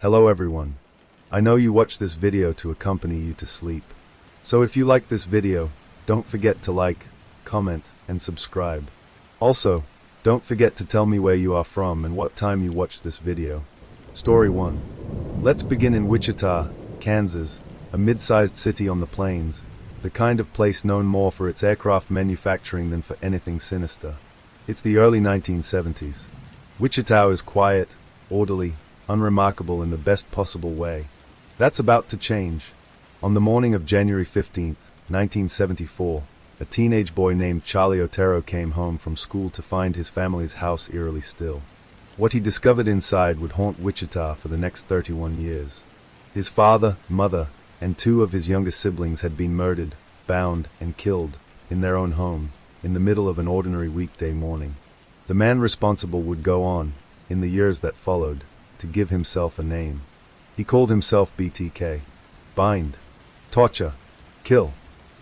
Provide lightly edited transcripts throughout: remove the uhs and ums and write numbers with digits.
Hello everyone. I know you watch this video to accompany you to sleep. So if you like this video, don't forget to like, comment, and subscribe. Also, don't forget to tell me where you are from and what time you watched this video. Story 1. Let's begin in Wichita, Kansas, a mid-sized city on the plains, the kind of place known more for its aircraft manufacturing than for anything sinister. It's the early 1970s. Wichita is quiet, orderly, unremarkable in the best possible way. That's about to change. On the morning of January 15, 1974, a teenage boy named Charlie Otero came home from school to find his family's house eerily still. What he discovered inside would haunt Wichita for the next 31 years. His father, mother, and two of his youngest siblings had been murdered, bound, and killed in their own home in the middle of an ordinary weekday morning. The man responsible would go on, in the years that followed, to give himself a name. He called himself BTK. Bind, torture, kill.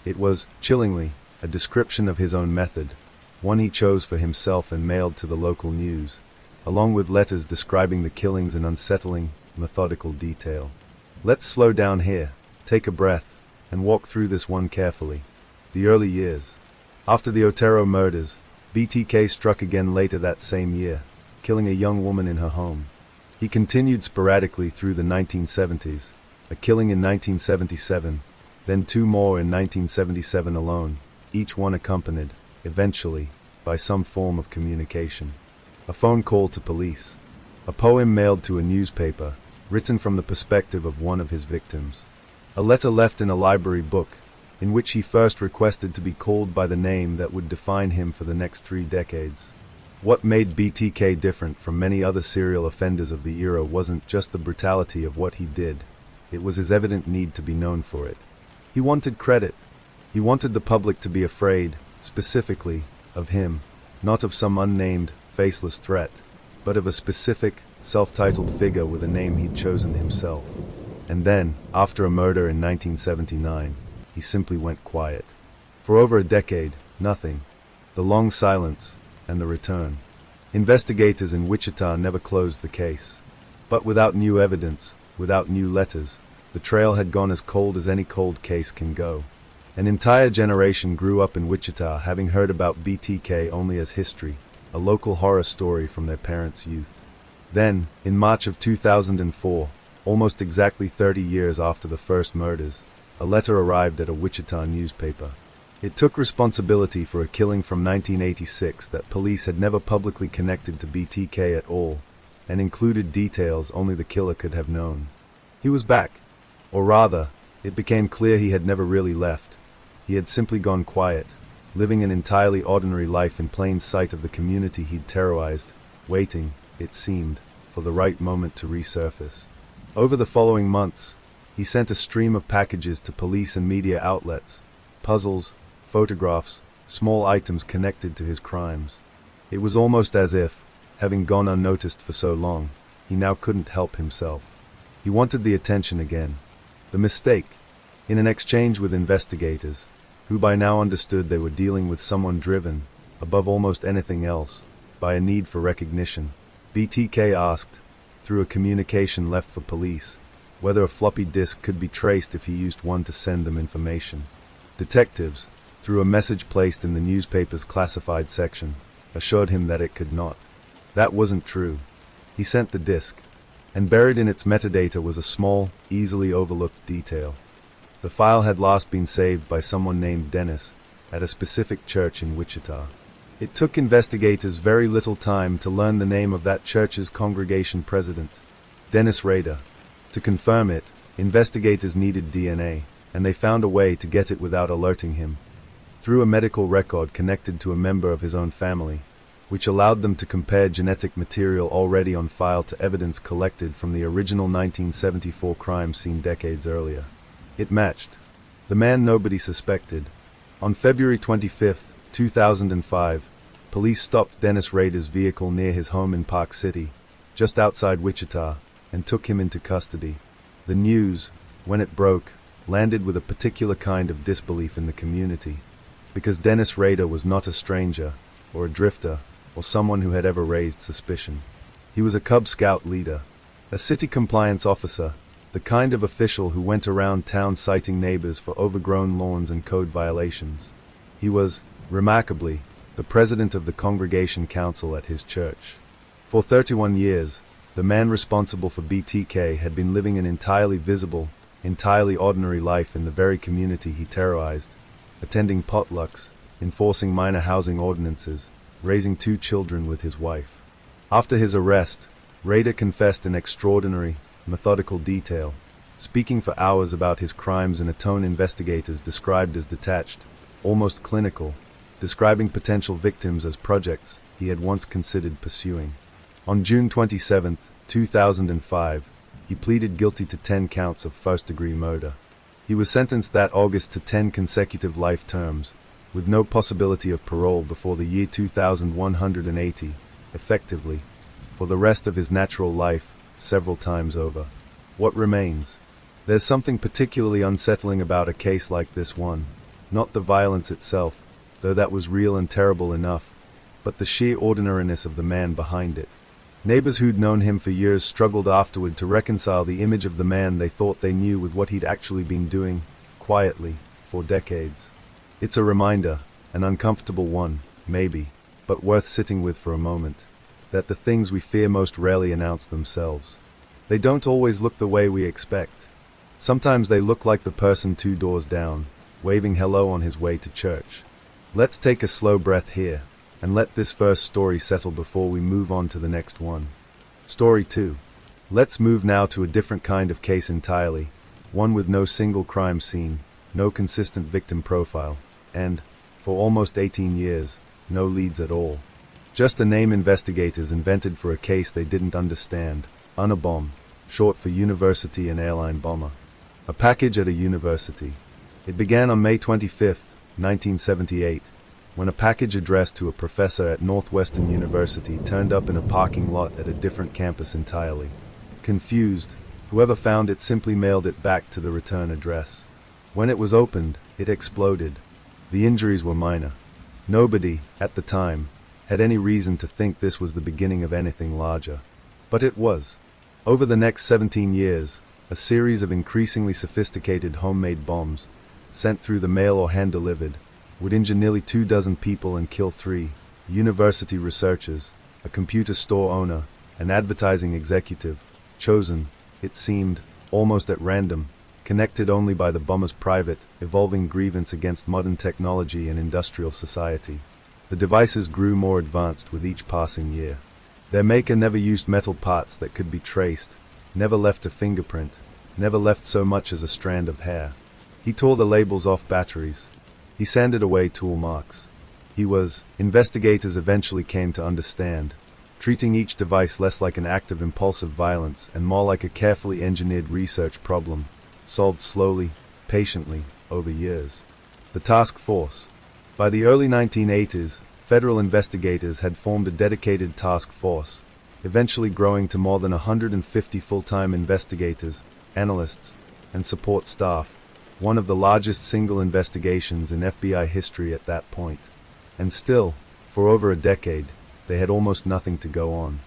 It was, chillingly, a description of his own method, one he chose for himself and mailed to the local news, along with letters describing the killings in unsettling, methodical detail. Let's slow down here, take a breath, and walk through this one carefully. The early years. After the Otero murders, BTK struck again later that same year, killing a young woman in her home. He continued sporadically through the 1970s, a killing in 1977, then two more in 1977 alone, each one accompanied, eventually, by some form of communication. A phone call to police. A poem mailed to a newspaper, written from the perspective of one of his victims. A letter left in a library book, in which he first requested to be called by the name that would define him for the next 3 decades. What made BTK different from many other serial offenders of the era wasn't just the brutality of what he did, it was his evident need to be known for it. He wanted credit. He wanted the public to be afraid, specifically, of him, not of some unnamed, faceless threat, but of a specific, self-titled figure with a name he'd chosen himself. And then, after a murder in 1979, he simply went quiet. For over a decade, nothing. The long silence, and the return. Investigators in Wichita never closed the case. But without new evidence, without new letters, the trail had gone as cold as any cold case can go. An entire generation grew up in Wichita having heard about BTK only as history, a local horror story from their parents' youth. Then, in March of 2004, almost exactly 30 years after the first murders, a letter arrived at a Wichita newspaper. It took responsibility for a killing from 1986 that police had never publicly connected to BTK at all, and included details only the killer could have known. He was back. Or rather, it became clear he had never really left. He had simply gone quiet, living an entirely ordinary life in plain sight of the community he'd terrorized, waiting, it seemed, for the right moment to resurface. Over the following months, he sent a stream of packages to police and media outlets, puzzles, photographs, small items connected to his crimes. It was almost as if, having gone unnoticed for so long, he now couldn't help himself. He wanted the attention again. The mistake, in an exchange with investigators, who by now understood they were dealing with someone driven, above almost anything else, by a need for recognition, BTK asked, through a communication left for police, whether a floppy disk could be traced if he used one to send them information. Detectives, through a message placed in the newspaper's classified section, assured him that it could not. That wasn't true. He sent the disk, and buried in its metadata was a small, easily overlooked detail. The file had last been saved by someone named Dennis, at a specific church in Wichita. It took investigators very little time to learn the name of that church's congregation president, Dennis Rader. To confirm it, investigators needed DNA, and they found a way to get it without alerting him. Through a medical record connected to a member of his own family, which allowed them to compare genetic material already on file to evidence collected from the original 1974 crime scene decades earlier. It matched. The man nobody suspected. On February 25, 2005, police stopped Dennis Rader's vehicle near his home in Park City, just outside Wichita, and took him into custody. The news, when it broke, landed with a particular kind of disbelief in the community, because Dennis Rader was not a stranger, or a drifter, or someone who had ever raised suspicion. He was a Cub Scout leader, A city compliance officer, the kind of official who went around town citing neighbors for overgrown lawns and code violations. He was, remarkably, the president of the congregation council at his church. For 31 years, the man responsible for BTK had been living an entirely visible, entirely ordinary life in the very community he terrorized, attending potlucks, enforcing minor housing ordinances, raising 2 children with his wife. After his arrest, Rader confessed in extraordinary, methodical detail, speaking for hours about his crimes in a tone investigators described as detached, almost clinical, describing potential victims as projects he had once considered pursuing. On June 27, 2005, he pleaded guilty to 10 counts of first-degree murder. He was sentenced that August to 10 consecutive life terms, with no possibility of parole before the year 2180, effectively, for the rest of his natural life, several times over. What remains? There's something particularly unsettling about a case like this one. Not the violence itself, though that was real and terrible enough, but the sheer ordinariness of the man behind it. Neighbors who'd known him for years struggled afterward to reconcile the image of the man they thought they knew with what he'd actually been doing, quietly, for decades. It's a reminder, an uncomfortable one, maybe, but worth sitting with for a moment, that the things we fear most rarely announce themselves. They don't always look the way we expect. Sometimes they look like the person 2 doors down, waving hello on his way to church. Let's take a slow breath here, and let this first story settle before we move on to the next one. Story 2. Let's move now to a different kind of case entirely, one with no single crime scene, no consistent victim profile, and, for almost 18 years, no leads at all. Just a name investigators invented for a case they didn't understand, Unabomb, short for University and Airline Bomber. A package at a university. It began on May 25, 1978, when a package addressed to a professor at Northwestern University turned up in a parking lot at a different campus entirely. Confused, whoever found it simply mailed it back to the return address. When it was opened, it exploded. The injuries were minor. Nobody, at the time, had any reason to think this was the beginning of anything larger. But it was. Over the next 17 years, a series of increasingly sophisticated homemade bombs, sent through the mail or hand-delivered, would injure nearly 24 people and kill 3 university researchers, a computer store owner, an advertising executive, chosen, it seemed, almost at random, connected only by the bomber's private, evolving grievance against modern technology and industrial society. The devices grew more advanced with each passing year. Their maker never used metal parts that could be traced, never left a fingerprint, never left so much as a strand of hair. He tore the labels off batteries. He sanded away tool marks. Investigators eventually came to understand, treating each device less like an act of impulsive violence and more like a carefully engineered research problem, solved slowly, patiently, over years. The task force. By the early 1980s, federal investigators had formed a dedicated task force, eventually growing to more than 150 full-time investigators, analysts, and support staff, one of the largest single investigations in FBI history at that point. And still, for over a decade, they had almost nothing to go on.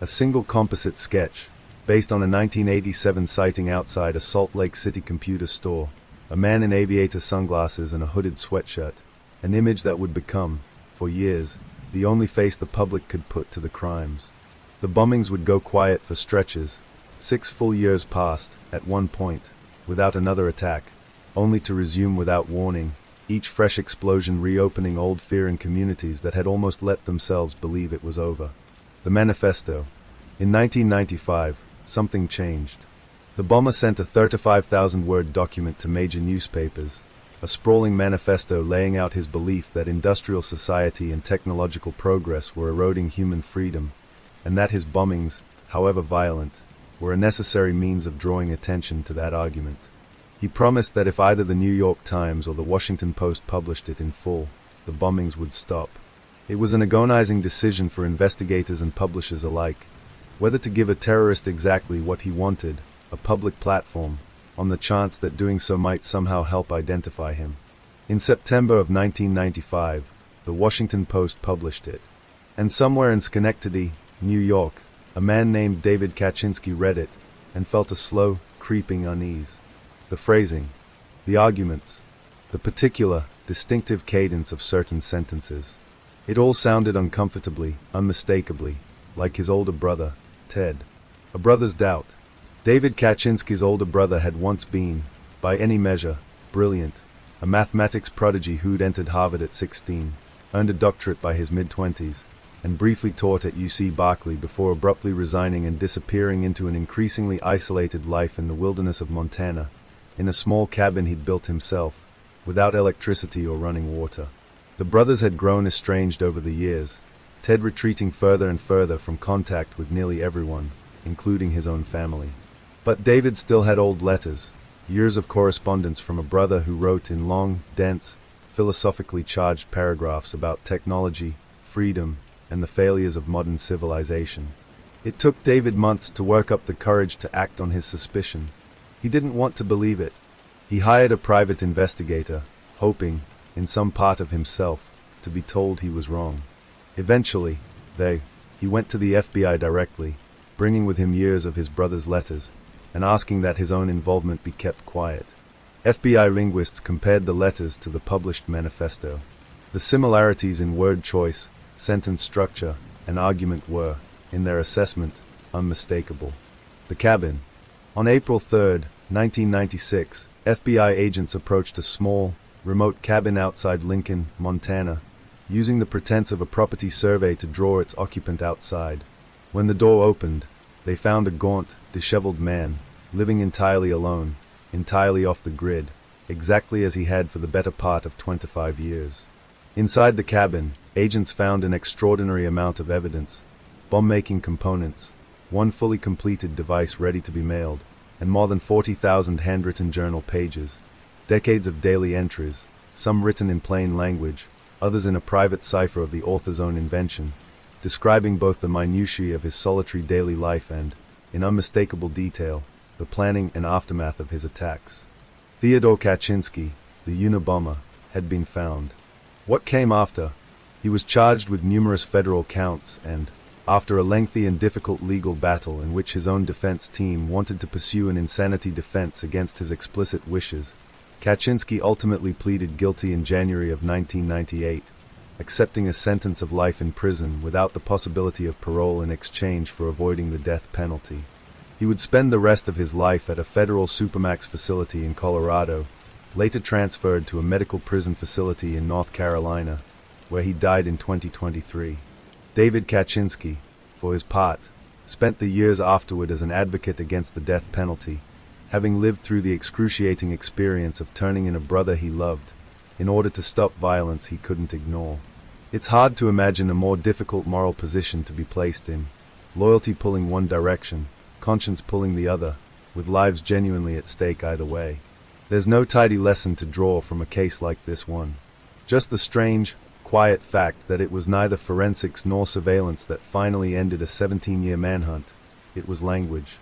A single composite sketch, based on a 1987 sighting outside a Salt Lake City computer store, a man in aviator sunglasses and a hooded sweatshirt, an image that would become, for years, the only face the public could put to the crimes. The bombings would go quiet for stretches. 6 full years passed, at one point, without another attack, only to resume without warning, each fresh explosion reopening old fear in communities that had almost let themselves believe it was over. The manifesto. In 1995, something changed. The bomber sent a 35,000-word document to major newspapers, a sprawling manifesto laying out his belief that industrial society and technological progress were eroding human freedom, and that his bombings, however violent, were a necessary means of drawing attention to that argument. He promised that if either the New York Times or the Washington Post published it in full, the bombings would stop. It was an agonizing decision for investigators and publishers alike, whether to give a terrorist exactly what he wanted, a public platform, on the chance that doing so might somehow help identify him. In September of 1995, the Washington Post published it. And somewhere in Schenectady, New York, A man named David Kaczynski read it and felt a slow, creeping unease. The phrasing, the arguments, the particular, distinctive cadence of certain sentences. It all sounded uncomfortably, unmistakably, like his older brother, Ted. A brother's doubt. David Kaczynski's older brother had once been, by any measure, brilliant, a mathematics prodigy who'd entered Harvard at 16, earned a doctorate by his mid-20s, and briefly taught at UC Berkeley before abruptly resigning and disappearing into an increasingly isolated life in the wilderness of Montana, in a small cabin he'd built himself, without electricity or running water. The brothers had grown estranged over the years, Ted retreating further and further from contact with nearly everyone, including his own family. But David still had old letters, years of correspondence from a brother who wrote in long, dense, philosophically charged paragraphs about technology, freedom, and the failures of modern civilization. It took David months to work up the courage to act on his suspicion. He didn't want to believe it. He hired a private investigator, hoping, in some part of himself, to be told he was wrong. Eventually, he went to the FBI directly, bringing with him years of his brother's letters, and asking that his own involvement be kept quiet. FBI linguists compared the letters to the published manifesto. The similarities in word choice, sentence structure, and argument were, in their assessment, unmistakable. The cabin. On April 3, 1996, FBI agents approached a small, remote cabin outside Lincoln, Montana, using the pretense of a property survey to draw its occupant outside. When the door opened, they found a gaunt, disheveled man, living entirely alone, entirely off the grid, exactly as he had for the better part of 25 years. Inside the cabin, agents found an extraordinary amount of evidence, bomb-making components, one fully completed device ready to be mailed, and more than 40,000 handwritten journal pages, decades of daily entries, some written in plain language, others in a private cipher of the author's own invention, describing both the minutiae of his solitary daily life and, in unmistakable detail, the planning and aftermath of his attacks. Theodore Kaczynski, the Unabomber, had been found. What came after? He was charged with numerous federal counts and, after a lengthy and difficult legal battle in which his own defense team wanted to pursue an insanity defense against his explicit wishes, Kaczynski ultimately pleaded guilty in January of 1998, accepting a sentence of life in prison without the possibility of parole in exchange for avoiding the death penalty. He would spend the rest of his life at a federal supermax facility in Colorado, later transferred to a medical prison facility in North Carolina, where he died in 2023. David Kaczynski, for his part, spent the years afterward as an advocate against the death penalty, having lived through the excruciating experience of turning in a brother he loved, in order to stop violence he couldn't ignore. It's hard to imagine a more difficult moral position to be placed in, loyalty pulling one direction, conscience pulling the other, with lives genuinely at stake either way. There's no tidy lesson to draw from a case like this one. Just the strange, quiet fact that it was neither forensics nor surveillance that finally ended a 17-year manhunt. It was language.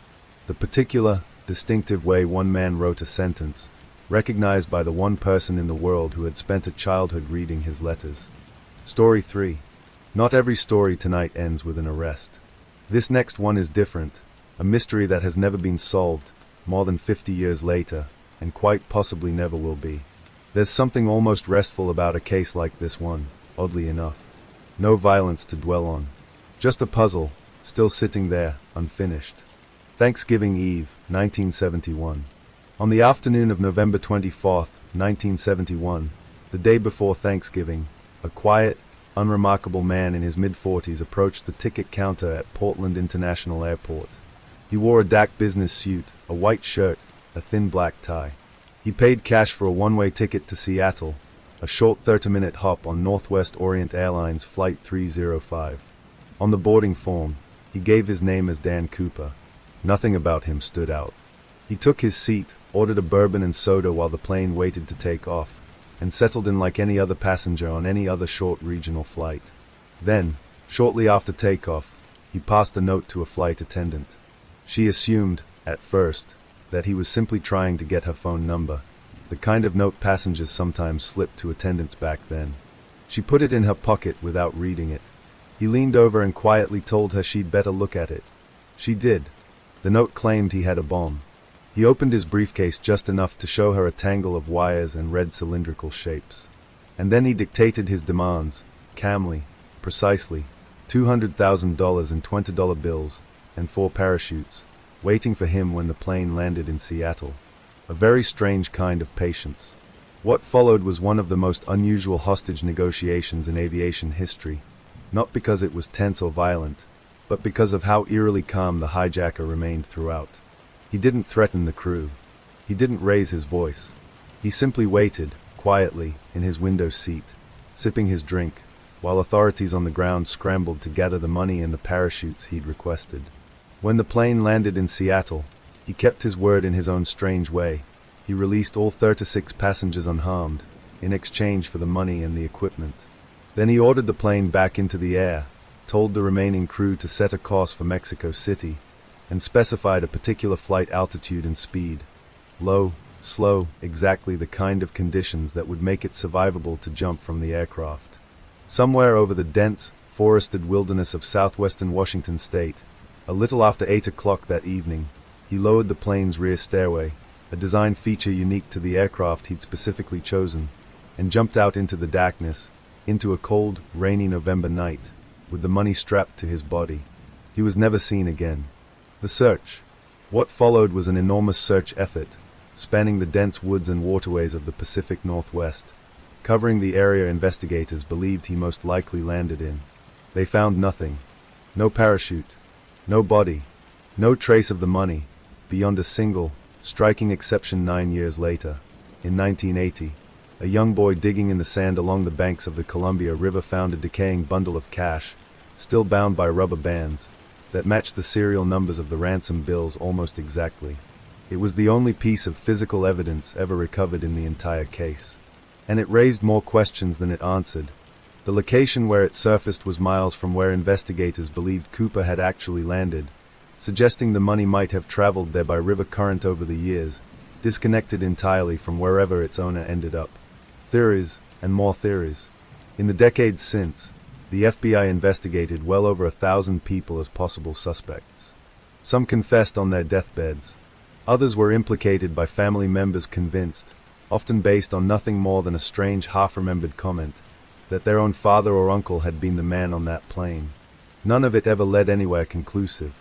The particular, distinctive way one man wrote a sentence, recognized by the one person in the world who had spent a childhood reading his letters. Story 3. Not every story tonight ends with an arrest. This next one is different, a mystery that has never been solved, more than 50 years later, and quite possibly never will be. There's something almost restful about a case like this one, oddly enough. No violence to dwell on. Just a puzzle, still sitting there, unfinished. Thanksgiving Eve, 1971. On the afternoon of November 24th, 1971, the day before Thanksgiving, a quiet, unremarkable man in his mid-40s approached the ticket counter at Portland International Airport. He wore a DAC business suit, a white shirt, a thin black tie. He paid cash for a one-way ticket to Seattle, a short 30-minute hop on Northwest Orient Airlines Flight 305. On the boarding form, he gave his name as Dan Cooper. Nothing about him stood out. He took his seat, ordered a bourbon and soda while the plane waited to take off, and settled in like any other passenger on any other short regional flight. Then, shortly after takeoff, he passed a note to a flight attendant. She assumed, at first, that he was simply trying to get her phone number, the kind of note passengers sometimes slipped to attendants back then. She put it in her pocket without reading it. He leaned over and quietly told her she'd better look at it, She did. The note claimed he had a bomb. He opened his briefcase just enough to show her a tangle of wires and red cylindrical shapes. And then he dictated his demands, calmly, precisely, $200,000 in $20 bills, and 4 parachutes, waiting for him when the plane landed in Seattle. A very strange kind of patience. What followed was one of the most unusual hostage negotiations in aviation history, not because it was tense or violent, but because of how eerily calm the hijacker remained throughout. He didn't threaten the crew. He didn't raise his voice. He simply waited, quietly, in his window seat, sipping his drink, while authorities on the ground scrambled to gather the money and the parachutes he'd requested. When the plane landed in Seattle, he kept his word in his own strange way. He released all 36 passengers unharmed, in exchange for the money and the equipment. Then he ordered the plane back into the air, told the remaining crew to set a course for Mexico City, and specified a particular flight altitude and speed. Low, slow, exactly the kind of conditions that would make it survivable to jump from the aircraft. Somewhere over the dense, forested wilderness of southwestern Washington state, a little after 8 o'clock that evening, he lowered the plane's rear stairway, a design feature unique to the aircraft he'd specifically chosen, and jumped out into the darkness, into a cold, rainy November night, with the money strapped to his body. He was never seen again. The search. What followed was an enormous search effort, spanning the dense woods and waterways of the Pacific Northwest, covering the area investigators believed he most likely landed in. They found nothing. No parachute. No body. No trace of the money, beyond a single, striking exception 9 years later. In 1980, a young boy digging in the sand along the banks of the Columbia River found a decaying bundle of cash, still bound by rubber bands, that matched the serial numbers of the ransom bills almost exactly. It was the only piece of physical evidence ever recovered in the entire case. And it raised more questions than it answered. The location where it surfaced was miles from where investigators believed Cooper had actually landed, suggesting the money might have traveled there by river current over the years, disconnected entirely from wherever its owner ended up. Theories, and more theories. In the decades since, the FBI investigated well over 1,000 people as possible suspects. Some confessed on their deathbeds. Others were implicated by family members convinced, often based on nothing more than a strange half-remembered comment, that their own father or uncle had been the man on that plane. None of it ever led anywhere conclusive.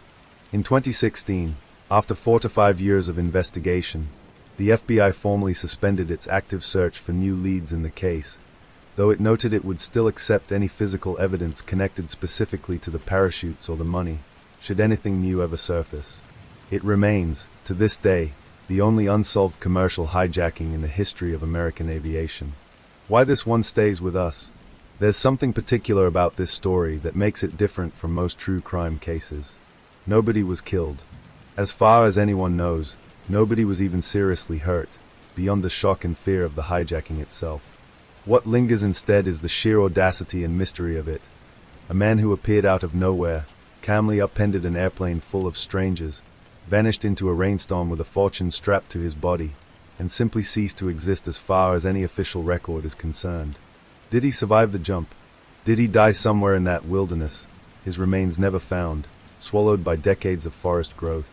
In 2016, after 4 to 5 years of investigation, the FBI formally suspended its active search for new leads in the case, though it noted it would still accept any physical evidence connected specifically to the parachutes or the money, should anything new ever surface. It remains, to this day, the only unsolved commercial hijacking in the history of American aviation. Why this one stays with us? There's something particular about this story that makes it different from most true crime cases. Nobody was killed. As far as anyone knows, nobody was even seriously hurt, beyond the shock and fear of the hijacking itself. What lingers instead is the sheer audacity and mystery of it. A man who appeared out of nowhere, calmly upended an airplane full of strangers, vanished into a rainstorm with a fortune strapped to his body, and simply ceased to exist as far as any official record is concerned. Did he survive the jump? Did he die somewhere in that wilderness, his remains never found, swallowed by decades of forest growth?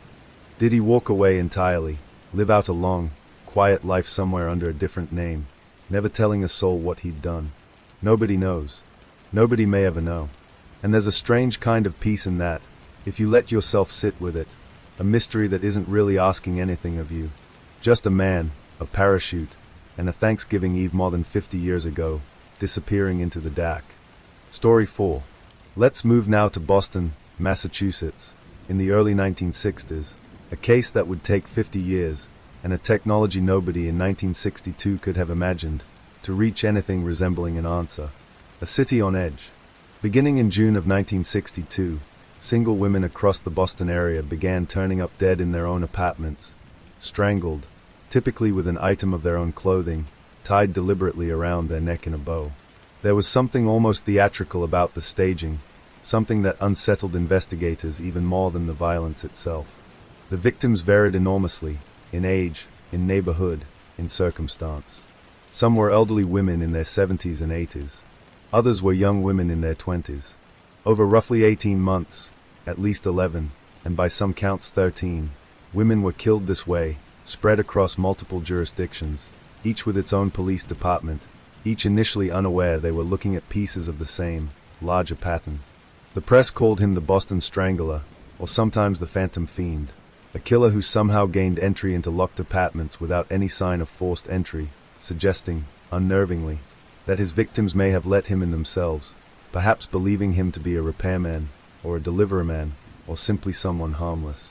Did he walk away entirely, live out a long, quiet life somewhere under a different name, never telling a soul what he'd done? Nobody knows. Nobody may ever know. And there's a strange kind of peace in that, if you let yourself sit with it. A mystery that isn't really asking anything of you. Just a man, a parachute, and a Thanksgiving Eve more than 50 years ago, disappearing into the dark. Story 4. Let's move now to Boston, Massachusetts, in the early 1960s, a case that would take 50 years, and a technology nobody in 1962 could have imagined, to reach anything resembling an answer. A city on edge. Beginning in June of 1962, single women across the Boston area began turning up dead in their own apartments, strangled, typically with an item of their own clothing, tied deliberately around their neck in a bow. There was something almost theatrical about the staging, something that unsettled investigators even more than the violence itself. The victims varied enormously, in age, in neighborhood, in circumstance. Some were elderly women in their 70s and 80s. Others were young women in their 20s. Over roughly 18 months, at least 11, and by some counts 13, women were killed this way, spread across multiple jurisdictions, each with its own police department, each initially unaware they were looking at pieces of the same, larger pattern. The press called him the Boston Strangler, or sometimes the Phantom Fiend, a killer who somehow gained entry into locked apartments without any sign of forced entry, suggesting, unnervingly, that his victims may have let him in themselves, perhaps believing him to be a repairman, or a deliveryman, or simply someone harmless.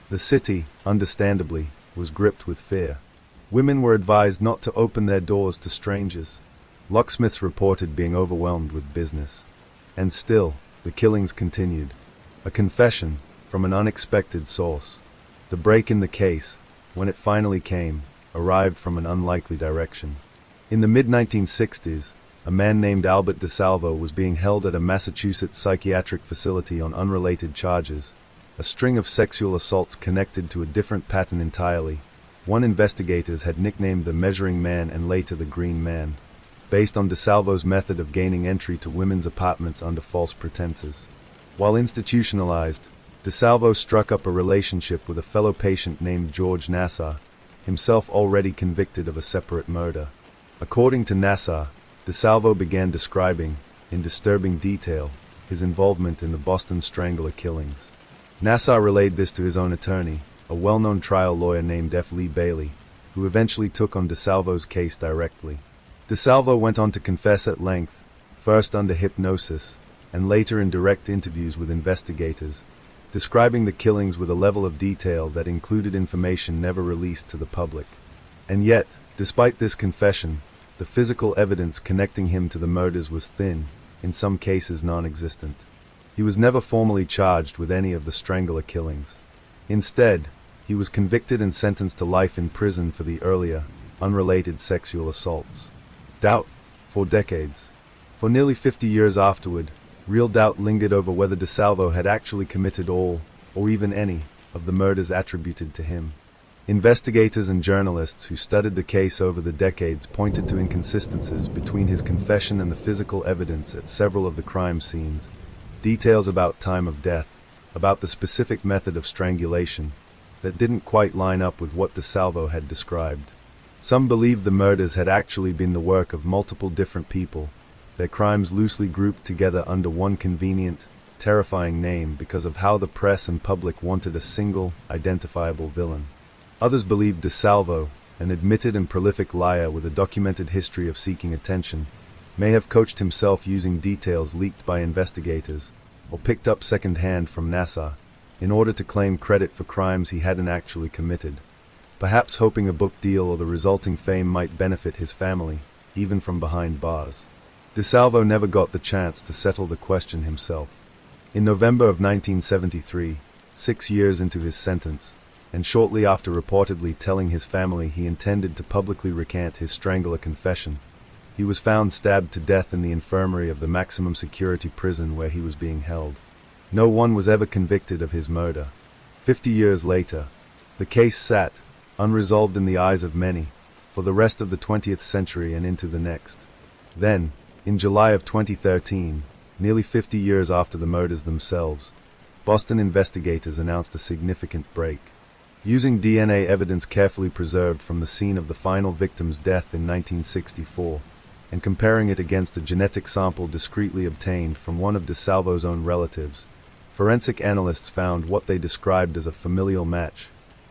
The city, understandably, was gripped with fear. Women were advised not to open their doors to strangers. Locksmiths reported being overwhelmed with business. And still, the killings continued. A confession from an unexpected source. The break in the case, when it finally came, arrived from an unlikely direction. In the mid-1960s, a man named Albert DeSalvo was being held at a Massachusetts psychiatric facility on unrelated charges, a string of sexual assaults connected to a different pattern entirely. One investigators had nicknamed the Measuring Man and later the Green Man, based on DeSalvo's method of gaining entry to women's apartments under false pretenses. While institutionalized, DeSalvo struck up a relationship with a fellow patient named George Nassar, himself already convicted of a separate murder. According to Nassar, DeSalvo began describing, in disturbing detail, his involvement in the Boston Strangler killings. Nassar relayed this to his own attorney, a well-known trial lawyer named F. Lee Bailey, who eventually took on DeSalvo's case directly. DeSalvo went on to confess at length, first under hypnosis, and later in direct interviews with investigators, describing the killings with a level of detail that included information never released to the public. And yet, despite this confession, the physical evidence connecting him to the murders was thin, in some cases non-existent. He was never formally charged with any of the Strangler killings. Instead, he was convicted and sentenced to life in prison for the earlier, unrelated sexual assaults. Doubt, for decades. For nearly 50 years afterward, real doubt lingered over whether DeSalvo had actually committed all, or even any, of the murders attributed to him. Investigators and journalists who studied the case over the decades pointed to inconsistencies between his confession and the physical evidence at several of the crime scenes, details about time of death, about the specific method of strangulation, that didn't quite line up with what DeSalvo had described. Some believed the murders had actually been the work of multiple different people, their crimes loosely grouped together under one convenient, terrifying name because of how the press and public wanted a single, identifiable villain. Others believed DeSalvo, an admitted and prolific liar with a documented history of seeking attention, may have coached himself using details leaked by investigators, or picked up second-hand from Nassar, in order to claim credit for crimes he hadn't actually committed, perhaps hoping a book deal or the resulting fame might benefit his family, even from behind bars. DeSalvo never got the chance to settle the question himself. In November of 1973, 6 years into his sentence, and shortly after reportedly telling his family he intended to publicly recant his Strangler confession, he was found stabbed to death in the infirmary of the maximum security prison where he was being held. No one was ever convicted of his murder. 50 years later, the case sat, unresolved in the eyes of many, for the rest of the 20th century and into the next. Then, in July of 2013, nearly 50 years after the murders themselves, Boston investigators announced a significant break. Using DNA evidence carefully preserved from the scene of the final victim's death in 1964, and comparing it against a genetic sample discreetly obtained from one of DeSalvo's own relatives, forensic analysts found what they described as a familial match,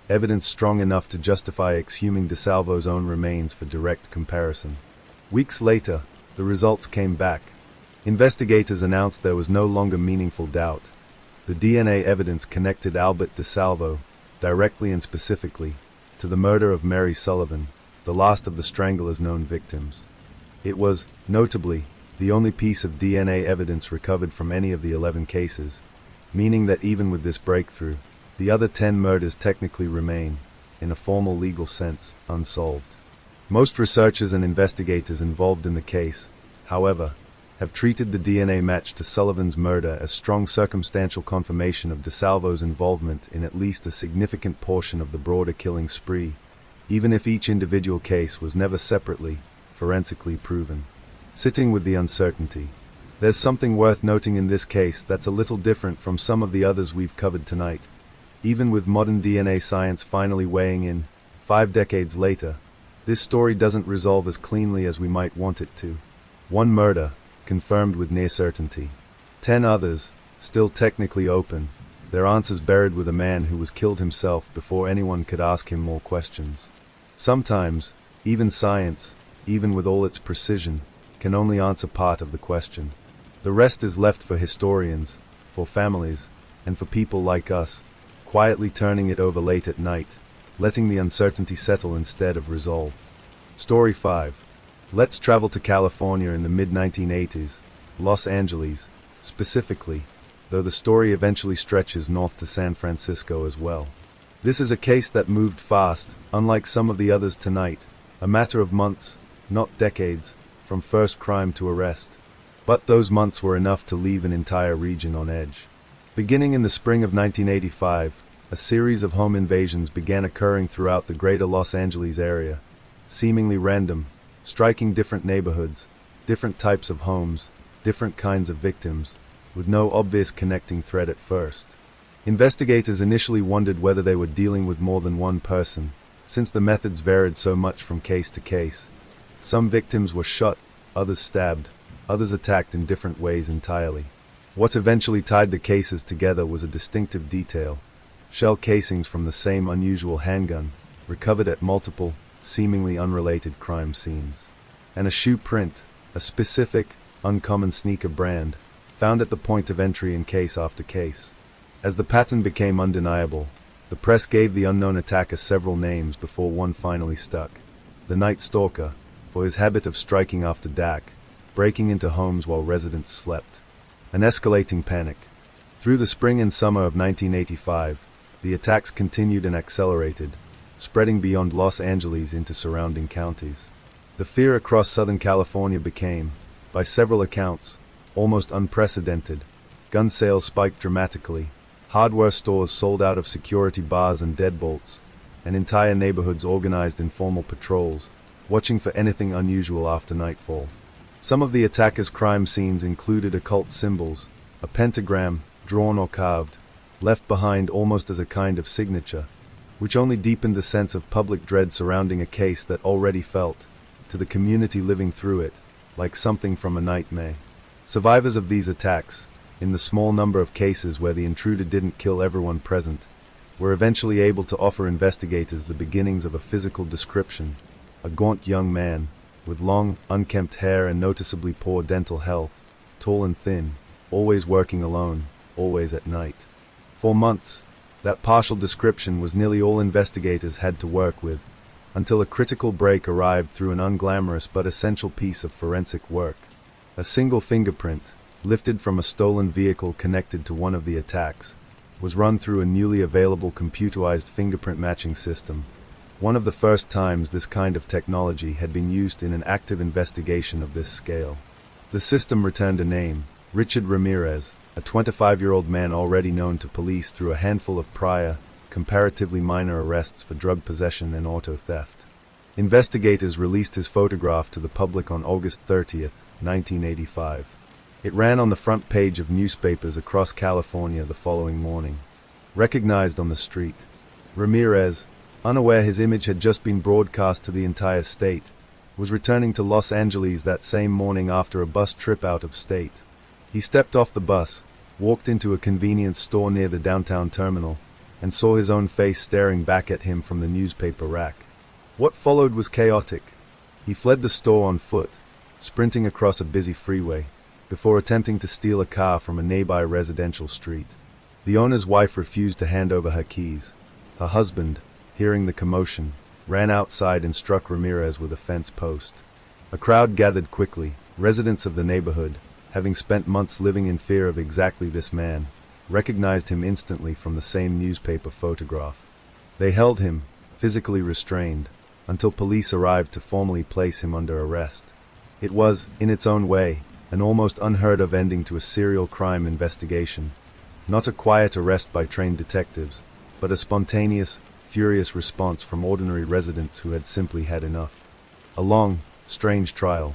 evidence strong enough to justify exhuming DeSalvo's own remains for direct comparison. Weeks later, the results came back. Investigators announced there was no longer meaningful doubt. The DNA evidence connected Albert DeSalvo, directly and specifically, to the murder of Mary Sullivan, the last of the Strangler's known victims. It was, notably, the only piece of DNA evidence recovered from any of the 11 cases, meaning that even with this breakthrough, the other 10 murders technically remain, in a formal legal sense, unsolved. Most researchers and investigators involved in the case, however, have treated the DNA match to Sullivan's murder as strong circumstantial confirmation of DeSalvo's involvement in at least a significant portion of the broader killing spree, even if each individual case was never separately, forensically proven. Sitting with the uncertainty, there's something worth noting in this case that's a little different from some of the others we've covered tonight. Even with modern DNA science finally weighing in, 5 decades later, this story doesn't resolve as cleanly as we might want it to. One murder, confirmed with near certainty. 10 others, still technically open, their answers buried with a man who was killed himself before anyone could ask him more questions. Sometimes, even science, even with all its precision, can only answer part of the question. The rest is left for historians, for families, and for people like us, quietly turning it over late at night, letting the uncertainty settle instead of resolve. Story 5. Let's travel to California in the mid-1980s, Los Angeles, specifically, though the story eventually stretches north to San Francisco as well. This is a case that moved fast, unlike some of the others tonight, a matter of months, not decades, from first crime to arrest. But those months were enough to leave an entire region on edge. Beginning in the spring of 1985, a series of home invasions began occurring throughout the greater Los Angeles area, seemingly random, striking different neighborhoods, different types of homes, different kinds of victims, with no obvious connecting thread at first. Investigators initially wondered whether they were dealing with more than one person, since the methods varied so much from case to case. Some victims were shot, others stabbed, others attacked in different ways entirely. What eventually tied the cases together was a distinctive detail: shell casings from the same unusual handgun, recovered at multiple, seemingly unrelated crime scenes. And a shoe print, a specific, uncommon sneaker brand, found at the point of entry in case after case. As the pattern became undeniable, the press gave the unknown attacker several names before one finally stuck: the Night Stalker, for his habit of striking after dark, breaking into homes while residents slept. An escalating panic. Through the spring and summer of 1985, the attacks continued and accelerated, spreading beyond Los Angeles into surrounding counties. The fear across Southern California became, by several accounts, almost unprecedented. Gun sales spiked dramatically, hardware stores sold out of security bars and deadbolts, and entire neighborhoods organized informal patrols, watching for anything unusual after nightfall. Some of the attackers' crime scenes included occult symbols, a pentagram, drawn or carved, left behind almost as a kind of signature, which only deepened the sense of public dread surrounding a case that already felt, to the community living through it, like something from a nightmare. Survivors of these attacks, in the small number of cases where the intruder didn't kill everyone present, were eventually able to offer investigators the beginnings of a physical description: a gaunt young man, with long, unkempt hair and noticeably poor dental health, tall and thin, always working alone, always at night. For months, that partial description was nearly all investigators had to work with, until a critical break arrived through an unglamorous but essential piece of forensic work. A single fingerprint, lifted from a stolen vehicle connected to one of the attacks, was run through a newly available computerized fingerprint matching system. One of the first times this kind of technology had been used in an active investigation of this scale. The system returned a name: Richard Ramirez, a 25-year-old man already known to police through a handful of prior, comparatively minor arrests for drug possession and auto theft. Investigators released his photograph to the public on August 30th, 1985. It ran on the front page of newspapers across California the following morning. Recognized on the street, Ramirez, unaware his image had just been broadcast to the entire state, was returning to Los Angeles that same morning after a bus trip out of state. He stepped off the bus, walked into a convenience store near the downtown terminal, and saw his own face staring back at him from the newspaper rack. What followed was chaotic. He fled the store on foot, sprinting across a busy freeway, before attempting to steal a car from a nearby residential street. The owner's wife refused to hand over her keys. Her husband, hearing the commotion, ran outside and struck Ramirez with a fence post. A crowd gathered quickly. Residents of the neighborhood, having spent months living in fear of exactly this man, recognized him instantly from the same newspaper photograph. They held him, physically restrained, until police arrived to formally place him under arrest. It was, in its own way, an almost unheard-of ending to a serial crime investigation. Not a quiet arrest by trained detectives, but a spontaneous, furious response from ordinary residents who had simply had enough. A long, strange trial.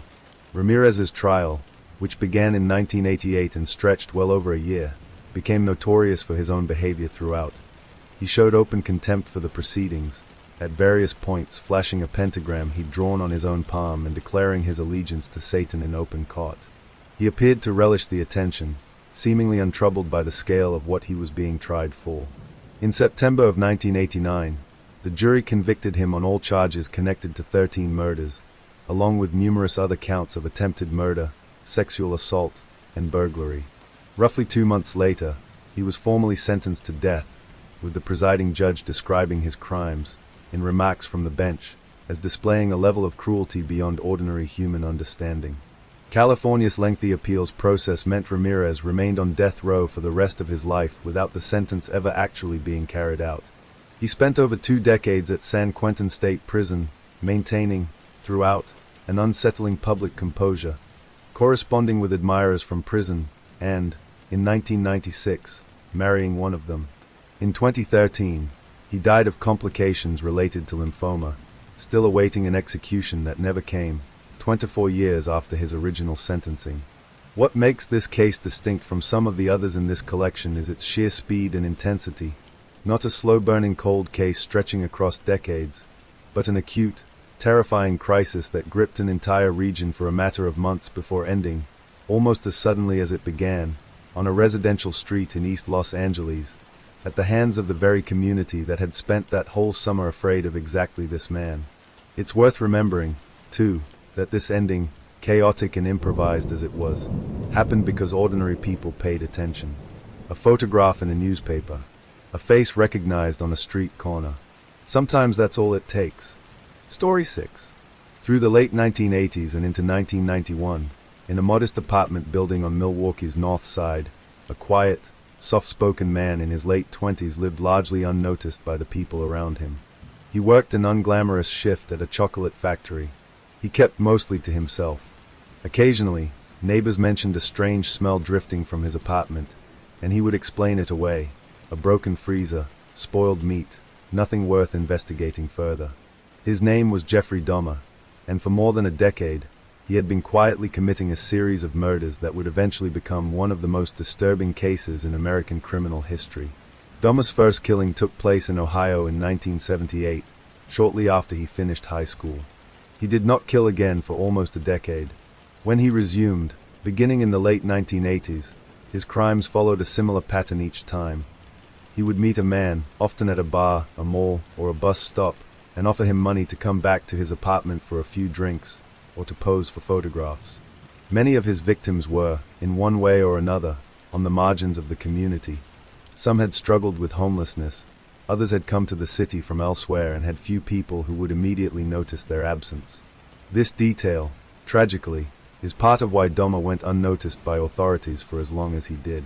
Ramirez's trial, which began in 1988 and stretched well over a year, became notorious for his own behavior throughout. He showed open contempt for the proceedings, at various points flashing a pentagram he'd drawn on his own palm and declaring his allegiance to Satan in open court. He appeared to relish the attention, seemingly untroubled by the scale of what he was being tried for. In September of 1989, the jury convicted him on all charges connected to 13 murders, along with numerous other counts of attempted murder, sexual assault, and burglary. Roughly 2 months later, he was formally sentenced to death, with the presiding judge describing his crimes, in remarks from the bench, as displaying a level of cruelty beyond ordinary human understanding. California's lengthy appeals process meant Ramirez remained on death row for the rest of his life without the sentence ever actually being carried out. He spent over 2 decades at San Quentin State Prison, maintaining, throughout, an unsettling public composure, corresponding with admirers from prison, and, in 1996, marrying one of them. In 2013, he died of complications related to lymphoma, still awaiting an execution that never came, 24 years after his original sentencing. What makes this case distinct from some of the others in this collection is its sheer speed and intensity, not a slow-burning cold case stretching across decades, but an acute, terrifying crisis that gripped an entire region for a matter of months before ending, almost as suddenly as it began, on a residential street in East Los Angeles, at the hands of the very community that had spent that whole summer afraid of exactly this man. It's worth remembering, too, that this ending, chaotic and improvised as it was, happened because ordinary people paid attention. A photograph in a newspaper, a face recognized on a street corner. Sometimes that's all it takes. Story 6. Through the late 1980s and into 1991, in a modest apartment building on Milwaukee's north side, a quiet, soft-spoken man in his late 20s lived largely unnoticed by the people around him. He worked an unglamorous shift at a chocolate factory. He kept mostly to himself. Occasionally, neighbors mentioned a strange smell drifting from his apartment, and he would explain it away. A broken freezer, spoiled meat, nothing worth investigating further. His name was Jeffrey Dahmer, and for more than a decade, he had been quietly committing a series of murders that would eventually become one of the most disturbing cases in American criminal history. Dahmer's first killing took place in Ohio in 1978, shortly after he finished high school. He did not kill again for almost a decade. When he resumed, beginning in the late 1980s, his crimes followed a similar pattern each time. He would meet a man, often at a bar, a mall, or a bus stop, and offer him money to come back to his apartment for a few drinks, or to pose for photographs. Many of his victims were, in one way or another, on the margins of the community. Some had struggled with homelessness, others had come to the city from elsewhere and had few people who would immediately notice their absence. This detail, tragically, is part of why Dahmer went unnoticed by authorities for as long as he did.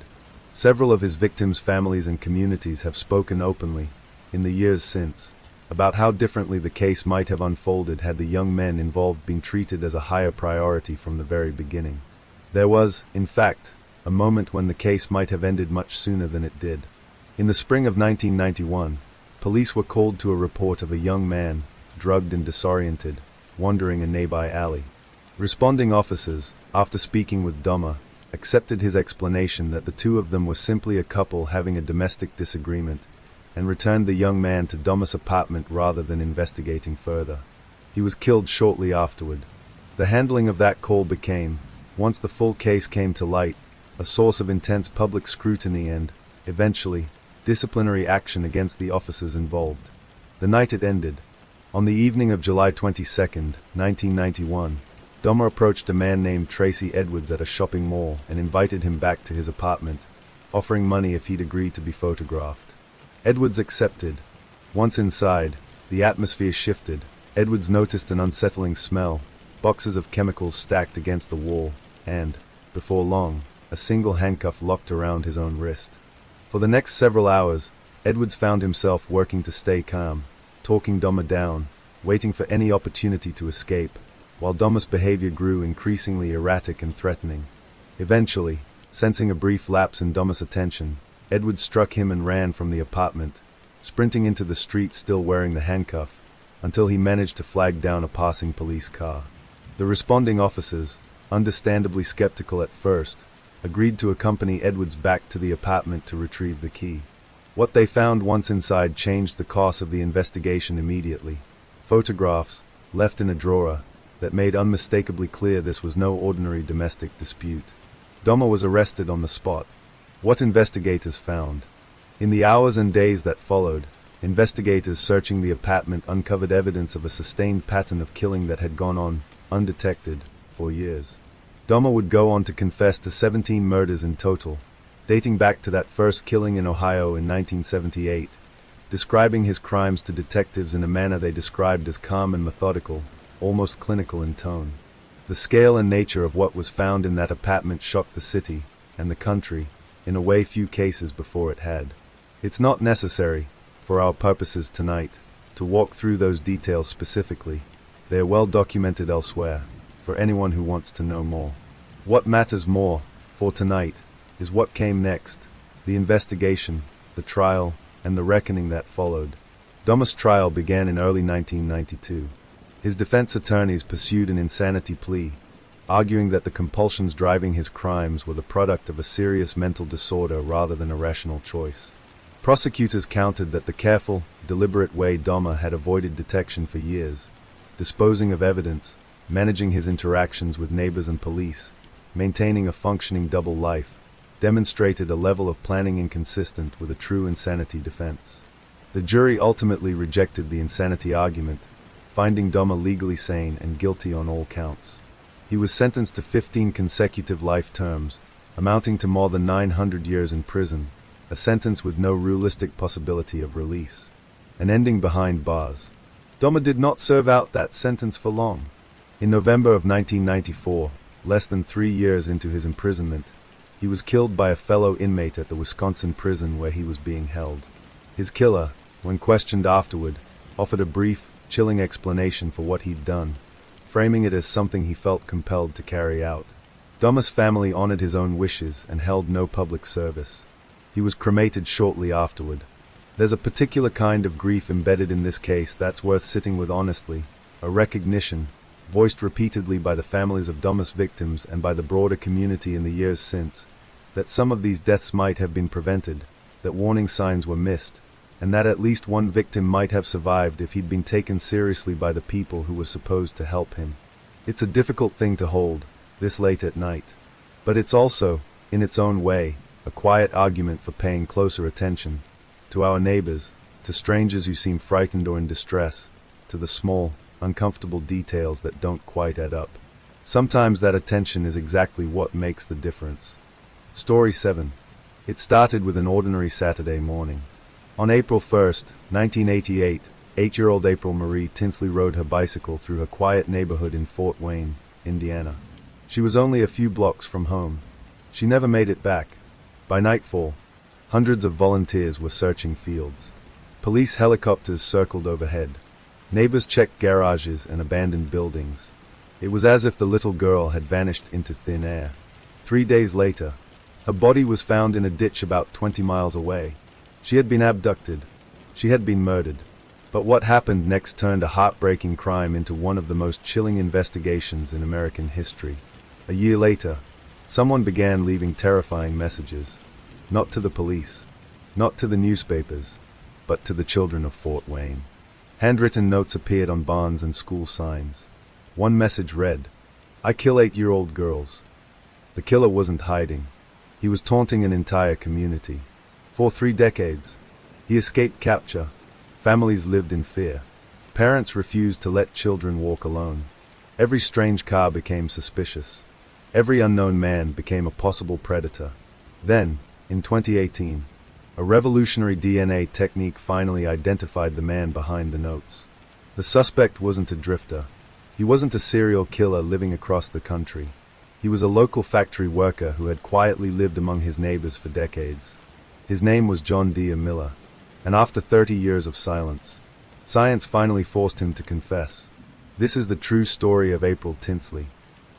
Several of his victims' families and communities have spoken openly, in the years since, about how differently the case might have unfolded had the young men involved been treated as a higher priority from the very beginning. There was, in fact, a moment when the case might have ended much sooner than it did. In the spring of 1991, police were called to a report of a young man, drugged and disoriented, wandering a nearby alley. Responding officers, after speaking with Dahmer, accepted his explanation that the two of them were simply a couple having a domestic disagreement, and returned the young man to Dahmer's apartment rather than investigating further. He was killed shortly afterward. The handling of that call became, once the full case came to light, a source of intense public scrutiny and, eventually, disciplinary action against the officers involved. The night it ended, on the evening of July 22, 1991, Dahmer approached a man named Tracy Edwards at a shopping mall and invited him back to his apartment, offering money if he'd agree to be photographed. Edwards accepted. Once inside, the atmosphere shifted. Edwards noticed an unsettling smell, boxes of chemicals stacked against the wall, and, before long, a single handcuff locked around his own wrist. For the next several hours, Edwards found himself working to stay calm, talking Dahmer down, waiting for any opportunity to escape, while Dahmer's behavior grew increasingly erratic and threatening. Eventually, sensing a brief lapse in Dahmer's attention, Edwards struck him and ran from the apartment, sprinting into the street still wearing the handcuff, until he managed to flag down a passing police car. The responding officers, understandably skeptical at first, agreed to accompany Edwards back to the apartment to retrieve the key. What they found once inside changed the course of the investigation immediately. Photographs, left in a drawer, that made unmistakably clear this was no ordinary domestic dispute. Dahmer was arrested on the spot. What investigators found? In the hours and days that followed, investigators searching the apartment uncovered evidence of a sustained pattern of killing that had gone on, undetected, for years. Dahmer would go on to confess to 17 murders in total, dating back to that first killing in Ohio in 1978, describing his crimes to detectives in a manner they described as calm and methodical, almost clinical in tone. The scale and nature of what was found in that apartment shocked the city, and the country, in a way few cases before it had. It's not necessary, for our purposes tonight, to walk through those details specifically. They are well documented elsewhere, for anyone who wants to know more. What matters more, for tonight, is what came next, the investigation, the trial, and the reckoning that followed. Dahmer's trial began in early 1992. His defense attorneys pursued an insanity plea, arguing that the compulsions driving his crimes were the product of a serious mental disorder rather than a rational choice. Prosecutors countered that the careful, deliberate way Dahmer had avoided detection for years, disposing of evidence, managing his interactions with neighbors and police, maintaining a functioning double life, demonstrated a level of planning inconsistent with a true insanity defense. The jury ultimately rejected the insanity argument, finding Dahmer legally sane and guilty on all counts. He was sentenced to 15 consecutive life terms, amounting to more than 900 years in prison, a sentence with no realistic possibility of release. An ending behind bars. Dahmer did not serve out that sentence for long. In November of 1994, less than 3 years into his imprisonment, he was killed by a fellow inmate at the Wisconsin prison where he was being held. His killer, when questioned afterward, offered a brief, chilling explanation for what he'd done, framing it as something he felt compelled to carry out. Dahmer's family honored his own wishes and held no public service. He was cremated shortly afterward. There's a particular kind of grief embedded in this case that's worth sitting with honestly, a recognition, voiced repeatedly by the families of Dahmer's victims and by the broader community in the years since, that some of these deaths might have been prevented, that warning signs were missed, and that at least one victim might have survived if he'd been taken seriously by the people who were supposed to help him. It's a difficult thing to hold, this late at night. But it's also, in its own way, a quiet argument for paying closer attention to our neighbors, to strangers who seem frightened or in distress, to the small, uncomfortable details that don't quite add up. Sometimes that attention is exactly what makes the difference. Story 7. It started with an ordinary Saturday morning. On April 1st, 1988, 8-year-old April Marie Tinsley rode her bicycle through her quiet neighborhood in Fort Wayne, Indiana. She was only a few blocks from home. She never made it back. By nightfall, hundreds of volunteers were searching fields. Police helicopters circled overhead. Neighbors checked garages and abandoned buildings. It was as if the little girl had vanished into thin air. 3 days later, her body was found in a ditch about 20 miles away. She had been abducted. She had been murdered. But what happened next turned a heartbreaking crime into one of the most chilling investigations in American history. A year later, someone began leaving terrifying messages. Not to the police, not to the newspapers, but to the children of Fort Wayne. Handwritten notes appeared on barns and school signs. One message read, "I kill 8-year-old girls." The killer wasn't hiding. He was taunting an entire community. For 3 decades, he escaped capture. Families lived in fear. Parents refused to let children walk alone. Every strange car became suspicious. Every unknown man became a possible predator. Then, in 2018, a revolutionary DNA technique finally identified the man behind the notes. The suspect wasn't a drifter. He wasn't a serial killer living across the country. He was a local factory worker who had quietly lived among his neighbors for decades. His name was John D. Miller, and after 30 years of silence, science finally forced him to confess. This is the true story of April Tinsley,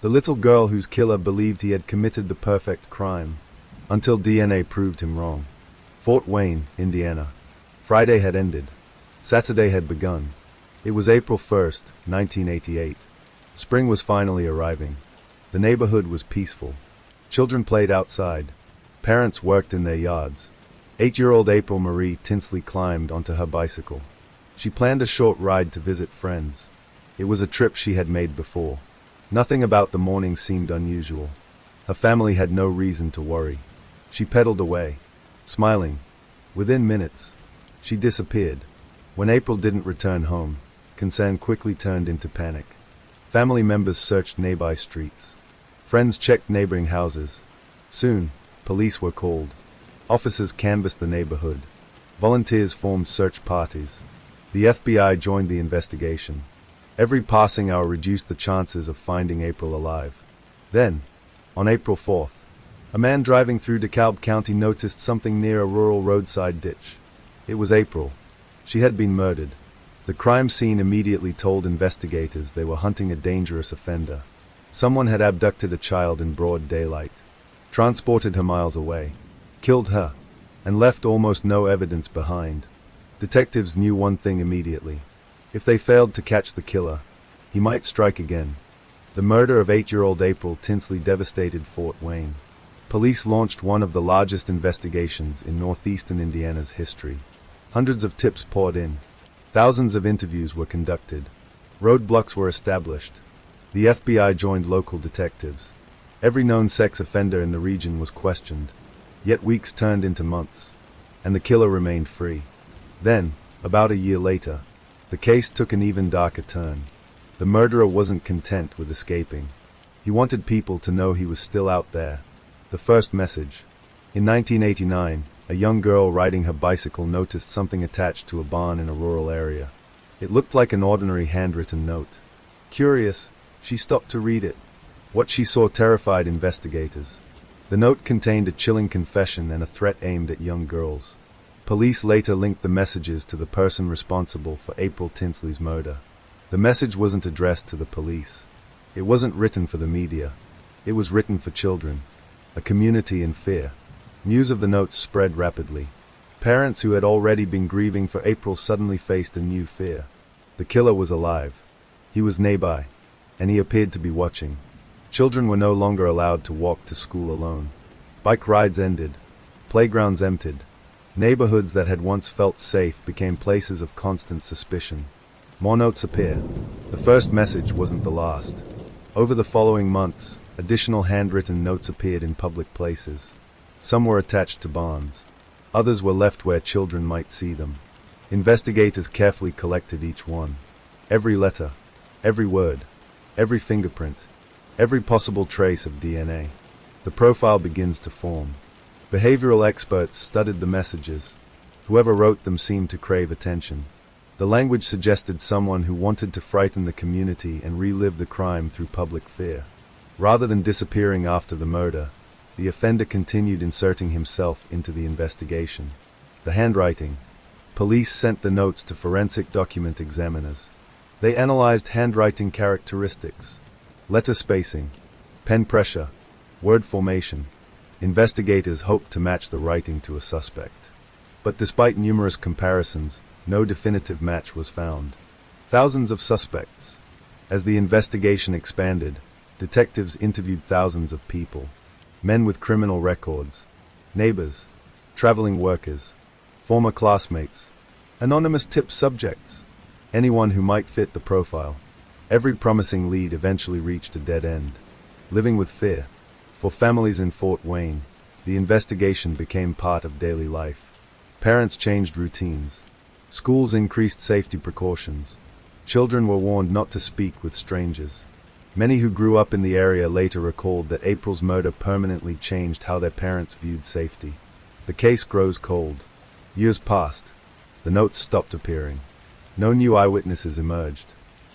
the little girl whose killer believed he had committed the perfect crime, until DNA proved him wrong. Fort Wayne, Indiana. Friday had ended. Saturday had begun. It was April 1st, 1988. Spring was finally arriving. The neighborhood was peaceful. Children played outside. Parents worked in their yards. 8-year-old April Marie Tinsley climbed onto her bicycle. She planned a short ride to visit friends. It was a trip she had made before. Nothing about the morning seemed unusual. Her family had no reason to worry. She pedaled away, smiling. Within minutes, she disappeared. When April didn't return home, concern quickly turned into panic. Family members searched nearby streets. Friends checked neighboring houses. Soon, police were called. Officers canvassed the neighborhood. Volunteers formed search parties. The FBI joined the investigation. Every passing hour reduced the chances of finding April alive. Then, on April 4th, a man driving through DeKalb County noticed something near a rural roadside ditch. It was April. She had been murdered. The crime scene immediately told investigators they were hunting a dangerous offender. Someone had abducted a child in broad daylight, transported her miles away, killed her, and left almost no evidence behind. Detectives knew one thing immediately. If they failed to catch the killer, he might strike again. The murder of 8-year-old April Tinsley devastated Fort Wayne. Police launched one of the largest investigations in northeastern Indiana's history. Hundreds of tips poured in. Thousands of interviews were conducted. Roadblocks were established. The FBI joined local detectives. Every known sex offender in the region was questioned. Yet weeks turned into months, and the killer remained free. Then, about a year later, the case took an even darker turn. The murderer wasn't content with escaping. He wanted people to know he was still out there. The first message. In 1989, a young girl riding her bicycle noticed something attached to a barn in a rural area. It looked like an ordinary handwritten note. Curious, she stopped to read it. What she saw terrified investigators. The note contained a chilling confession and a threat aimed at young girls. Police later linked the messages to the person responsible for April Tinsley's murder. The message wasn't addressed to the police. It wasn't written for the media. It was written for children. A community in fear. News of the notes spread rapidly. Parents who had already been grieving for April suddenly faced a new fear. The killer was alive. He was nearby, and he appeared to be watching. Children were no longer allowed to walk to school alone. Bike rides ended. Playgrounds emptied. Neighborhoods that had once felt safe became places of constant suspicion. More notes appeared. The first message wasn't the last. Over the following months, additional handwritten notes appeared in public places. Some were attached to barns. Others were left where children might see them. Investigators carefully collected each one. Every letter, every word, every fingerprint, every possible trace of DNA. The profile begins to form. Behavioral experts studied the messages. Whoever wrote them seemed to crave attention. The language suggested someone who wanted to frighten the community and relive the crime through public fear. Rather than disappearing after the murder, the offender continued inserting himself into the investigation. The handwriting. Police sent the notes to forensic document examiners. They analyzed handwriting characteristics, letter spacing, pen pressure, word formation. Investigators hoped to match the writing to a suspect. But despite numerous comparisons, no definitive match was found. Thousands of suspects. As the investigation expanded, detectives interviewed thousands of people. Men with criminal records, neighbors, traveling workers, former classmates, anonymous tip subjects, anyone who might fit the profile. Every promising lead eventually reached a dead end. Living with fear. For families in Fort Wayne, the investigation became part of daily life. Parents changed routines. Schools increased safety precautions. Children were warned not to speak with strangers. Many who grew up in the area later recalled that April's murder permanently changed how their parents viewed safety. The case grows cold. Years passed. The notes stopped appearing. No new eyewitnesses emerged.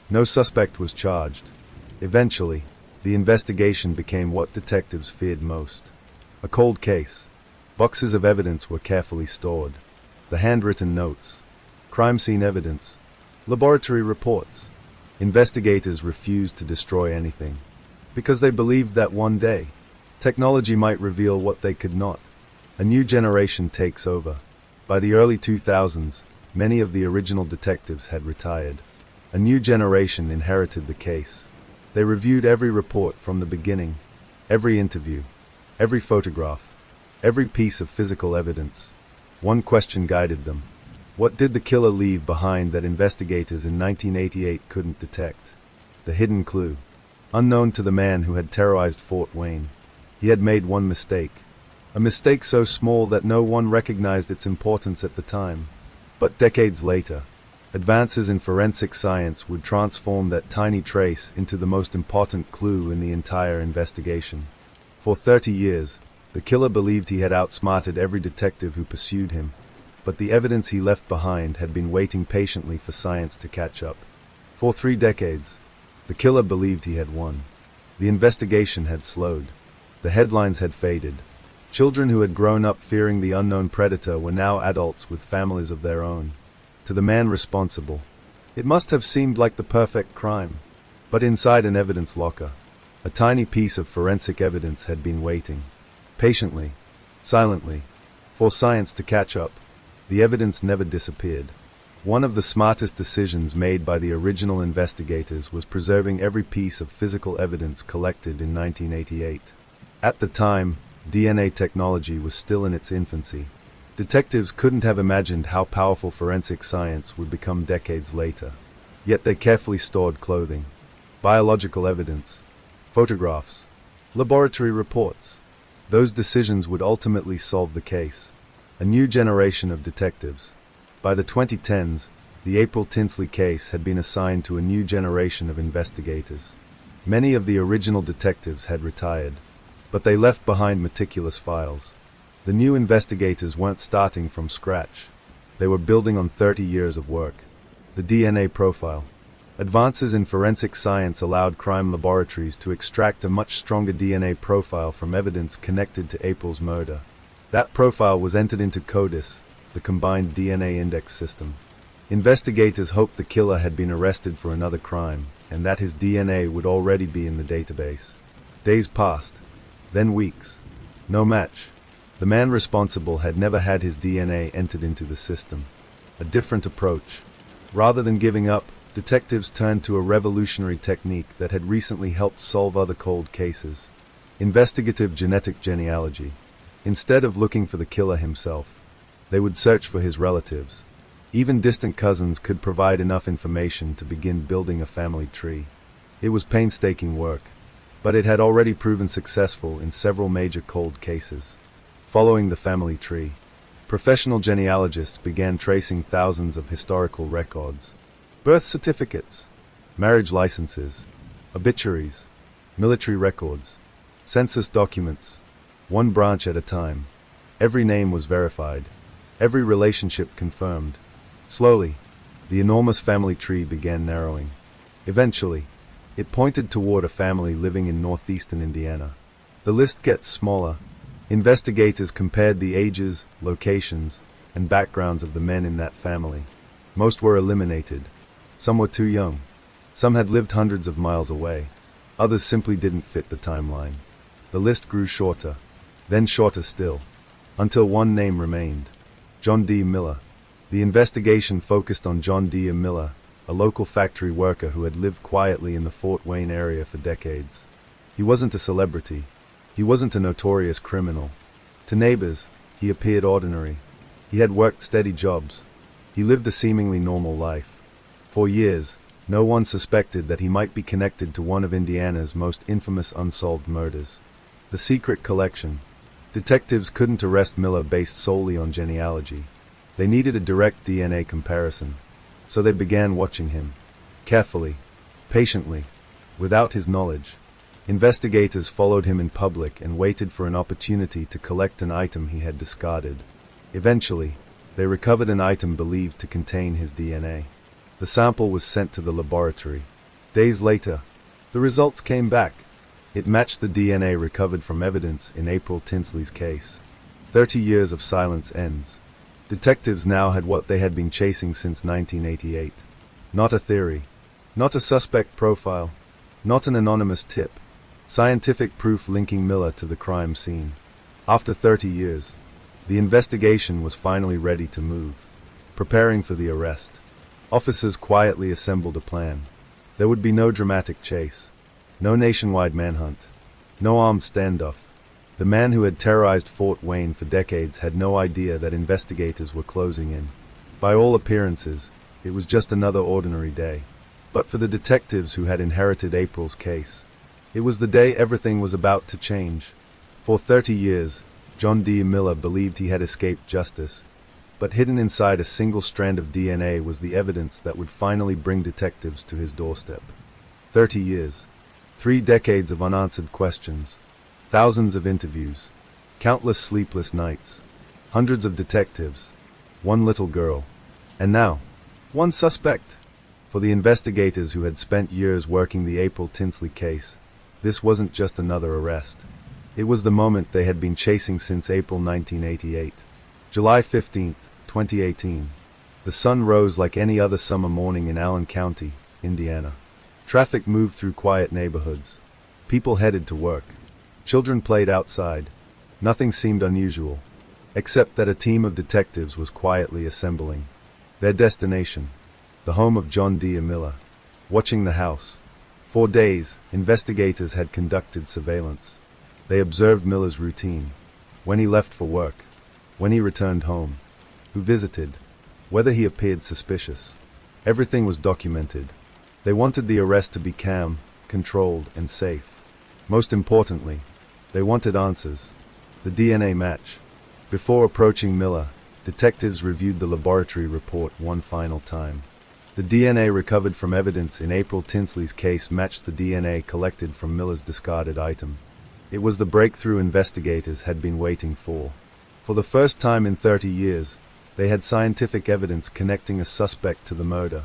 No suspect was charged. Eventually, the investigation became what detectives feared most. A cold case. Boxes of evidence were carefully stored. The handwritten notes. Crime scene evidence. Laboratory reports. Investigators refused to destroy anything, because they believed that one day, technology might reveal what they could not. A new generation takes over. By the early 2000s, many of the original detectives had retired. A new generation inherited the case. They reviewed every report from the beginning, every interview, every photograph, every piece of physical evidence. One question guided them. What did the killer leave behind that investigators in 1988 couldn't detect? The hidden clue. Unknown to the man who had terrorized Fort Wayne, he had made one mistake. A mistake so small that no one recognized its importance at the time. But decades later, advances in forensic science would transform that tiny trace into the most important clue in the entire investigation. For 30 years, the killer believed he had outsmarted every detective who pursued him, but the evidence he left behind had been waiting patiently for science to catch up. For 3 decades, the killer believed he had won. The investigation had slowed. The headlines had faded. Children who had grown up fearing the unknown predator were now adults with families of their own. To the man responsible, it must have seemed like the perfect crime. But inside an evidence locker, a tiny piece of forensic evidence had been waiting. Patiently, silently, for science to catch up. The evidence never disappeared. One of the smartest decisions made by the original investigators was preserving every piece of physical evidence collected in 1988. At the time, DNA technology was still in its infancy. Detectives couldn't have imagined how powerful forensic science would become decades later. Yet they carefully stored clothing, biological evidence, photographs, laboratory reports. Those decisions would ultimately solve the case. A new generation of detectives. By the 2010s, the April Tinsley case had been assigned to a new generation of investigators. Many of the original detectives had retired, but they left behind meticulous files. The new investigators weren't starting from scratch. They were building on 30 years of work. The DNA profile. Advances in forensic science allowed crime laboratories to extract a much stronger DNA profile from evidence connected to April's murder. That profile was entered into CODIS, the Combined DNA Index System. Investigators hoped the killer had been arrested for another crime, and that his DNA would already be in the database. Days passed, then weeks. No match. The man responsible had never had his DNA entered into the system. A different approach. Rather than giving up, detectives turned to a revolutionary technique that had recently helped solve other cold cases. Investigative genetic genealogy. Instead of looking for the killer himself, they would search for his relatives. Even distant cousins could provide enough information to begin building a family tree. It was painstaking work, but it had already proven successful in several major cold cases. Following the family tree, professional genealogists began tracing thousands of historical records. Birth certificates, marriage licenses, obituaries, military records, census documents, one branch at a time. Every name was verified, every relationship confirmed. Slowly, the enormous family tree began narrowing. Eventually, it pointed toward a family living in northeastern Indiana. The list gets smaller. Investigators compared the ages, locations, and backgrounds of the men in that family. Most were eliminated. Some were too young. Some had lived hundreds of miles away. Others simply didn't fit the timeline. The list grew shorter, then shorter still, until one name remained: John D. Miller. The investigation focused on John D. Miller, a local factory worker who had lived quietly in the Fort Wayne area for decades. He wasn't a celebrity. He wasn't a notorious criminal. To neighbors, he appeared ordinary. He had worked steady jobs. He lived a seemingly normal life. For years, no one suspected that he might be connected to one of Indiana's most infamous unsolved murders. The secret collection. Detectives couldn't arrest Miller based solely on genealogy. They needed a direct DNA comparison. So they began watching him. Carefully, patiently, without his knowledge. Investigators followed him in public and waited for an opportunity to collect an item he had discarded. Eventually, they recovered an item believed to contain his DNA. The sample was sent to the laboratory. Days later, the results came back. It matched the DNA recovered from evidence in April Tinsley's case. 30 years of silence ends. Detectives now had what they had been chasing since 1988. Not a theory. Not a suspect profile. Not an anonymous tip. Scientific proof linking Miller to the crime scene. After 30 years, the investigation was finally ready to move. Preparing for the arrest, officers quietly assembled a plan. There would be no dramatic chase. No nationwide manhunt. No armed standoff. The man who had terrorized Fort Wayne for decades had no idea that investigators were closing in. By all appearances, it was just another ordinary day. But for the detectives who had inherited April's case, it was the day everything was about to change. For 30 years, John D. Miller believed he had escaped justice, but hidden inside a single strand of DNA was the evidence that would finally bring detectives to his doorstep. 30 years. 3 decades of unanswered questions. Thousands of interviews. Countless sleepless nights. Hundreds of detectives. One little girl. And now, one suspect. For the investigators who had spent years working the April Tinsley case, this wasn't just another arrest. It was the moment they had been chasing since April 1988. July 15, 2018. The sun rose like any other summer morning in Allen County, Indiana. Traffic moved through quiet neighborhoods. People headed to work. Children played outside. Nothing seemed unusual, except that a team of detectives was quietly assembling. Their destination, the home of John D. Miller. Watching the house. For days, investigators had conducted surveillance. They observed Miller's routine. When he left for work. When he returned home. Who visited. Whether he appeared suspicious. Everything was documented. They wanted the arrest to be calm, controlled, and safe. Most importantly, they wanted answers. The DNA match. Before approaching Miller, detectives reviewed the laboratory report one final time. The DNA recovered from evidence in April Tinsley's case matched the DNA collected from Miller's discarded item. It was the breakthrough investigators had been waiting for. For the first time in 30 years, they had scientific evidence connecting a suspect to the murder.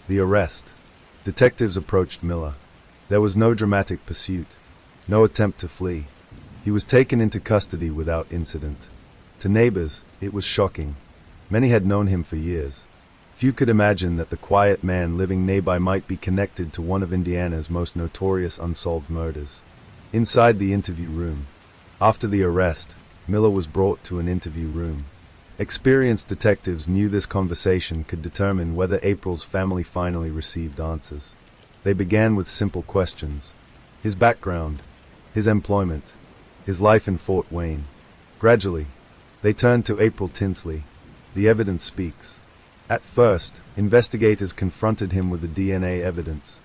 The arrest. Detectives approached Miller. There was no dramatic pursuit. No attempt to flee. He was taken into custody without incident. To neighbors, it was shocking. Many had known him for years. Few could imagine that the quiet man living nearby might be connected to one of Indiana's most notorious unsolved murders. Inside the interview room. After the arrest, Miller was brought to an interview room. Experienced detectives knew this conversation could determine whether April's family finally received answers. They began with simple questions. His background, his employment, his life in Fort Wayne. Gradually, they turned to April Tinsley. The evidence speaks. At first, investigators confronted him with the DNA evidence.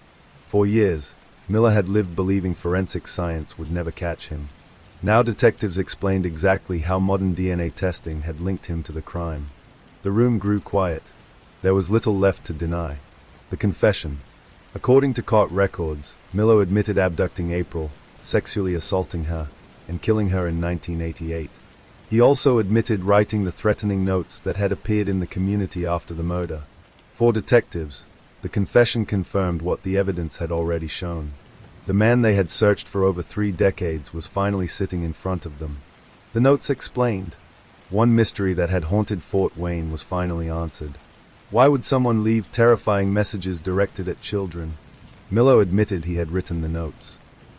For years, Miller had lived believing forensic science would never catch him. Now detectives explained exactly how modern DNA testing had linked him to the crime. The room grew quiet. There was little left to deny. The confession. According to court records, Miller admitted abducting April, sexually assaulting her, and killing her in 1988. He also admitted writing the threatening notes that had appeared in the community after the murder. For detectives, the confession confirmed what the evidence had already shown. The man they had searched for over 3 decades was finally sitting in front of them. The notes explained. One mystery that had haunted Fort Wayne was finally answered. Why would someone leave terrifying messages directed at children? Miller admitted he had written the notes.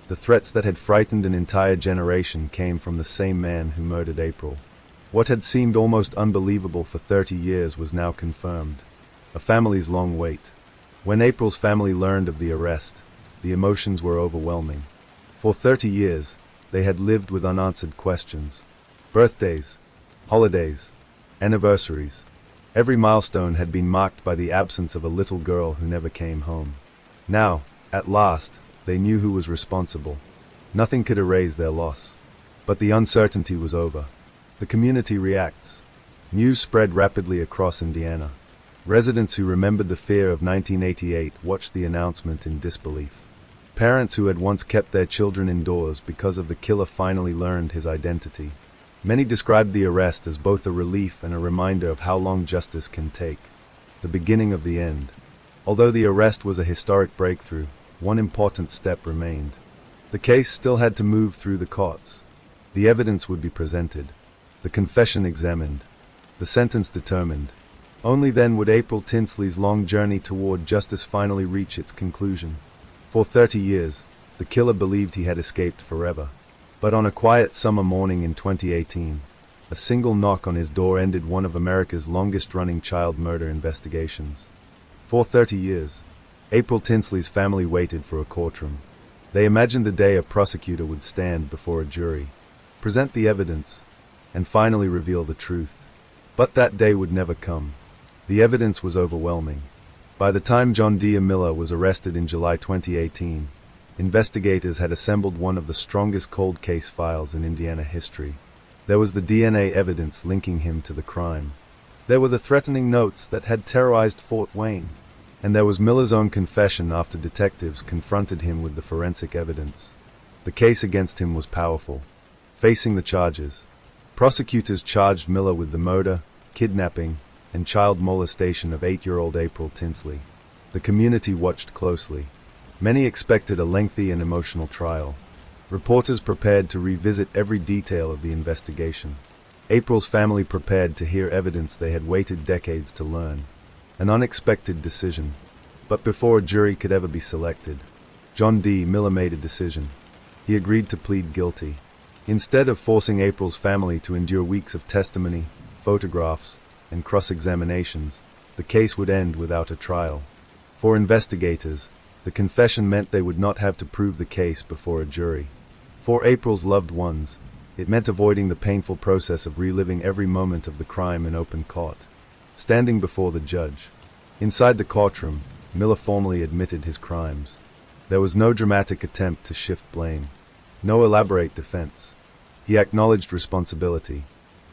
The threats that had frightened an entire generation came from the same man who murdered April. What had seemed almost unbelievable for 30 years was now confirmed. A family's long wait. When April's family learned of the arrest, the emotions were overwhelming. For 30 years, they had lived with unanswered questions. Birthdays, holidays, anniversaries. Every milestone had been marked by the absence of a little girl who never came home. Now, at last, they knew who was responsible. Nothing could erase their loss. But the uncertainty was over. The community reacts. News spread rapidly across Indiana. Residents who remembered the fear of 1988 watched the announcement in disbelief. Parents who had once kept their children indoors because of the killer finally learned his identity. Many described the arrest as both a relief and a reminder of how long justice can take. The beginning of the end. Although the arrest was a historic breakthrough, one important step remained. The case still had to move through the courts. The evidence would be presented. The confession examined. The sentence determined. Only then would April Tinsley's long journey toward justice finally reach its conclusion. For 30 years, the killer believed he had escaped forever. But on a quiet summer morning in 2018, a single knock on his door ended one of America's longest-running child murder investigations. For 30 years, April Tinsley's family waited for a courtroom. They imagined the day a prosecutor would stand before a jury. present the evidence, and finally reveal the truth. But that day would never come. The evidence was overwhelming. By the time John D. Miller was arrested in July 2018, investigators had assembled one of the strongest cold case files in Indiana history. There was the DNA evidence linking him to the crime. There were the threatening notes that had terrorized Fort Wayne. And there was Miller's own confession after detectives confronted him with the forensic evidence. The case against him was powerful. Facing the charges, prosecutors charged Miller with the murder, kidnapping, and child molestation of 8-year-old April Tinsley. The community watched closely. Many expected a lengthy and emotional trial. Reporters prepared to revisit every detail of the investigation. April's family prepared to hear evidence they had waited decades to learn. An unexpected decision. But before a jury could ever be selected, John D. Miller made a decision. He agreed to plead guilty. Instead of forcing April's family to endure weeks of testimony, photographs, and cross-examinations, the case would end without a trial. For investigators, the confession meant they would not have to prove the case before a jury. For April's loved ones, it meant avoiding the painful process of reliving every moment of the crime in open court. Standing before the judge. Inside the courtroom, Miller formally admitted his crimes. There was no dramatic attempt to shift blame. No elaborate defense. He acknowledged responsibility.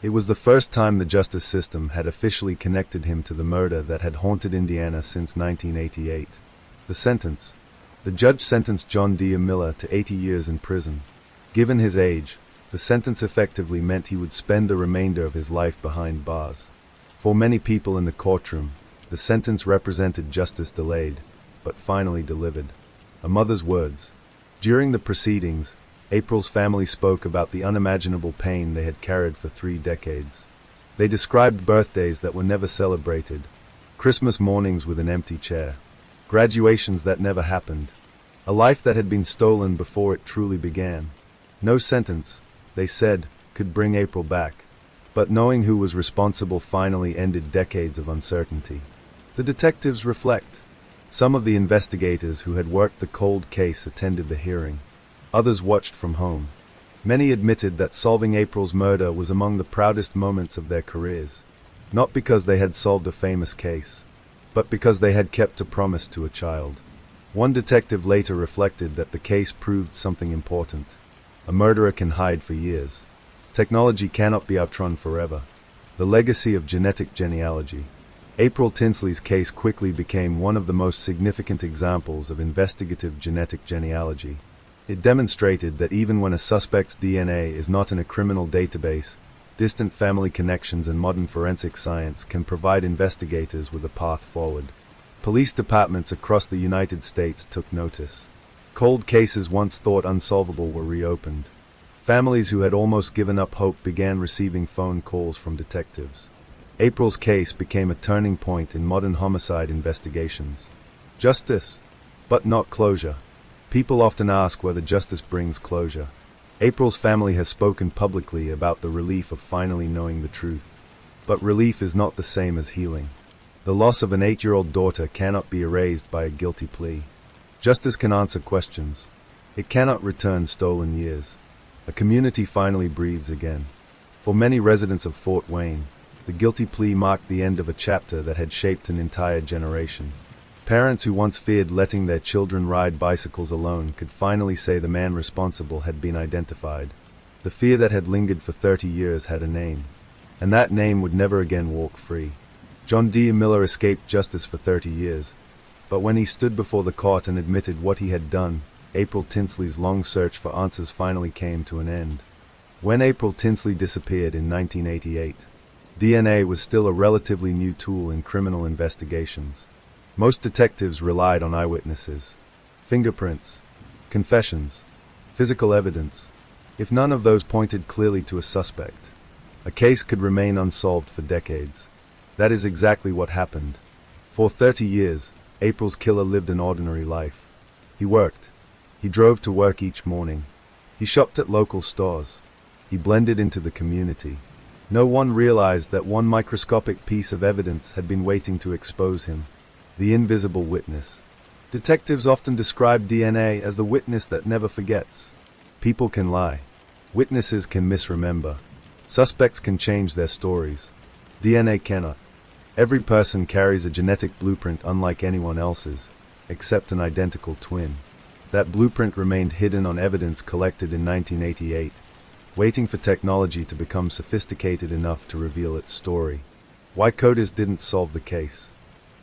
It was the first time the justice system had officially connected him to the murder that had haunted Indiana since 1988. The sentence. The judge sentenced John D. Miller to 80 years in prison. Given his age, the sentence effectively meant he would spend the remainder of his life behind bars. For many people in the courtroom, the sentence represented justice delayed, but finally delivered. A mother's words. During the proceedings, April's family spoke about the unimaginable pain they had carried for 3 decades. They described birthdays that were never celebrated, Christmas mornings with an empty chair, graduations that never happened, a life that had been stolen before it truly began. No sentence, they said, could bring April back. But knowing who was responsible finally ended decades of uncertainty. The detectives reflect. Some of the investigators who had worked the cold case attended the hearing. Others watched from home. Many admitted that solving April's murder was among the proudest moments of their careers. Not because they had solved a famous case, but because they had kept a promise to a child. One detective later reflected that the case proved something important. A murderer can hide for years. Technology cannot be outrun forever. The legacy of genetic genealogy. April Tinsley's case quickly became one of the most significant examples of investigative genetic genealogy. It demonstrated that even when a suspect's DNA is not in a criminal database, distant family connections and modern forensic science can provide investigators with a path forward. Police departments across the United States took notice. Cold cases once thought unsolvable were reopened. Families who had almost given up hope began receiving phone calls from detectives. April's case became a turning point in modern homicide investigations. Justice, but not closure. People often ask whether justice brings closure. April's family has spoken publicly about the relief of finally knowing the truth. But relief is not the same as healing. The loss of an 8-year-old daughter cannot be erased by a guilty plea. Justice can answer questions. It cannot return stolen years. A community finally breathes again. For many residents of Fort Wayne, the guilty plea marked the end of a chapter that had shaped an entire generation. Parents who once feared letting their children ride bicycles alone could finally say the man responsible had been identified. The fear that had lingered for 30 years had a name, and that name would never again walk free. John D. Miller escaped justice for 30 years, but when he stood before the court and admitted what he had done, April Tinsley's long search for answers finally came to an end. When April Tinsley disappeared in 1988, DNA was still a relatively new tool in criminal investigations. Most detectives relied on eyewitnesses, fingerprints, confessions, physical evidence. If none of those pointed clearly to a suspect, a case could remain unsolved for decades. That is exactly what happened. For 30 years, April's killer lived an ordinary life. He worked. He drove to work each morning. He shopped at local stores. He blended into the community. No one realized that one microscopic piece of evidence had been waiting to expose him. The invisible witness. Detectives often describe DNA as the witness that never forgets. People can lie. Witnesses can misremember. Suspects can change their stories. DNA cannot. Every person carries a genetic blueprint unlike anyone else's, except an identical twin. That blueprint remained hidden on evidence collected in 1988, waiting for technology to become sophisticated enough to reveal its story. Why CODIS didn't solve the case.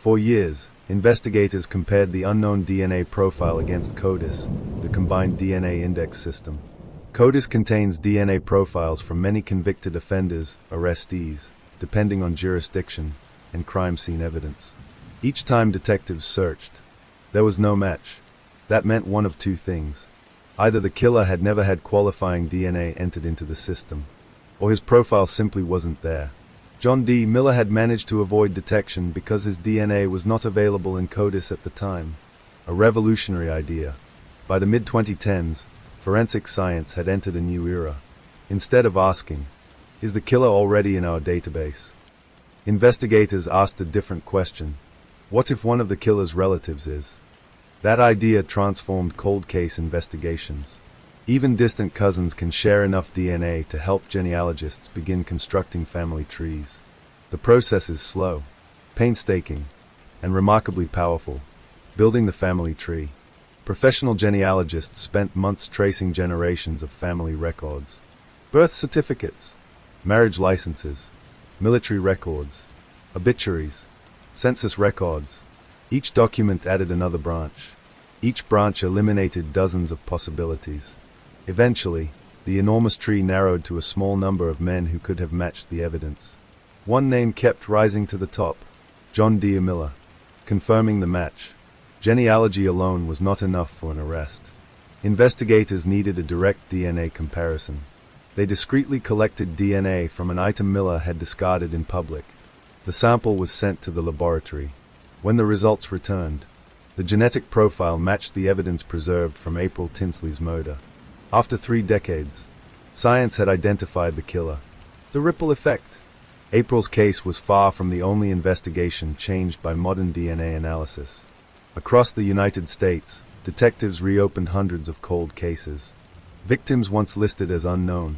For years, investigators compared the unknown DNA profile against CODIS, the combined DNA index system. CODIS contains DNA profiles from many convicted offenders, arrestees, depending on jurisdiction, and crime scene evidence. Each time detectives searched, there was no match. That meant one of two things. Either the killer had never had qualifying DNA entered into the system, or his profile simply wasn't there. John D. Miller had managed to avoid detection because his DNA was not available in CODIS at the time. A revolutionary idea. By the mid-2010s, forensic science had entered a new era. Instead of asking, "Is the killer already in our database?" investigators asked a different question. What if one of the killer's relatives is? That idea transformed cold case investigations. Even distant cousins can share enough DNA to help genealogists begin constructing family trees. The process is slow, painstaking, and remarkably powerful. Building the family tree. Professional genealogists spent months tracing generations of family records. Birth certificates, marriage licenses, military records, obituaries, census records. Each document added another branch. Each branch eliminated dozens of possibilities. Eventually, the enormous tree narrowed to a small number of men who could have matched the evidence. One name kept rising to the top, John D. Miller, confirming the match. Genealogy alone was not enough for an arrest. Investigators needed a direct DNA comparison. They discreetly collected DNA from an item Miller had discarded in public. The sample was sent to the laboratory. When the results returned, the genetic profile matched the evidence preserved from April Tinsley's murder. After 3 decades, science had identified the killer. The ripple effect. April's case was far from the only investigation changed by modern DNA analysis. Across the United States, detectives reopened hundreds of cold cases. Victims once listed as unknown.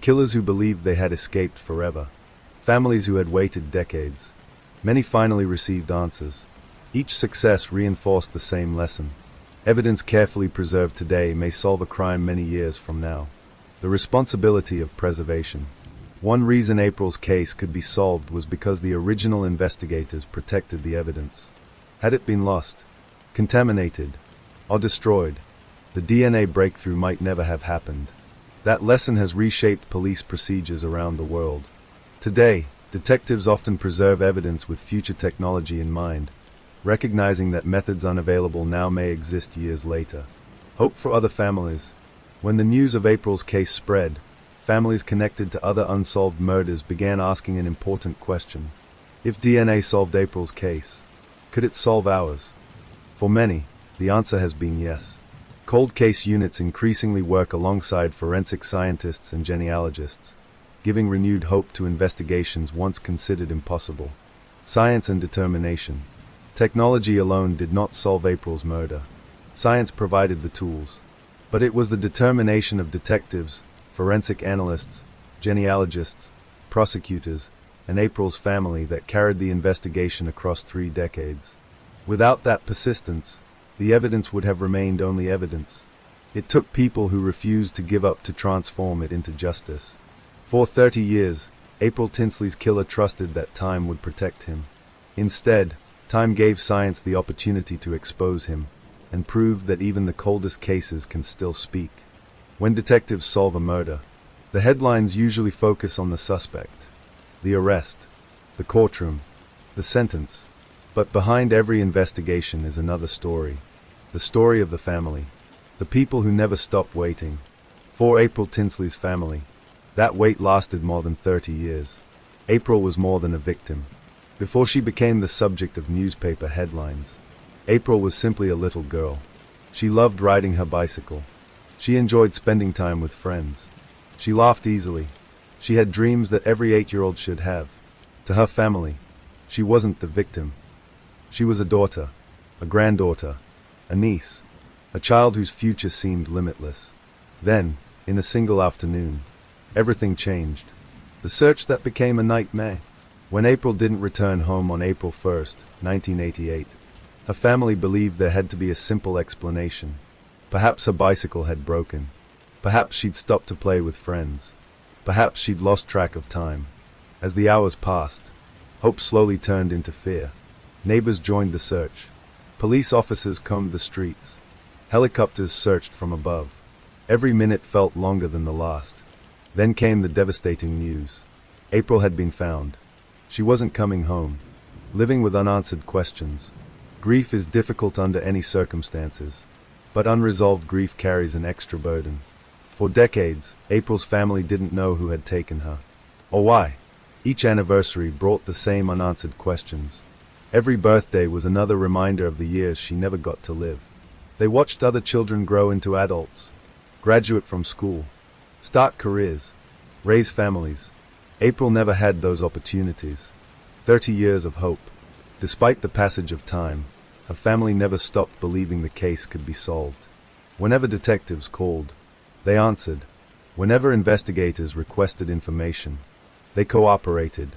Killers who believed they had escaped forever. Families who had waited decades. Many finally received answers. Each success reinforced the same lesson. Evidence carefully preserved today may solve a crime many years from now. The responsibility of preservation. One reason April's case could be solved was because the original investigators protected the evidence. Had it been lost, contaminated, or destroyed, the DNA breakthrough might never have happened. That lesson has reshaped police procedures around the world. Today, detectives often preserve evidence with future technology in mind, recognizing that methods unavailable now may exist years later. Hope for other families. When the news of April's case spread, families connected to other unsolved murders began asking an important question. If DNA solved April's case, could it solve ours? For many, the answer has been yes. Cold case units increasingly work alongside forensic scientists and genealogists, giving renewed hope to investigations once considered impossible. Science and determination. Technology alone did not solve April's murder. Science provided the tools. But it was the determination of detectives, forensic analysts, genealogists, prosecutors, and April's family that carried the investigation across 3 decades. Without that persistence, the evidence would have remained only evidence. It took people who refused to give up to transform it into justice. For 30 years, April Tinsley's killer trusted that time would protect him. Instead, time gave science the opportunity to expose him, and proved that even the coldest cases can still speak. When detectives solve a murder, the headlines usually focus on the suspect, the arrest, the courtroom, the sentence. But behind every investigation is another story. The story of the family. The people who never stopped waiting. For April Tinsley's family, that wait lasted more than 30 years. April was more than a victim. Before she became the subject of newspaper headlines, April was simply a little girl. She loved riding her bicycle. She enjoyed spending time with friends. She laughed easily. She had dreams that every 8-year-old should have. To her family, she wasn't the victim. She was a daughter, a granddaughter, a niece, a child whose future seemed limitless. Then, In a single afternoon, everything changed. The search that became a nightmare. When April didn't return home on April 1st, 1988, her family believed there had to be a simple explanation. Perhaps her bicycle had broken. Perhaps she'd stopped to play with friends. Perhaps she'd lost track of time. As the hours passed, hope slowly turned into fear. Neighbors joined the search. Police officers combed the streets. Helicopters searched from above. Every minute felt longer than the last. Then came the devastating news. April had been found. She wasn't coming home. Living with unanswered questions. Grief is difficult under any circumstances. But unresolved grief carries an extra burden. For decades, April's family didn't know who had taken her. Or why. Each anniversary brought the same unanswered questions. Every birthday was another reminder of the years she never got to live. They watched other children grow into adults, graduate from school, start careers, raise families. April never had those opportunities. 30 years of hope. Despite the passage of time, her family never stopped believing the case could be solved. Whenever detectives called, they answered. Whenever investigators requested information, they cooperated.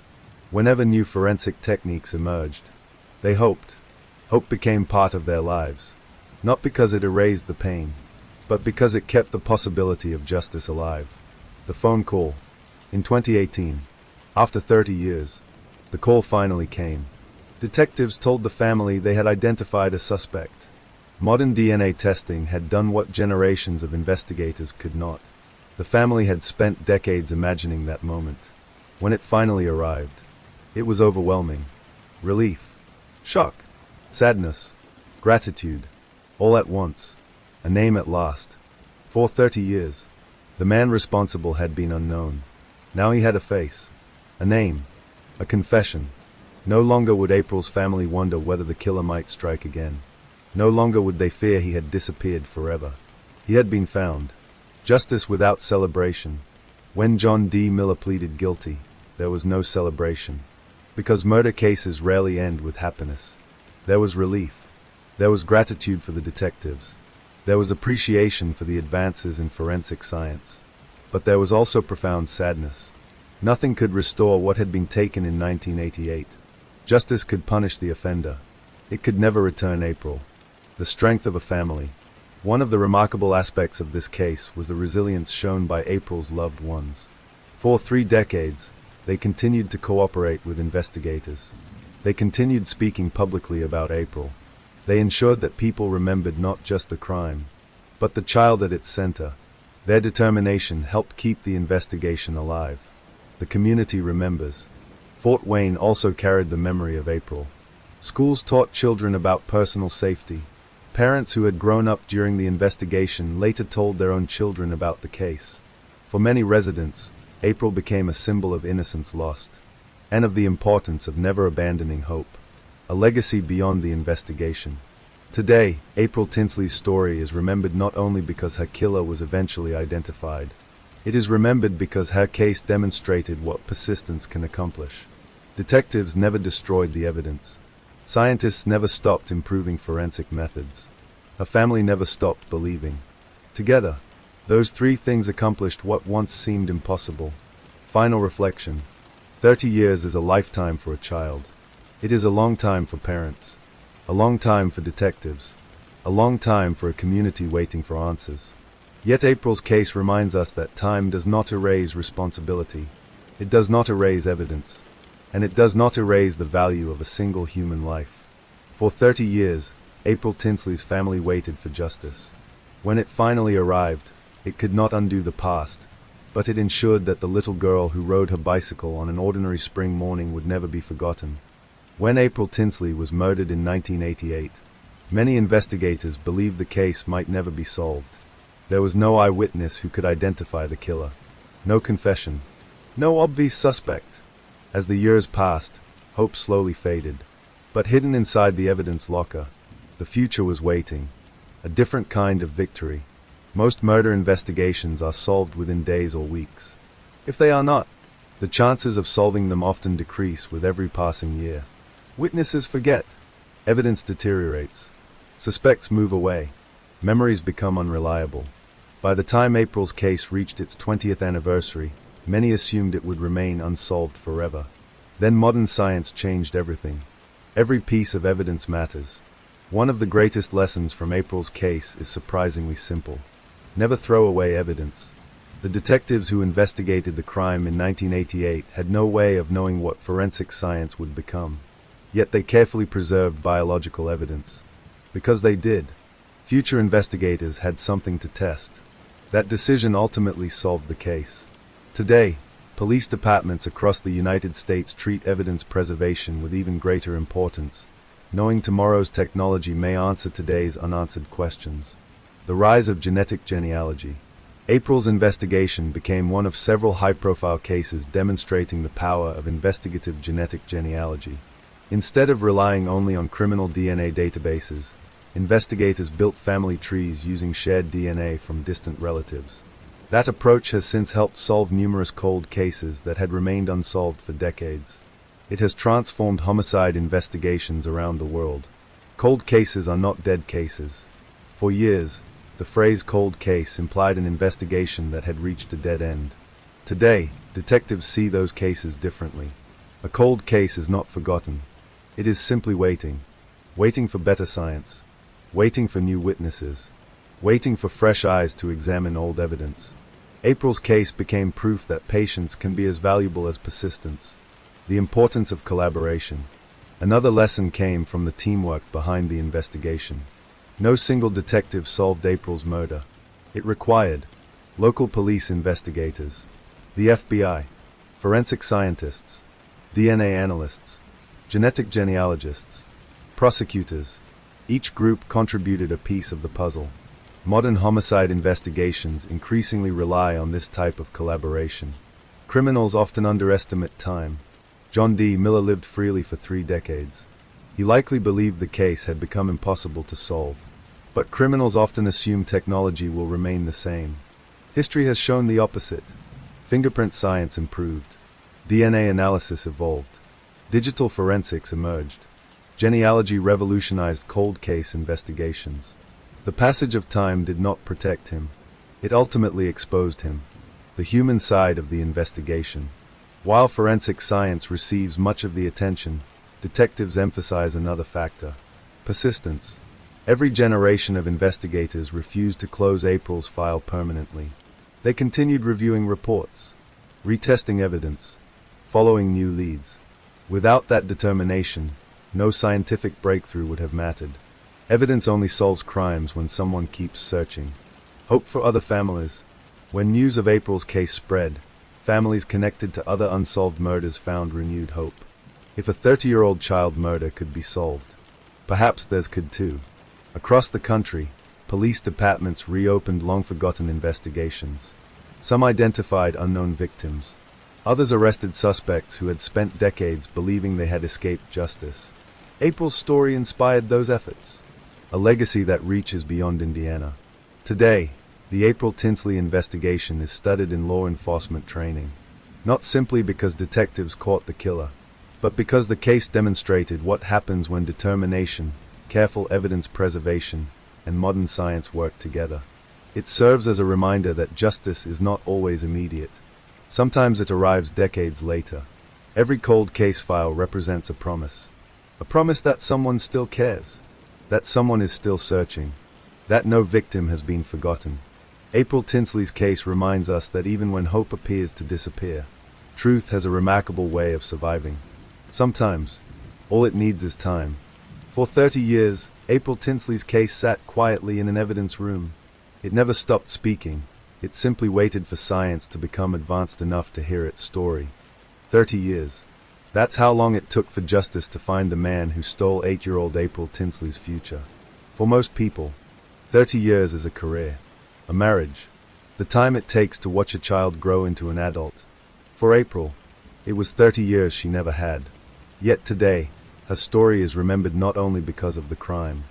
Whenever new forensic techniques emerged, they hoped. Hope became part of their lives. Not because it erased the pain, but because it kept the possibility of justice alive. The phone call. In 2018, after 30 years, the call finally came. Detectives told the family they had identified a suspect. Modern DNA testing had done what generations of investigators could not. The family had spent decades imagining that moment. When it finally arrived, it was overwhelming. Relief, shock, sadness, gratitude, all at once. A name at last. For 30 years, the man responsible had been unknown. Now he had a face, a name, a confession. No longer would April's family wonder whether the killer might strike again. No longer would they fear he had disappeared forever. He had been found. Justice without celebration. When John D. Miller pleaded guilty, there was no celebration. Because murder cases rarely end with happiness. There was relief. There was gratitude for the detectives. There was appreciation for the advances in forensic science. But there was also profound sadness. Nothing could restore what had been taken in 1988. Justice could punish the offender. It could never return April. The strength of a family. One of the remarkable aspects of this case was the resilience shown by April's loved ones. For 3 decades, they continued to cooperate with investigators. They continued speaking publicly about April. They ensured that people remembered not just the crime, but the child at its center. Their determination helped keep the investigation alive. The community remembers. Fort Wayne also carried the memory of April. Schools taught children about personal safety. Parents who had grown up during the investigation later told their own children about the case. For many residents, April became a symbol of innocence lost, and of the importance of never abandoning hope. A legacy beyond the investigation. Today, April Tinsley's story is remembered not only because her killer was eventually identified. It is remembered because her case demonstrated what persistence can accomplish. Detectives never destroyed the evidence. Scientists never stopped improving forensic methods. Her family never stopped believing. Together, those 3 things accomplished what once seemed impossible. Final reflection. 30 years is a lifetime for a child. It is a long time for parents. A long time for detectives. A long time for a community waiting for answers. Yet April's case reminds us that time does not erase responsibility. It does not erase evidence. And it does not erase the value of a single human life. For 30 years, April Tinsley's family waited for justice. When it finally arrived, it could not undo the past, but it ensured that the little girl who rode her bicycle on an ordinary spring morning would never be forgotten. When April Tinsley was murdered in 1988, many investigators believed the case might never be solved. There was no eyewitness who could identify the killer. No confession. No obvious suspect. As the years passed, hope slowly faded. But hidden inside the evidence locker, the future was waiting. A different kind of victory. Most murder investigations are solved within days or weeks. If they are not, the chances of solving them often decrease with every passing year. Witnesses forget. Evidence deteriorates. Suspects move away. Memories become unreliable. By the time April's case reached its 20th anniversary, many assumed it would remain unsolved forever. Then modern science changed everything. Every piece of evidence matters. One of the greatest lessons from April's case is surprisingly simple. Never throw away evidence. The detectives who investigated the crime in 1988 had no way of knowing what forensic science would become. Yet they carefully preserved biological evidence. Because they did, future investigators had something to test. That decision ultimately solved the case. Today, police departments across the United States treat evidence preservation with even greater importance, knowing tomorrow's technology may answer today's unanswered questions. The rise of genetic genealogy. April's investigation became one of several high-profile cases demonstrating the power of investigative genetic genealogy. Instead of relying only on criminal DNA databases, investigators built family trees using shared DNA from distant relatives. That approach has since helped solve numerous cold cases that had remained unsolved for decades. It has transformed homicide investigations around the world. Cold cases are not dead cases. For years, the phrase cold case implied an investigation that had reached a dead end. Today, detectives see those cases differently. A cold case is not forgotten. It is simply waiting. Waiting for better science. Waiting for new witnesses. Waiting for fresh eyes to examine old evidence. April's case became proof that patience can be as valuable as persistence. The importance of collaboration. Another lesson came from the teamwork behind the investigation. No single detective solved April's murder. It required local police investigators, the FBI, forensic scientists, DNA analysts, genetic genealogists, prosecutors. Each group contributed a piece of the puzzle. Modern homicide investigations increasingly rely on this type of collaboration. Criminals often underestimate time. John D. Miller lived freely for 3 decades. He likely believed the case had become impossible to solve. But criminals often assume technology will remain the same. History has shown the opposite. Fingerprint science improved. DNA analysis evolved. Digital forensics emerged. Genealogy revolutionized cold case investigations. The passage of time did not protect him. It ultimately exposed him. The human side of the investigation. While forensic science receives much of the attention, detectives emphasize another factor: persistence. Every generation of investigators refused to close April's file permanently. They continued reviewing reports, retesting evidence, following new leads. Without that determination, no scientific breakthrough would have mattered. Evidence only solves crimes when someone keeps searching. Hope for other families. When news of April's case spread, families connected to other unsolved murders found renewed hope. If a 30-year-old child murder could be solved, perhaps theirs could too. Across the country, police departments reopened long-forgotten investigations. Some identified unknown victims. Others arrested suspects who had spent decades believing they had escaped justice. April's story inspired those efforts, a legacy that reaches beyond Indiana. Today, the April Tinsley investigation is studied in law enforcement training, not simply because detectives caught the killer, but because the case demonstrated what happens when determination, careful evidence preservation, and modern science work together. It serves as a reminder that justice is not always immediate. Sometimes it arrives decades later. Every cold case file represents a promise. A promise that someone still cares, that someone is still searching, that no victim has been forgotten. April Tinsley's case reminds us that even when hope appears to disappear, truth has a remarkable way of surviving. Sometimes, all it needs is time. For 30 years, April Tinsley's case sat quietly in an evidence room. It never stopped speaking. It simply waited for science to become advanced enough to hear its story. 30 years. That's how long it took for justice to find the man who stole 8-year-old April Tinsley's future. For most people, 30 years is a career, a marriage, the time it takes to watch a child grow into an adult. For April, it was 30 years she never had. Yet today, her story is remembered not only because of the crime,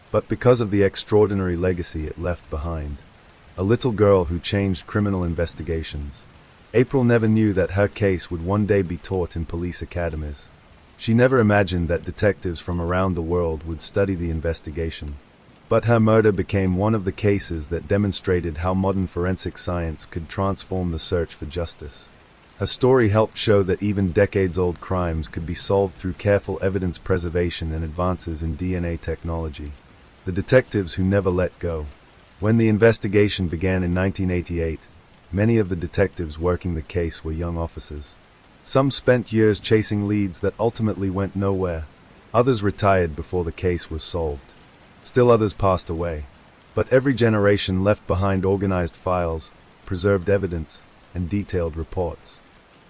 but because of the extraordinary legacy it left behind. A little girl who changed criminal investigations. April never knew that her case would one day be taught in police academies. She never imagined that detectives from around the world would study the investigation. But her murder became one of the cases that demonstrated how modern forensic science could transform the search for justice. Her story helped show that even decades-old crimes could be solved through careful evidence preservation and advances in DNA technology. The detectives who never let go. When the investigation began in 1988, many of the detectives working the case were young officers. Some spent years chasing leads that ultimately went nowhere. Others retired before the case was solved. Still others passed away. But every generation left behind organized files, preserved evidence, and detailed reports.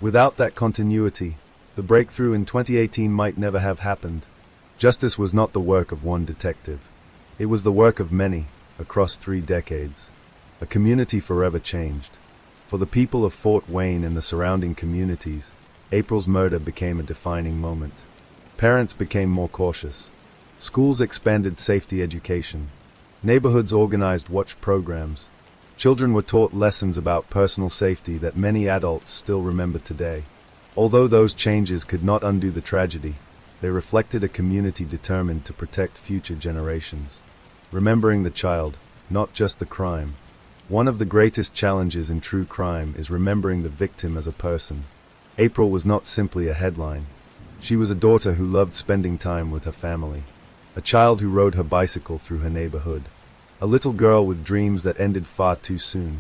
Without that continuity, the breakthrough in 2018 might never have happened. Justice was not the work of one detective. It was the work of many, across 3 decades. A community forever changed. For the people of Fort Wayne and the surrounding communities, April's murder became a defining moment. Parents became more cautious. Schools expanded safety education. Neighborhoods organized watch programs. Children were taught lessons about personal safety that many adults still remember today. Although those changes could not undo the tragedy, they reflected a community determined to protect future generations. Remembering the child, not just the crime. One of the greatest challenges in true crime is remembering the victim as a person. April was not simply a headline. She was a daughter who loved spending time with her family. A child who rode her bicycle through her neighborhood. A little girl with dreams that ended far too soon.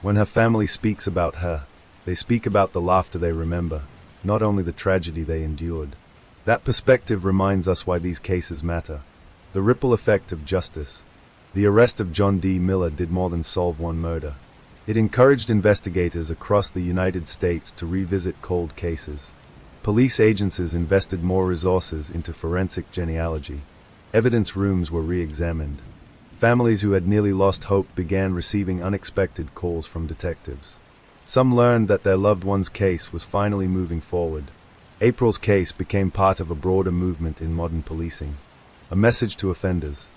When her family speaks about her, they speak about the laughter they remember, not only the tragedy they endured. That perspective reminds us why these cases matter. The ripple effect of justice. The arrest of John D. Miller did more than solve one murder. It encouraged investigators across the United States to revisit cold cases. Police agencies invested more resources into forensic genealogy. Evidence rooms were re-examined. Families who had nearly lost hope began receiving unexpected calls from detectives. Some learned that their loved one's case was finally moving forward. April's case became part of a broader movement in modern policing. A message to offenders.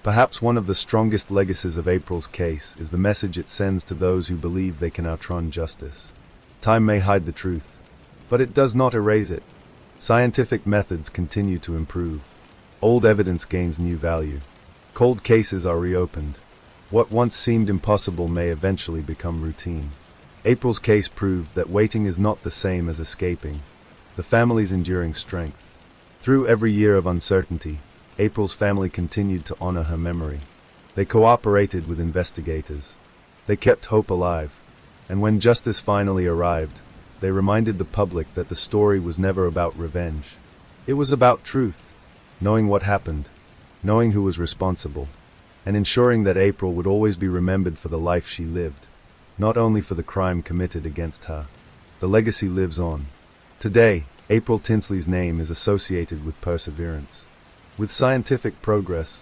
Perhaps one of the strongest legacies of April's case is the message it sends to those who believe they can outrun justice. Time may hide the truth, but it does not erase it. Scientific methods continue to improve. Old evidence gains new value. Cold cases are reopened. What once seemed impossible may eventually become routine. April's case proved that waiting is not the same as escaping. The family's enduring strength. Through every year of uncertainty, April's family continued to honor her memory. They cooperated with investigators. They kept hope alive. And when justice finally arrived, they reminded the public that the story was never about revenge. It was about truth. Knowing what happened, knowing who was responsible, and ensuring that April would always be remembered for the life she lived, not only for the crime committed against her. The legacy lives on. Today, April Tinsley's name is associated with perseverance, with scientific progress,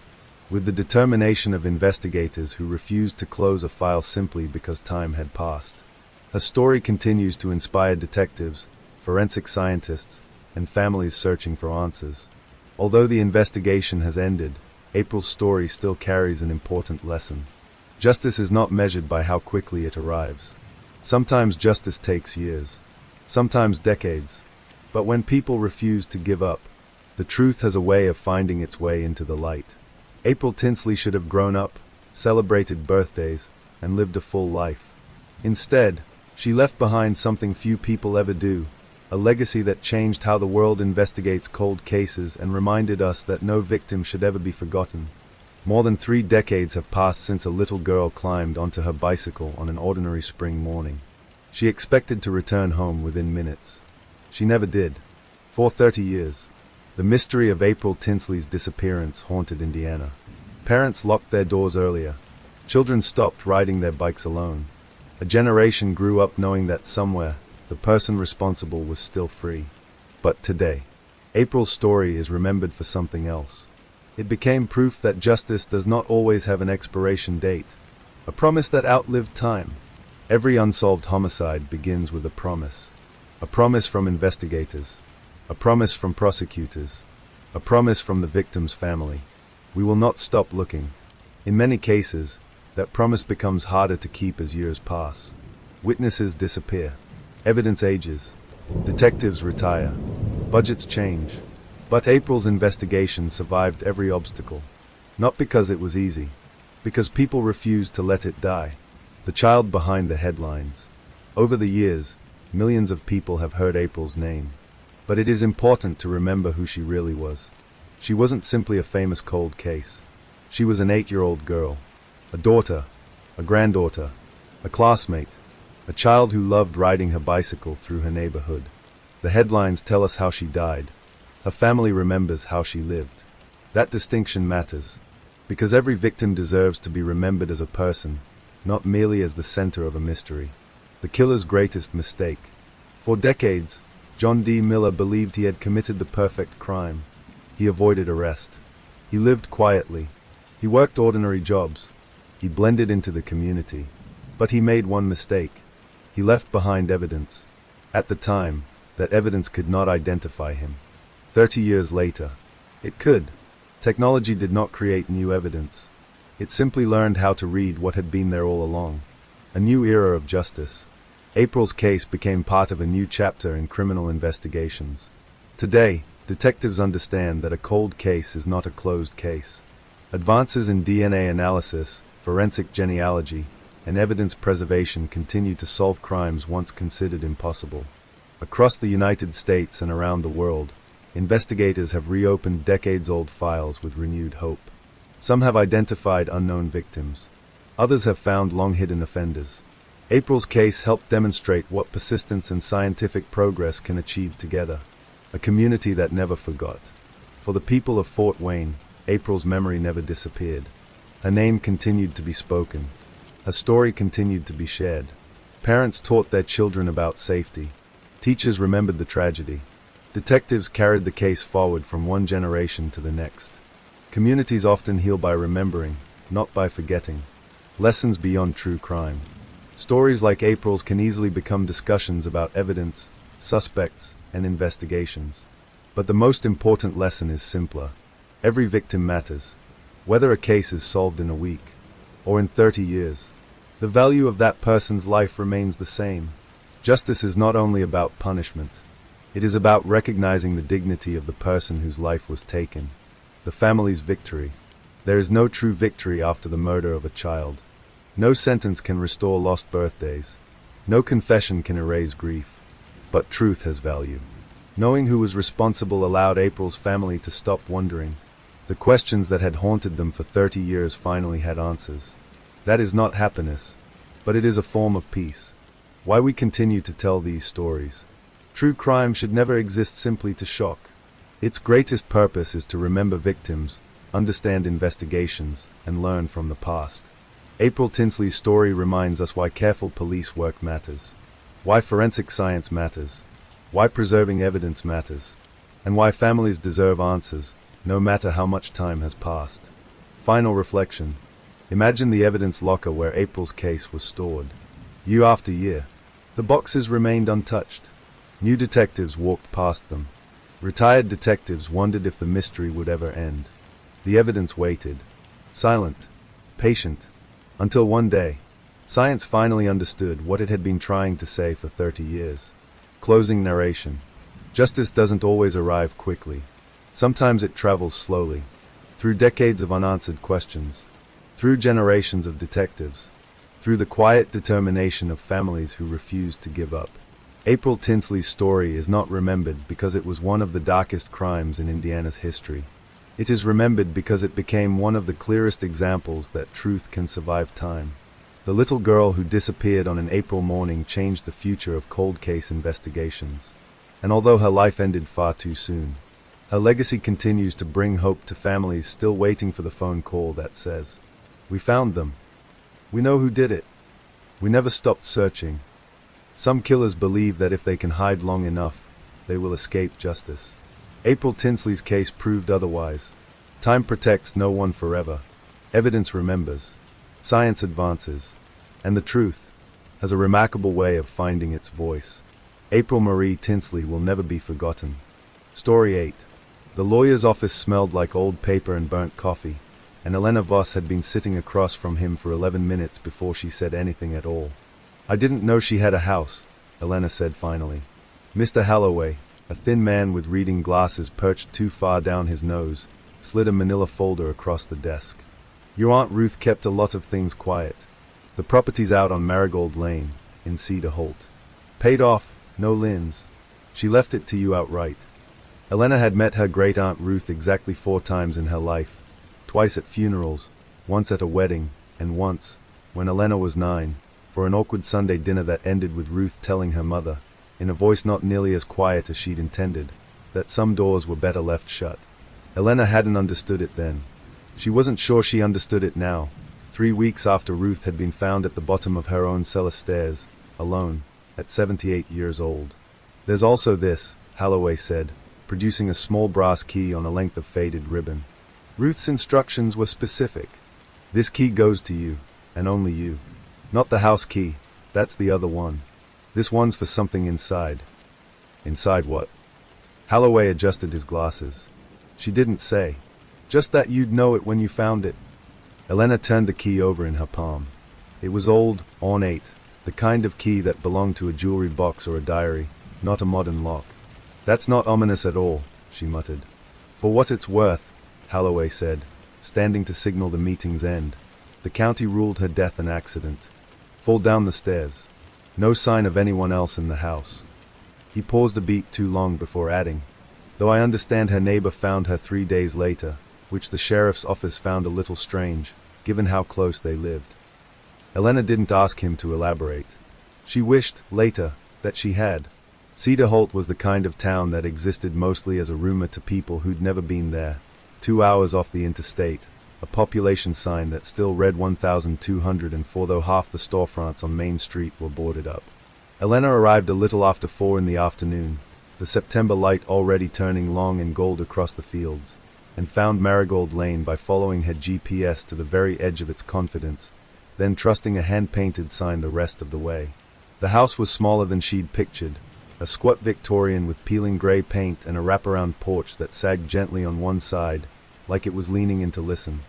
with the determination of investigators who refused to close a file simply because time had passed. Her story continues to inspire detectives, forensic scientists, and families searching for answers. Although the investigation has ended, April's story still carries an important lesson. Justice is not measured by how quickly it arrives. Sometimes justice takes years, sometimes decades. But when people refuse to give up, the truth has a way of finding its way into the light. April Tinsley should have grown up, celebrated birthdays, and lived a full life. Instead, she left behind something few people ever do. A legacy that changed how the world investigates cold cases and reminded us that no victim should ever be forgotten. More than 3 decades have passed since a little girl climbed onto her bicycle on an ordinary spring morning. She expected to return home within minutes. She never did. For 30 years, the mystery of April Tinsley's disappearance haunted Indiana. Parents locked their doors earlier. Children stopped riding their bikes alone. A generation grew up knowing that somewhere, the person responsible was still free. But today, April's story is remembered for something else. It became proof that justice does not always have an expiration date. A promise that outlived time. Every unsolved homicide begins with a promise. A promise from investigators. A promise from prosecutors. A promise from the victim's family. We will not stop looking. In many cases, that promise becomes harder to keep as years pass. Witnesses disappear. Evidence ages. Detectives retire. Budgets change. But April's investigation survived every obstacle. Not because it was easy, because people refused to let it die. The child behind the headlines. Over the years, millions of people have heard April's name. But it is important to remember who she really was. She wasn't simply a famous cold case. She was an 8-year-old girl, a daughter, a granddaughter, a classmate, a child who loved riding her bicycle through her neighborhood. The headlines tell us how she died. Her family remembers how she lived. That distinction matters, because every victim deserves to be remembered as a person, not merely as the center of a mystery. The killer's greatest mistake. For decades, John D. Miller believed he had committed the perfect crime. He avoided arrest. He lived quietly. He worked ordinary jobs. He blended into the community. But he made one mistake. He left behind evidence. At the time, that evidence could not identify him. 30 years later, it could. Technology did not create new evidence. It simply learned how to read what had been there all along. A new era of justice. April's case became part of a new chapter in criminal investigations. Today, detectives understand that a cold case is not a closed case. Advances in DNA analysis, forensic genealogy, and evidence preservation continue to solve crimes once considered impossible. Across the United States and around the world, investigators have reopened decades-old files with renewed hope. Some have identified unknown victims. Others have found long-hidden offenders. April's case helped demonstrate what persistence and scientific progress can achieve together. A community that never forgot. For the people of Fort Wayne, April's memory never disappeared. Her name continued to be spoken. Her story continued to be shared. Parents taught their children about safety. Teachers remembered the tragedy. Detectives carried the case forward from one generation to the next. Communities often heal by remembering, not by forgetting. Lessons beyond true crime. Stories like April's can easily become discussions about evidence, suspects, and investigations. But the most important lesson is simpler. Every victim matters. Whether a case is solved in a week or in 30 years, the value of that person's life remains the same. Justice is not only about punishment. It is about recognizing the dignity of the person whose life was taken. The family's victory. There is no true victory after the murder of a child. No sentence can restore lost birthdays. No confession can erase grief. But truth has value. Knowing who was responsible allowed April's family to stop wondering. The questions that had haunted them for 30 years finally had answers. That is not happiness, but it is a form of peace. Why we continue to tell these stories. True crime should never exist simply to shock. Its greatest purpose is to remember victims, understand investigations, and learn from the past. April Tinsley's story reminds us why careful police work matters, why forensic science matters, why preserving evidence matters, and why families deserve answers, no matter how much time has passed. Final reflection. Imagine the evidence locker where April's case was stored. Year after year, the boxes remained untouched. New detectives walked past them. Retired detectives wondered if the mystery would ever end. The evidence waited, silent, patient, until one day, science finally understood what it had been trying to say for 30 years. Closing narration. Justice doesn't always arrive quickly. Sometimes it travels slowly, through decades of unanswered questions, through generations of detectives, through the quiet determination of families who refused to give up. April Tinsley's story is not remembered because it was one of the darkest crimes in Indiana's history. It is remembered because it became one of the clearest examples that truth can survive time. The little girl who disappeared on an April morning changed the future of cold case investigations. And although her life ended far too soon, her legacy continues to bring hope to families still waiting for the phone call that says, "We found them. We know who did it. We never stopped searching." Some killers believe that if they can hide long enough, they will escape justice. April Tinsley's case proved otherwise. Time protects no one forever. Evidence remembers. Science advances. And the truth has a remarkable way of finding its voice. April Marie Tinsley will never be forgotten. Story 8. The lawyer's office smelled like old paper and burnt coffee, and Elena Voss had been sitting across from him for 11 minutes before she said anything at all. "I didn't know she had a house," Elena said finally. Mr. Halloway, a thin man with reading glasses perched too far down his nose, slid a manila folder across the desk. Your Aunt Ruth kept a lot of things quiet. The property's out on Marigold Lane, in Cedar Holt. Paid off, no liens. She left it to you outright. Elena had met her great-aunt Ruth exactly 4 times in her life. Twice at funerals, once at a wedding, and once, when Elena was 9, for an awkward Sunday dinner that ended with Ruth telling her mother, in a voice not nearly as quiet as she'd intended, that some doors were better left shut. Elena hadn't understood it then. She wasn't sure she understood it now, 3 weeks after Ruth had been found at the bottom of her own cellar stairs, alone, at 78 years old. There's also this, Holloway said, producing a small brass key on a length of faded ribbon. Ruth's instructions were specific. This key goes to you, and only you. Not the house key, that's the other one. This one's for something inside. Inside what? Holloway adjusted his glasses. She didn't say. Just that you'd know it when you found it. Elena turned the key over in her palm. It was old, ornate, the kind of key that belonged to a jewelry box or a diary, not a modern lock. That's not ominous at all, she muttered. For what it's worth, Holloway said, standing to signal the meeting's end. The county ruled her death an accident. Fall down the stairs. No sign of anyone else in the house. He paused a beat too long before adding, though I understand her neighbor found her 3 days later, which the sheriff's office found a little strange, given how close they lived. Elena didn't ask him to elaborate. She wished, later, that she had. Cedar Holt was the kind of town that existed mostly as a rumor to people who'd never been there. 2 hours off the interstate, a population sign that still read 1,204, though half the storefronts on Main Street were boarded up. Elena arrived a little after 4 in the afternoon, the September light already turning long and gold across the fields, and found Marigold Lane by following her GPS to the very edge of its confidence, then trusting a hand-painted sign the rest of the way. The house was smaller than she'd pictured, a squat Victorian with peeling gray paint and a wraparound porch that sagged gently on one side, like it was leaning in to listen.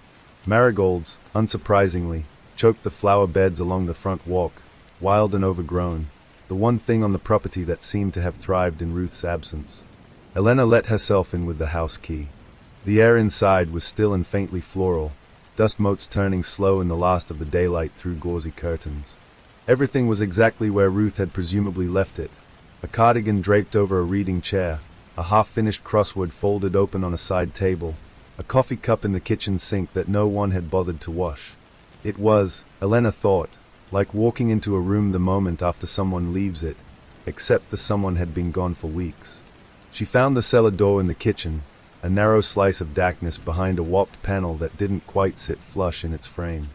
Marigolds, unsurprisingly, choked the flower beds along the front walk, wild and overgrown, the one thing on the property that seemed to have thrived in Ruth's absence. Elena let herself in with the house key. The air inside was still and faintly floral, dust motes turning slow in the last of the daylight through gauzy curtains. Everything was exactly where Ruth had presumably left it. A cardigan draped over a reading chair, a half-finished crossword folded open on a side table, a coffee cup in the kitchen sink that no one had bothered to wash. It was, Elena thought, like walking into a room the moment after someone leaves it, except the someone had been gone for weeks. She found the cellar door in the kitchen, a narrow slice of darkness behind a warped panel that didn't quite sit flush in its frame.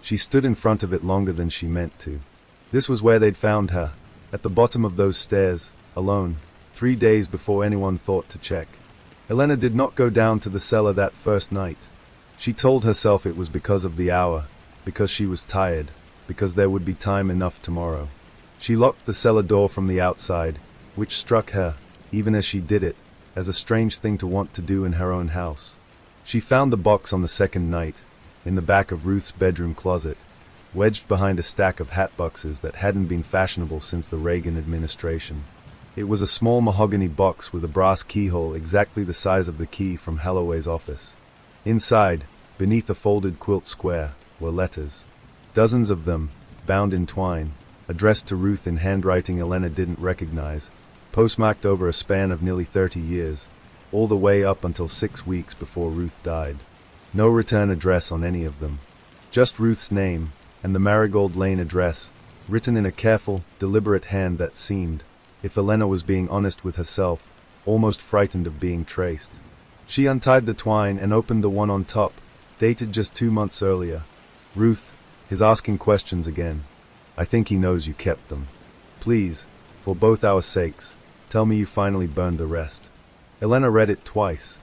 She stood in front of it longer than she meant to. This was where they'd found her, at the bottom of those stairs, alone, 3 days before anyone thought to check. Elena did not go down to the cellar that first night. She told herself it was because of the hour, because she was tired, because there would be time enough tomorrow. She locked the cellar door from the outside, which struck her, even as she did it, as a strange thing to want to do in her own house. She found the box on the second night, in the back of Ruth's bedroom closet, wedged behind a stack of hat boxes that hadn't been fashionable since the Reagan administration. It was a small mahogany box with a brass keyhole exactly the size of the key from Holloway's office. Inside, beneath a folded quilt square, were letters. Dozens of them, bound in twine, addressed to Ruth in handwriting Elena didn't recognize, postmarked over a span of nearly 30 years, all the way up until 6 weeks before Ruth died. No return address on any of them. Just Ruth's name, and the Marigold Lane address, written in a careful, deliberate hand that seemed, if Elena was being honest with herself, almost frightened of being traced. She untied the twine and opened the one on top, dated just 2 months earlier. Ruth, his asking questions again. I think he knows you kept them. Please, for both our sakes, tell me you finally burned the rest. Elena read it twice.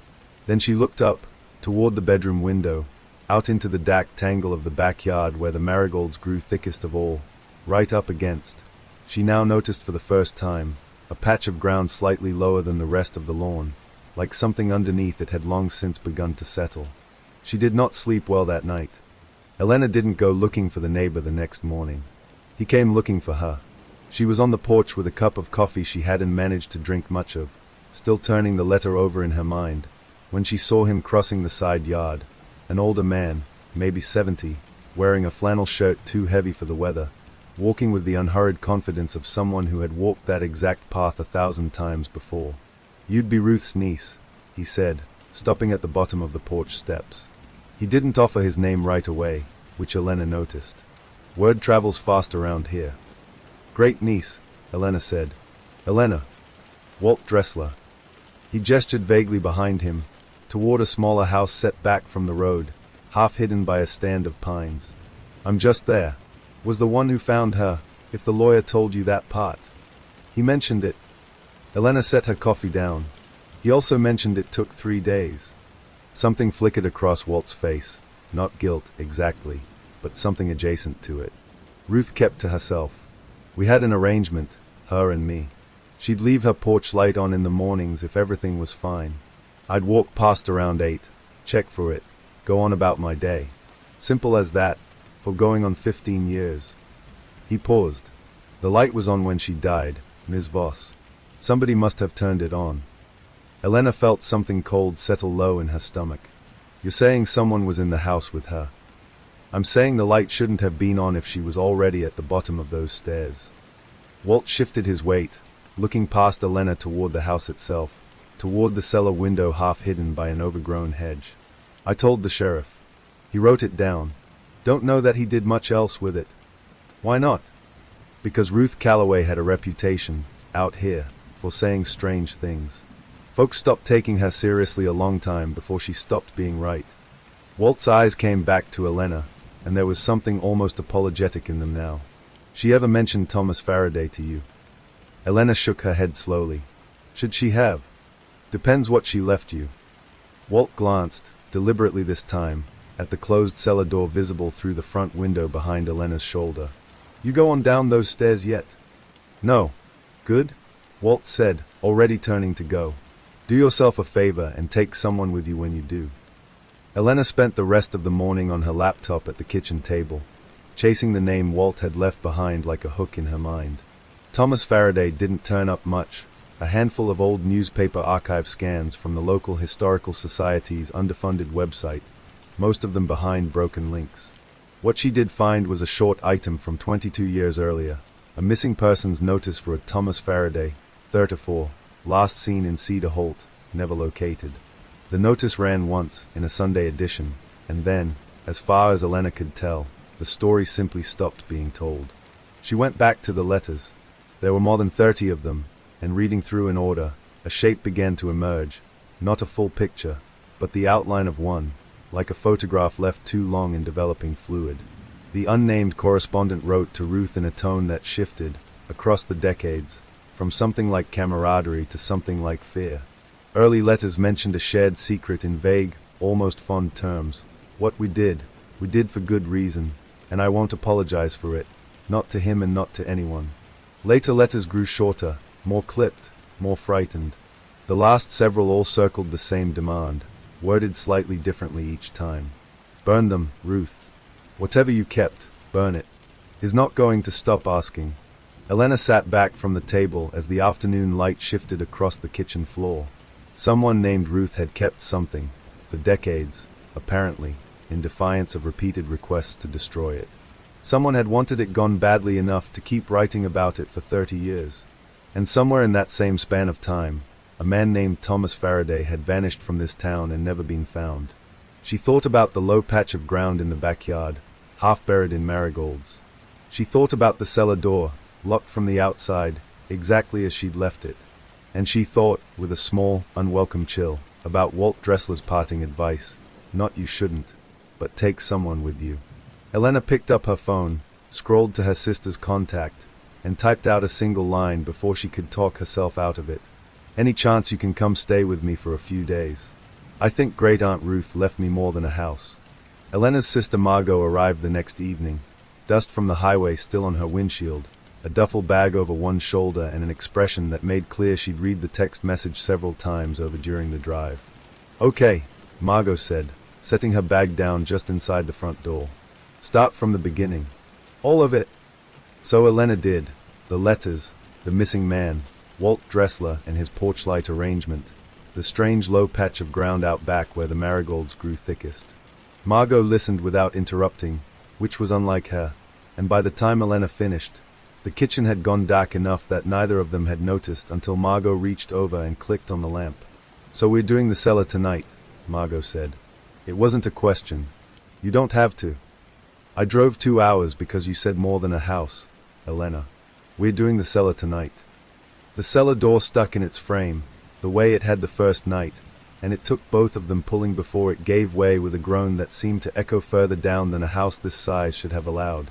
Then she looked up, toward the bedroom window, out into the dark tangle of the backyard where the marigolds grew thickest of all, right up against, she now noticed for the first time, a patch of ground slightly lower than the rest of the lawn, like something underneath it had long since begun to settle. She did not sleep well that night. Elena didn't go looking for the neighbor the next morning. He came looking for her. She was on the porch with a cup of coffee she hadn't managed to drink much of, still turning the letter over in her mind, when she saw him crossing the side yard, an older man, maybe 70, wearing a flannel shirt too heavy for the weather, walking with the unhurried confidence of someone who had walked that exact path 1,000 times before. "You'd be Ruth's niece," he said, stopping at the bottom of the porch steps. He didn't offer his name right away, which Elena noticed. "Word travels fast around here." "Great niece," Elena said. "Elena. Walt Dressler." He gestured vaguely behind him, toward a smaller house set back from the road, half hidden by a stand of pines. "I'm just there. Was the one who found her, if the lawyer told you that part." He mentioned it. Elena set her coffee down. He also mentioned it took 3 days. Something flickered across Walt's face. Not guilt, exactly, but something adjacent to it. Ruth kept to herself. "We had an arrangement, her and me. She'd leave her porch light on in the mornings if everything was fine. I'd walk past around 8, check for it, go on about my day. Simple as that, for going on 15 years. He paused. "The light was on when she died, Ms. Voss. Somebody must have turned it on." Elena felt something cold settle low in her stomach. "You're saying someone was in the house with her?" "I'm saying the light shouldn't have been on if she was already at the bottom of those stairs." Walt shifted his weight, looking past Elena toward the house itself, toward the cellar window half hidden by an overgrown hedge. "I told the sheriff. He wrote it down. Don't know that he did much else with it." "Why not?" "Because Ruth Calloway had a reputation, out here, for saying strange things. Folks stopped taking her seriously a long time before she stopped being right." Walt's eyes came back to Elena, and there was something almost apologetic in them now. "She ever mentioned Thomas Faraday to you?" Elena shook her head slowly. "Should she have? Depends what she left you." Walt glanced, deliberately this time, at the closed cellar door visible through the front window behind Elena's shoulder. "You go on down those stairs yet?" "No." "Good," Walt said, already turning to go. "Do yourself a favor and take someone with you when you do." Elena spent the rest of the morning on her laptop at the kitchen table, chasing the name Walt had left behind like a hook in her mind. Thomas Faraday didn't turn up much, a handful of old newspaper archive scans from the local historical society's underfunded website, most of them behind broken links. What she did find was a short item from 22 years earlier, a missing persons notice for a Thomas Faraday, 34, last seen in Cedar Holt, never located. The notice ran once, in a Sunday edition, and then, as far as Elena could tell, the story simply stopped being told. She went back to the letters. There were more than 30 of them, and reading through in order, a shape began to emerge, not a full picture, but the outline of one, like a photograph left too long in developing fluid. The unnamed correspondent wrote to Ruth in a tone that shifted, across the decades, from something like camaraderie to something like fear. Early letters mentioned a shared secret in vague, almost fond terms. What we did for good reason, and I won't apologize for it, not to him and not to anyone. Later letters grew shorter, more clipped, more frightened. The last several all circled the same demand, worded slightly differently each time. "Burn them, Ruth. Whatever you kept, burn it." He's not going to stop asking. Elena sat back from the table as the afternoon light shifted across the kitchen floor. Someone named Ruth had kept something, for decades, apparently, in defiance of repeated requests to destroy it. Someone had wanted it gone badly enough to keep writing about it for 30 years. And somewhere in that same span of time, a man named Thomas Faraday had vanished from this town and never been found. She thought about the low patch of ground in the backyard, half buried in marigolds. She thought about the cellar door, locked from the outside, exactly as she'd left it. And she thought, with a small, unwelcome chill, about Walt Dressler's parting advice, not "you shouldn't, but take someone with you." Elena picked up her phone, scrolled to her sister's contact, and typed out a single line before she could talk herself out of it. "Any chance you can come stay with me for a few days? I think Great Aunt Ruth left me more than a house." Elena's sister Margot arrived the next evening, dust from the highway still on her windshield, a duffel bag over one shoulder and an expression that made clear she'd read the text message several times over during the drive. "Okay," Margot said, setting her bag down just inside the front door. "Start from the beginning. All of it." So Elena did. The letters, the missing man, Walt Dressler and his porch light arrangement. the strange low patch of ground out back where the marigolds grew thickest. Margot listened without interrupting, which was unlike her, and by the time Elena finished, the kitchen had gone dark enough that neither of them had noticed until Margot reached over and clicked on the lamp. "So we're doing the cellar tonight," Margot said. It wasn't a question. "You don't have to." "I drove 2 hours because you said more than a house, Elena. We're doing the cellar tonight." The cellar door stuck in its frame, the way it had the first night, and it took both of them pulling before it gave way with a groan that seemed to echo further down than a house this size should have allowed.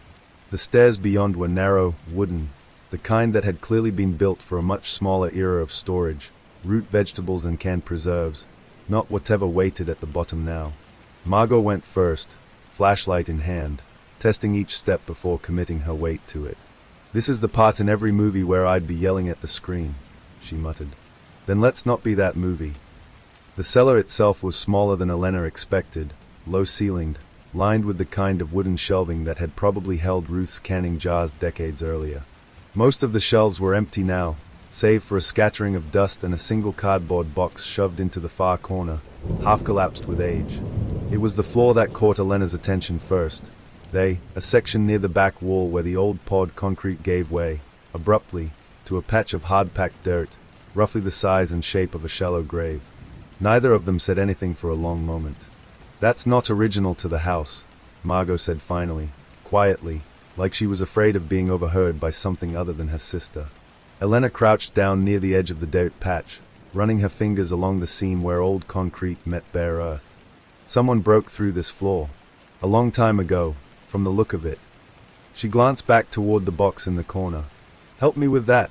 The stairs beyond were narrow, wooden, the kind that had clearly been built for a much smaller era of storage, root vegetables and canned preserves, not whatever waited at the bottom now. Margot went first, flashlight in hand, testing each step before committing her weight to it. "This is the part in every movie where I'd be yelling at the screen," she muttered. "Then let's not be that movie." The cellar itself was smaller than Elena expected, low-ceilinged, lined with the kind of wooden shelving that had probably held Ruth's canning jars decades earlier. Most of the shelves were empty now, save for a scattering of dust and a single cardboard box shoved into the far corner, half collapsed with age. It was the floor that caught Elena's attention first. A section near the back wall where the old poured concrete gave way, abruptly, to a patch of hard-packed dirt, roughly the size and shape of a shallow grave. Neither of them said anything for a long moment. "That's not original to the house," Margot said finally, quietly, like she was afraid of being overheard by something other than her sister. Elena crouched down near the edge of the dirt patch, running her fingers along the seam where old concrete met bare earth. "Someone broke through this floor. A long time ago, from the look of it." She glanced back toward the box in the corner. "Help me with that."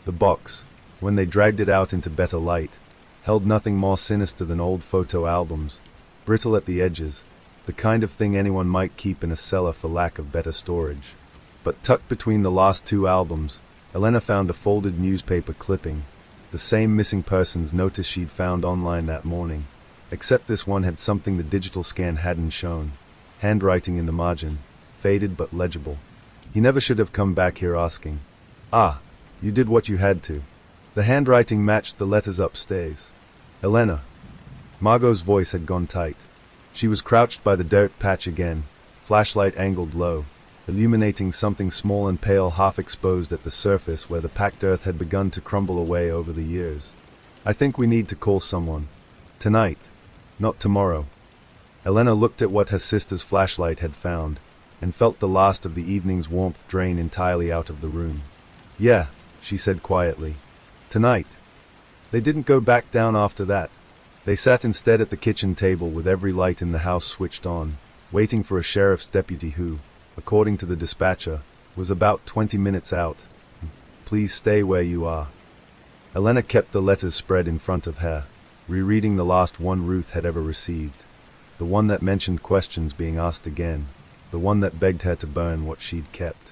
The box, when they dragged it out into better light, held nothing more sinister than old photo albums, brittle at the edges, the kind of thing anyone might keep in a cellar for lack of better storage. But tucked between the last 2 albums, Elena found a folded newspaper clipping, the same missing persons notice she'd found online that morning, except this one had something the digital scan hadn't shown. Handwriting in the margin, faded but legible. He never should have come back here asking. "Ah, you did what you had to." The handwriting matched the letters upstairs. "Elena." Margot's voice had gone tight. She was crouched by the dirt patch again, flashlight angled low, illuminating something small and pale half exposed at the surface where the packed earth had begun to crumble away over the years. "I think we need to call someone. Tonight, not tomorrow." Elena looked at what her sister's flashlight had found, and felt the last of the evening's warmth drain entirely out of the room. "Yeah," she said quietly. "Tonight." They didn't go back down after that. They sat instead at the kitchen table with every light in the house switched on, waiting for a sheriff's deputy who, according to the dispatcher, was about 20 minutes out. "Please stay where you are." Elena kept the letters spread in front of her, rereading the last one Ruth had ever received. The one that mentioned questions being asked again. The one that begged her to burn what she'd kept.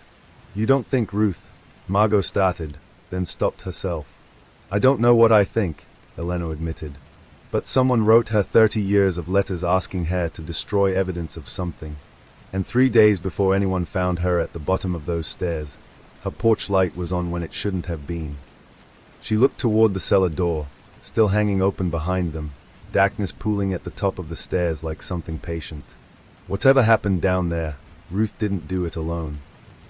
"You don't think Ruth," Margot started, then stopped herself. "I don't know what I think," Elena admitted. "But someone wrote her 30 years of letters asking her to destroy evidence of something. And 3 days before anyone found her at the bottom of those stairs, her porch light was on when it shouldn't have been." She looked toward the cellar door, still hanging open behind them, darkness pooling at the top of the stairs like something patient. Whatever happened down there, Ruth didn't do it alone.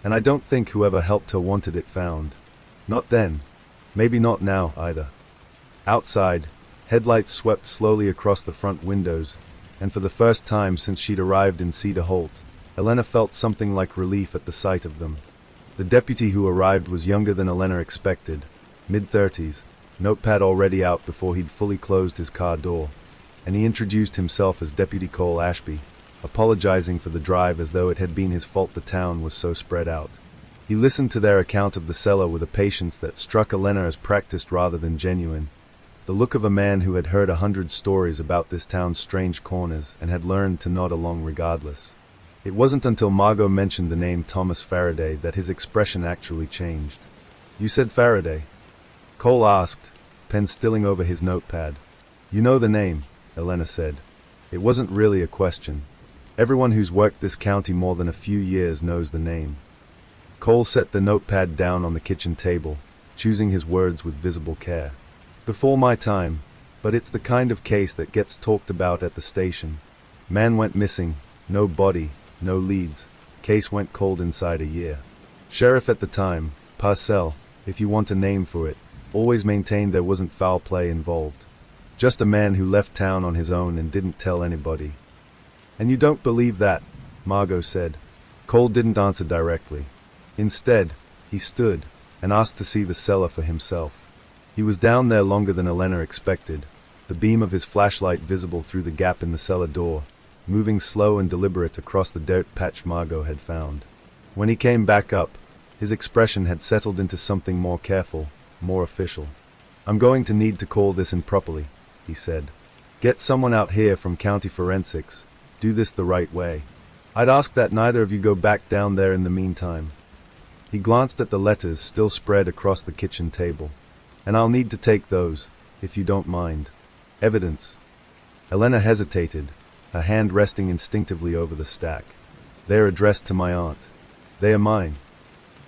And I don't think whoever helped her wanted it found. Not then. Maybe not now, either. Outside, headlights swept slowly across the front windows, and for the first time since she'd arrived in Cedar Holt, Elena felt something like relief at the sight of them. The deputy who arrived was younger than Elena expected, mid-30s, notepad already out before he'd fully closed his car door, and he introduced himself as Deputy Cole Ashby, apologizing for the drive as though it had been his fault the town was so spread out. He listened to their account of the cellar with a patience that struck Elena as practiced rather than genuine, the look of a man who had heard 100 stories about this town's strange corners and had learned to nod along regardless. It wasn't until Margot mentioned the name Thomas Faraday that his expression actually changed. "You said Faraday?" Cole asked, pen stilling over his notepad. "You know the name," Elena said. It wasn't really a question. Everyone who's worked this county more than a few years knows the name. Cole set the notepad down on the kitchen table, choosing his words with visible care. "Before my time," but it's the kind of case that gets talked about at the station. Man went missing, no body, no leads. Case went cold inside a year. Sheriff at the time, Parcell, if you want a name for it, always maintained there wasn't foul play involved. Just a man who left town on his own and didn't tell anybody. And you don't believe that, Margot said. Cole didn't answer directly. Instead, he stood and asked to see the cellar for himself. He was down there longer than Elena expected, the beam of his flashlight visible through the gap in the cellar door, moving slow and deliberate across the dirt patch Margot had found. When he came back up, his expression had settled into something more careful, more official. "I'm going to need to call this in properly," he said. "Get someone out here from County Forensics. Do this the right way. I'd ask that neither of you go back down there in the meantime." He glanced at the letters still spread across the kitchen table. "And I'll need to take those, if you don't mind. Evidence." Elena hesitated, her hand resting instinctively over the stack. "They're addressed to my aunt. They are mine.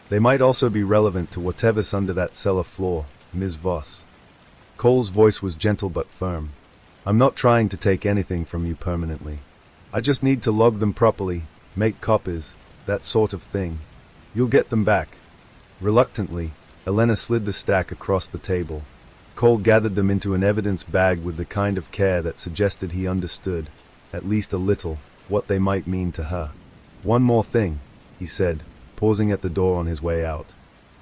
They might also be relevant to whatever's under that cellar floor, Ms. Voss." Cole's voice was gentle but firm. "I'm not trying to take anything from you permanently. I just need to log them properly, make copies, that sort of thing. You'll get them back." Reluctantly, Elena slid the stack across the table. Cole gathered them into an evidence bag with the kind of care that suggested he understood, at least a little, what they might mean to her. "One more thing," he said, pausing at the door on his way out.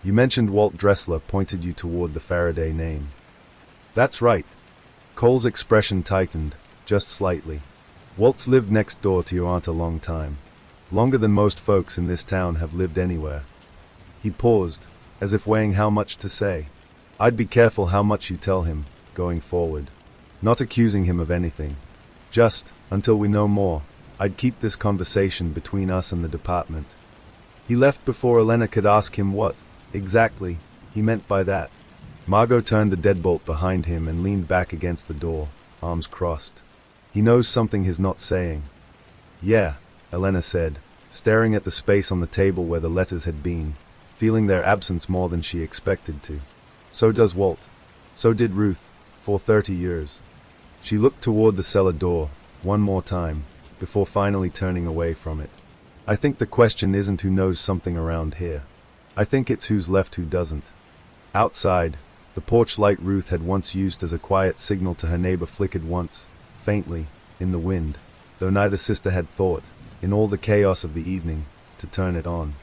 "You mentioned Walt Dressler pointed you toward the Faraday name." "That's right." Cole's expression tightened, just slightly. "Walt's lived next door to your aunt a long time. Longer than most folks in this town have lived anywhere." He paused, as if weighing how much to say. "I'd be careful how much you tell him, going forward. Not accusing him of anything. Just, until we know more, I'd keep this conversation between us and the department." He left before Elena could ask him what, exactly, he meant by that. Margot turned the deadbolt behind him and leaned back against the door, arms crossed. "He knows something he's not saying." "Yeah," Elena said, staring at the space on the table where the letters had been, feeling their absence more than she expected to. "So does Walt. So did Ruth, for 30 years. She looked toward the cellar door, one more time, before finally turning away from it. "I think the question isn't who knows something around here. I think it's who's left who doesn't." Outside, the porch light Ruth had once used as a quiet signal to her neighbor flickered once, faintly, in the wind, though neither sister had thought, in all the chaos of the evening, to turn it on.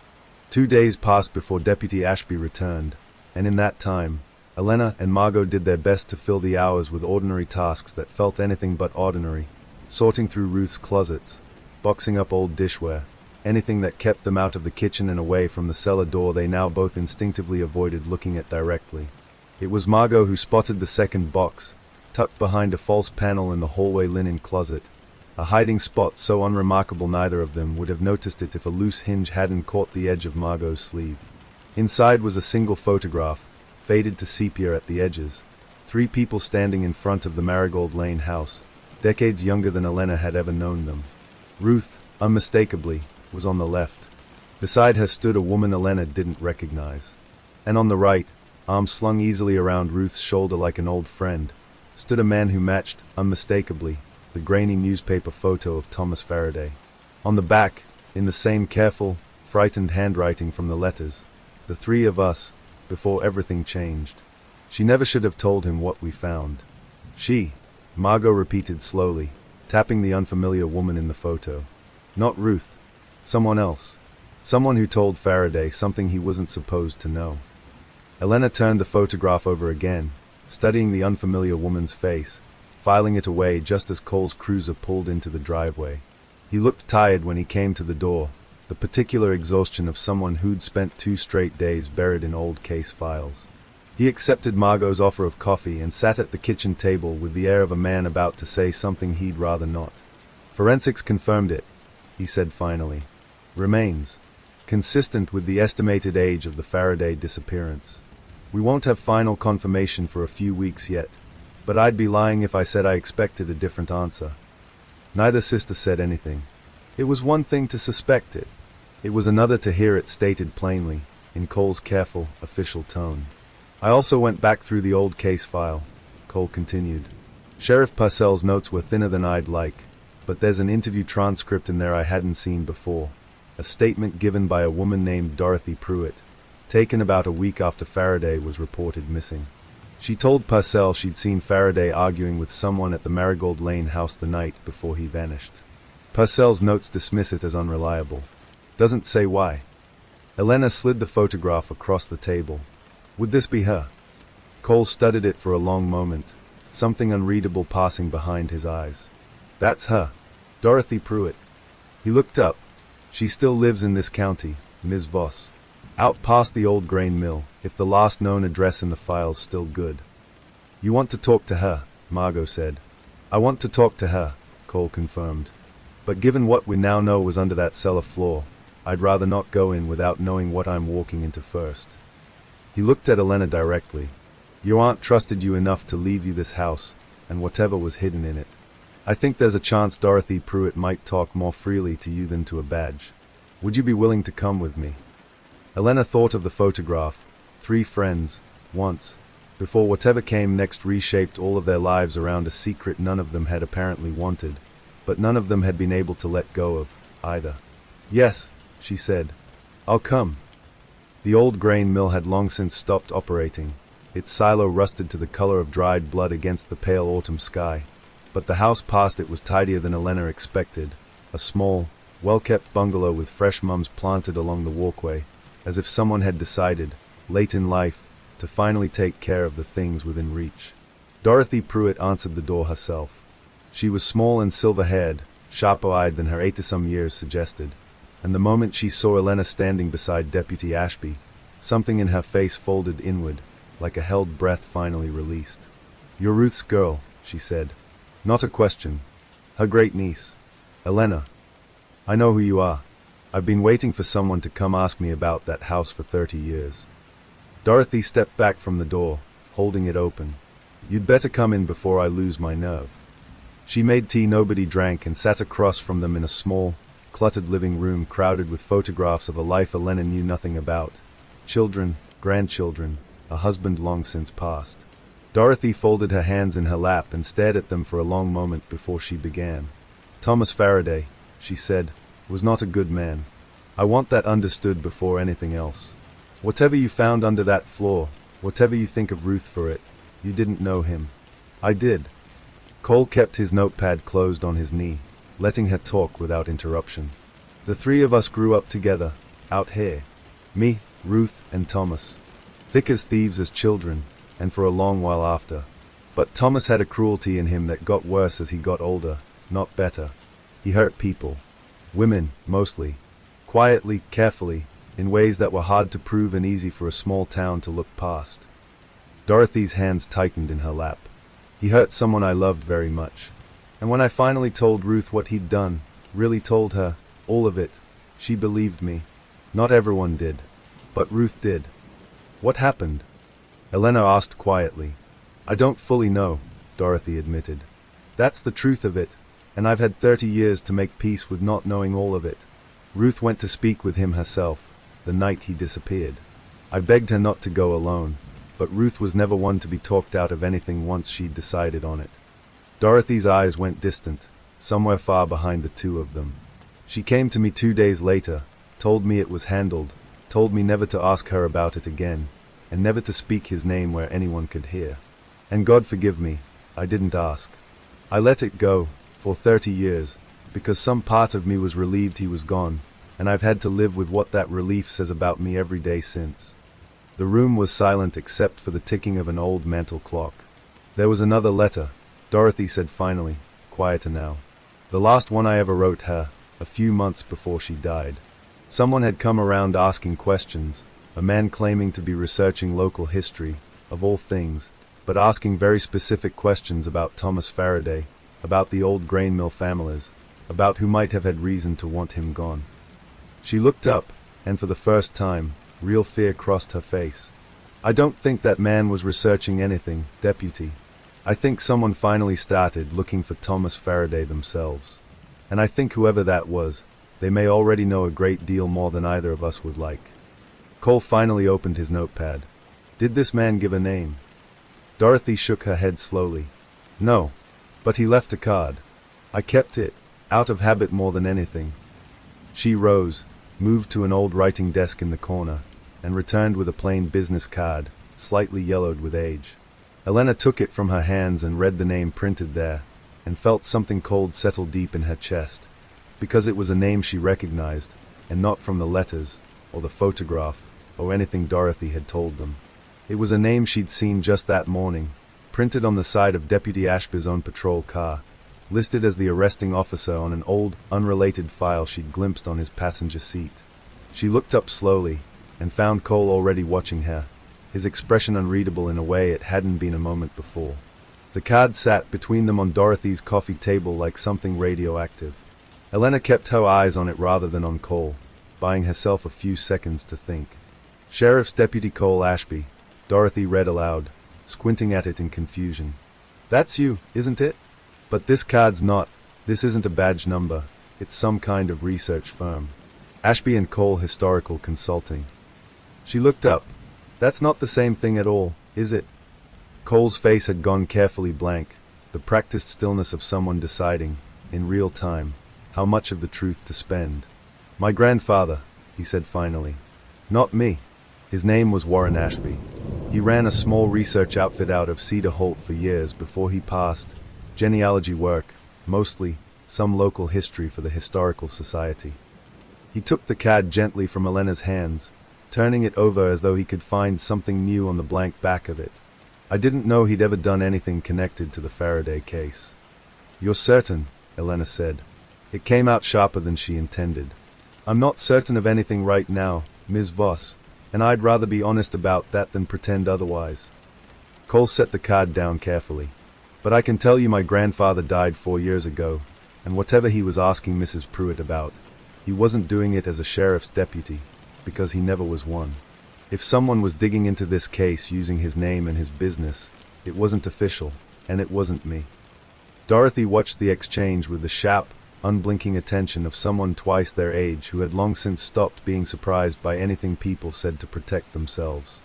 2 days passed before Deputy Ashby returned, and in that time, Elena and Margot did their best to fill the hours with ordinary tasks that felt anything but ordinary, sorting through Ruth's closets, boxing up old dishware, anything that kept them out of the kitchen and away from the cellar door they now both instinctively avoided looking at directly. It was Margot who spotted the second box, tucked behind a false panel in the hallway linen closet, a hiding spot so unremarkable neither of them would have noticed it if a loose hinge hadn't caught the edge of Margot's sleeve. Inside was a single photograph, faded to sepia at the edges, 3 people standing in front of the Marigold Lane house, decades younger than Elena had ever known them. Ruth, unmistakably, was on the left. Beside her stood a woman Elena didn't recognize. And on the right, arms slung easily around Ruth's shoulder like an old friend, stood a man who matched, unmistakably, the grainy newspaper photo of Thomas Faraday. On the back, in the same careful, frightened handwriting from the letters, "The 3 of us, before everything changed." She never should have told him what we found. "She," Margot repeated slowly, tapping the unfamiliar woman in the photo. "Not Ruth. Someone else. Someone who told Faraday something he wasn't supposed to know." Elena turned the photograph over again, studying the unfamiliar woman's face, filing it away just as Cole's cruiser pulled into the driveway. He looked tired when he came to the door, the particular exhaustion of someone who'd spent 2 straight days buried in old case files. He accepted Margot's offer of coffee and sat at the kitchen table with the air of a man about to say something he'd rather not. "Forensics confirmed it," he said finally. "Remains. Consistent with the estimated age of the Faraday disappearance. We won't have final confirmation for a few weeks yet, but I'd be lying if I said I expected a different answer." Neither sister said anything. It was one thing to suspect it. It was another to hear it stated plainly, in Cole's careful, official tone. "I also went back through the old case file," Cole continued. Sheriff Purcell's notes were thinner than I'd like, but there's an interview transcript in there I hadn't seen before. A statement given by a woman named Dorothy Pruitt, taken about a week after Faraday was reported missing. She told Purcell she'd seen Faraday arguing with someone at the Marigold Lane house the night before he vanished. Purcell's notes dismiss it as unreliable. Doesn't say why. Elena slid the photograph across the table. Would this be her? Cole studied it for a long moment, something unreadable passing behind his eyes. That's her. Dorothy Pruitt. He looked up. She still lives in this county, Ms. Voss. Out past the old grain mill, if the last known address in the file's still good. You want to talk to her, Margot said. I want to talk to her, Cole confirmed. But given what we now know was under that cellar floor, I'd rather not go in without knowing what I'm walking into first. He looked at Elena directly. Your aunt trusted you enough to leave you this house, and whatever was hidden in it. I think there's a chance Dorothy Pruitt might talk more freely to you than to a badge. Would you be willing to come with me? Elena thought of the photograph, 3 friends, once, before whatever came next reshaped all of their lives around a secret none of them had apparently wanted, but none of them had been able to let go of, either. Yes, she said. I'll come. The old grain mill had long since stopped operating, its silo rusted to the color of dried blood against the pale autumn sky, but the house past it was tidier than Elena expected, a small, well-kept bungalow with fresh mums planted along the walkway, as if someone had decided, late in life, to finally take care of the things within reach. Dorothy Pruitt answered the door herself. She was small and silver-haired, sharper-eyed than her 80-some years suggested, and the moment she saw Elena standing beside Deputy Ashby, something in her face folded inward, like a held breath finally released. You're Ruth's girl, she said. Not a question. Her great niece. Elena. I know who you are. I've been waiting for someone to come ask me about that house for 30 years. Dorothy stepped back from the door, holding it open. You'd better come in before I lose my nerve. She made tea nobody drank and sat across from them in a small, cluttered living room crowded with photographs of a life Elena knew nothing about. Children, grandchildren, a husband long since passed. Dorothy folded her hands in her lap and stared at them for a long moment before she began. Thomas Faraday, she said, was not a good man. I want that understood before anything else. Whatever you found under that floor, whatever you think of Ruth for it, you didn't know him. I did. Cole kept his notepad closed on his knee, letting her talk without interruption. The 3 of us grew up together, out here. Me, Ruth, and Thomas. Thick as thieves as children, and for a long while after. But Thomas had a cruelty in him that got worse as he got older, not better. He hurt people. Women, mostly. Quietly, carefully, in ways that were hard to prove and easy for a small town to look past. Dorothy's hands tightened in her lap. He hurt someone I loved very much. And when I finally told Ruth what he'd done, really told her, all of it, she believed me. Not everyone did. But Ruth did. What happened? Elena asked quietly. I don't fully know, Dorothy admitted. That's the truth of it, and I've had 30 years to make peace with not knowing all of it. Ruth went to speak with him herself, the night he disappeared. I begged her not to go alone, but Ruth was never one to be talked out of anything once she'd decided on it. Dorothy's eyes went distant, somewhere far behind the 2 of them. She came to me 2 days later, told me it was handled, told me never to ask her about it again, and never to speak his name where anyone could hear. And God forgive me, I didn't ask. I let it go, for 30 years, because some part of me was relieved he was gone, and I've had to live with what that relief says about me every day since. The room was silent except for the ticking of an old mantel clock. There was another letter, Dorothy said finally, quieter now. The last one I ever wrote her, a few months before she died. Someone had come around asking questions, a man claiming to be researching local history, of all things, but asking very specific questions about Thomas Faraday, about the old grain mill families, about who might have had reason to want him gone. She looked up, and for the first time, real fear crossed her face. I don't think that man was researching anything, Deputy. I think someone finally started looking for Thomas Faraday themselves. And I think whoever that was, they may already know a great deal more than either of us would like. Cole finally opened his notepad. Did this man give a name? Dorothy shook her head slowly. No, But he left a card. I kept it, out of habit more than anything. She rose, moved to an old writing desk in the corner, and returned with a plain business card, slightly yellowed with age. Elena took it from her hands and read the name printed there, and felt something cold settle deep in her chest, because it was a name she recognized, and not from the letters, or the photograph, or anything Dorothy had told them. It was a name she'd seen just that morning, printed on the side of Deputy Ashby's own patrol car, listed as the arresting officer on an old, unrelated file she'd glimpsed on his passenger seat. She looked up slowly, and found Cole already watching her, his expression unreadable in a way it hadn't been a moment before. The card sat between them on Dorothy's coffee table like something radioactive. Elena kept her eyes on it rather than on Cole, buying herself a few seconds to think. Sheriff's Deputy Cole Ashby, Dorothy read aloud, squinting at it in confusion. That's you, isn't it? But this card's not. This isn't a badge number. It's some kind of research firm. Ashby and Cole Historical Consulting. She looked up. That's not the same thing at all, is it? Cole's face had gone carefully blank, the practiced stillness of someone deciding, in real time, how much of the truth to spend. My grandfather, he said finally. Not me. His name was Warren Ashby. He ran a small research outfit out of Cedar Holt for years before he passed. Genealogy work, mostly, some local history for the Historical Society. He took the card gently from Elena's hands, turning it over as though he could find something new on the blank back of it. I didn't know he'd ever done anything connected to the Faraday case. You're certain, Elena said. It came out sharper than she intended. I'm not certain of anything right now, Ms. Voss, and I'd rather be honest about that than pretend otherwise. Cole set the card down carefully. But I can tell you my grandfather died 4 years ago, and whatever he was asking Mrs. Pruitt about, he wasn't doing it as a sheriff's deputy, because he never was one. If someone was digging into this case using his name and his business, it wasn't official, and it wasn't me. Dorothy watched the exchange with the sharp, unblinking attention of someone twice their age who had long since stopped being surprised by anything people said to protect themselves.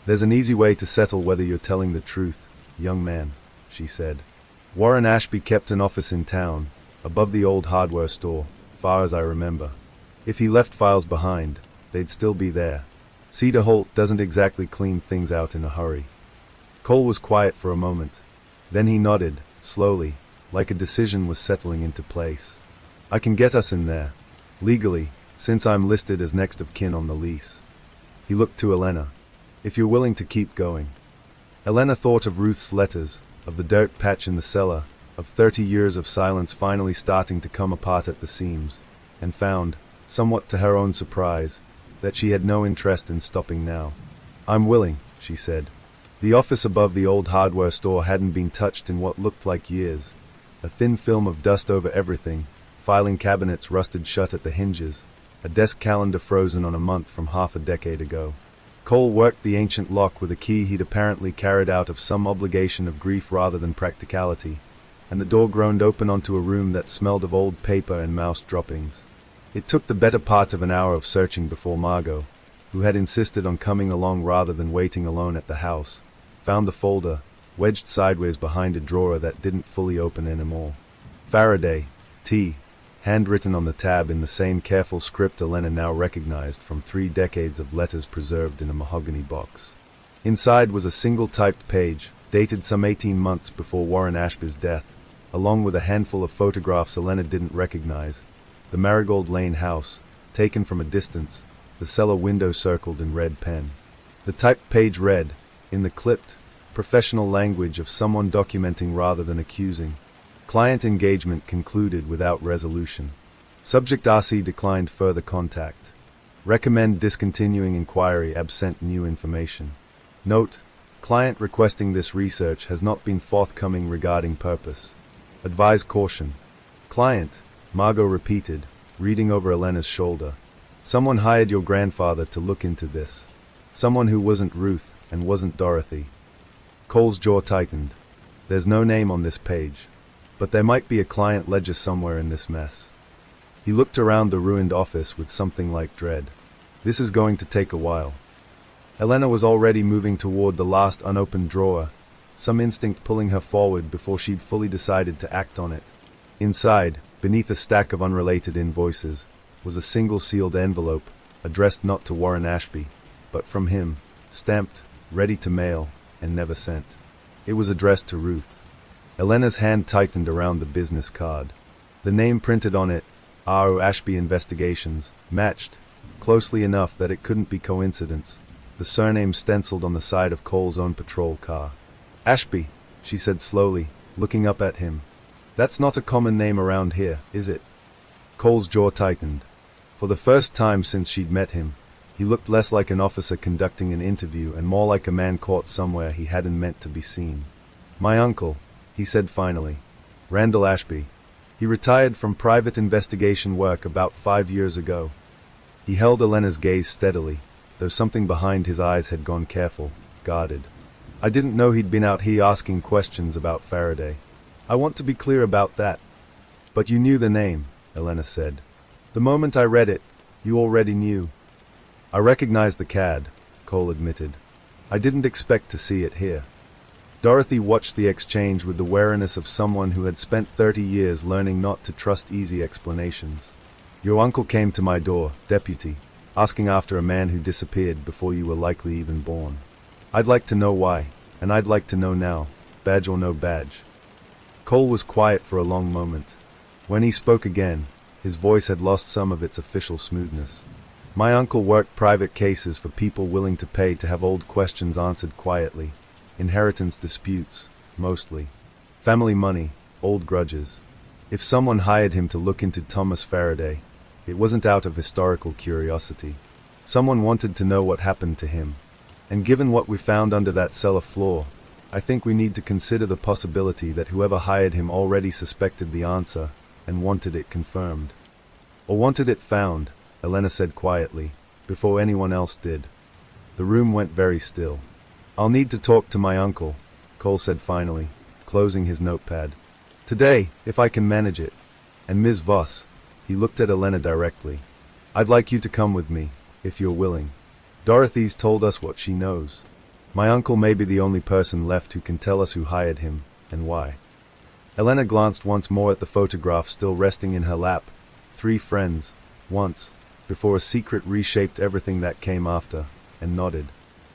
There's an easy way to settle whether you're telling the truth, young man, she said. Warren Ashby kept an office in town, above the old hardware store, far as I remember. If he left files behind, they'd still be there. Cedar Holt doesn't exactly clean things out in a hurry. Cole was quiet for a moment. Then he nodded, slowly, like a decision was settling into place. I can get us in there, legally, since I'm listed as next of kin on the lease. He looked to Elena. If you're willing to keep going. Elena thought of Ruth's letters, of the dirt patch in the cellar, of 30 years of silence finally starting to come apart at the seams, and found, somewhat to her own surprise, that she had no interest in stopping now. I'm willing, she said. The office above the old hardware store hadn't been touched in what looked like years. A thin film of dust over everything, filing cabinets rusted shut at the hinges, a desk calendar frozen on a month from half a decade ago. Cole worked the ancient lock with a key he'd apparently carried out of some obligation of grief rather than practicality, and the door groaned open onto a room that smelled of old paper and mouse droppings. It took the better part of an hour of searching before Margot, who had insisted on coming along rather than waiting alone at the house, found the folder, wedged sideways behind a drawer that didn't fully open anymore. Faraday, T, handwritten on the tab in the same careful script Elena now recognized from 3 decades of letters preserved in a mahogany box. Inside was a single typed page, dated some 18 months before Warren Ashby's death, along with a handful of photographs Elena didn't recognize. The Marigold Lane house, taken from a distance, the cellar window circled in red pen. The typed page read, in the clipped, professional language of someone documenting rather than accusing. Client engagement concluded without resolution. Subject RC declined further contact. Recommend discontinuing inquiry absent new information. Note, client requesting this research has not been forthcoming regarding purpose. Advise caution. Client, Margot repeated, reading over Elena's shoulder. Someone hired your grandfather to look into this. Someone who wasn't Ruth and wasn't Dorothy. Cole's jaw tightened. There's no name on this page, but there might be a client ledger somewhere in this mess. He looked around the ruined office with something like dread. This is going to take a while. Elena was already moving toward the last unopened drawer, some instinct pulling her forward before she'd fully decided to act on it. Inside, beneath a stack of unrelated invoices, was a single sealed envelope, addressed not to Warren Ashby, but from him, stamped, ready to mail, and never sent. It was addressed to Ruth. Elena's hand tightened around the business card. The name printed on it, R.O. Ashby Investigations, matched, closely enough that it couldn't be coincidence, the surname stenciled on the side of Cole's own patrol car. Ashby, she said slowly, looking up at him. That's not a common name around here, is it? Cole's jaw tightened. For the first time since she'd met him, he looked less like an officer conducting an interview and more like a man caught somewhere he hadn't meant to be seen. My uncle, he said finally. Randall Ashby. He retired from private investigation work about 5 years ago. He held Elena's gaze steadily, though something behind his eyes had gone careful, guarded. I didn't know he'd been out here asking questions about Faraday. I want to be clear about that. But you knew the name, Elena said. The moment I read it, you already knew. I recognized the CAD, Cole admitted. I didn't expect to see it here. Dorothy watched the exchange with the wariness of someone who had spent 30 years learning not to trust easy explanations. Your uncle came to my door, deputy, asking after a man who disappeared before you were likely even born. I'd like to know why, and I'd like to know now, badge or no badge. Cole was quiet for a long moment. When he spoke again, his voice had lost some of its official smoothness. My uncle worked private cases for people willing to pay to have old questions answered quietly. Inheritance disputes, mostly. Family money, old grudges. If someone hired him to look into Thomas Faraday, it wasn't out of historical curiosity. Someone wanted to know what happened to him. And given what we found under that cellar floor, I think we need to consider the possibility that whoever hired him already suspected the answer and wanted it confirmed. Or wanted it found, Elena said quietly, before anyone else did. The room went very still. I'll need to talk to my uncle, Cole said finally, closing his notepad. Today, if I can manage it. And Ms. Voss, he looked at Elena directly. I'd like you to come with me, if you're willing. Dorothy's told us what she knows. My uncle may be the only person left who can tell us who hired him, and why. Elena glanced once more at the photograph still resting in her lap. 3 friends, once, before a secret reshaped everything that came after, and nodded.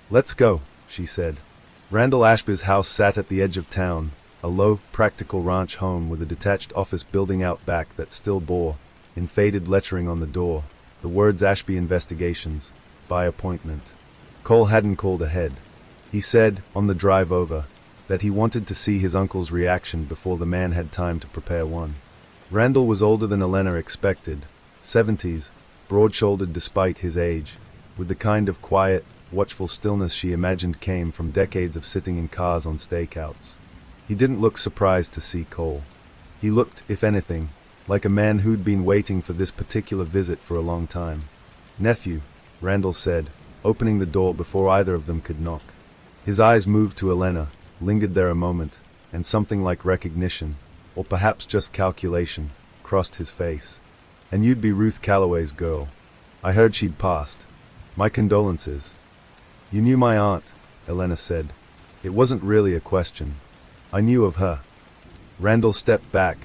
Let's go, she said. Randall Ashby's house sat at the edge of town, a low, practical ranch home with a detached office building out back that still bore, in faded lettering on the door, the words Ashby Investigations, by appointment. Cole hadn't called ahead. He said, on the drive over, that he wanted to see his uncle's reaction before the man had time to prepare one. Randall was older than Elena expected, 70s, broad-shouldered despite his age, with the kind of quiet, watchful stillness she imagined came from decades of sitting in cars on stakeouts. He didn't look surprised to see Cole. He looked, if anything, like a man who'd been waiting for this particular visit for a long time. Nephew, Randall said, opening the door before either of them could knock. His eyes moved to Elena, lingered there a moment, and something like recognition, or perhaps just calculation, crossed his face. And you'd be Ruth Calloway's girl. I heard she'd passed. My condolences. You knew my aunt, Elena said. It wasn't really a question. I knew of her. Randall stepped back,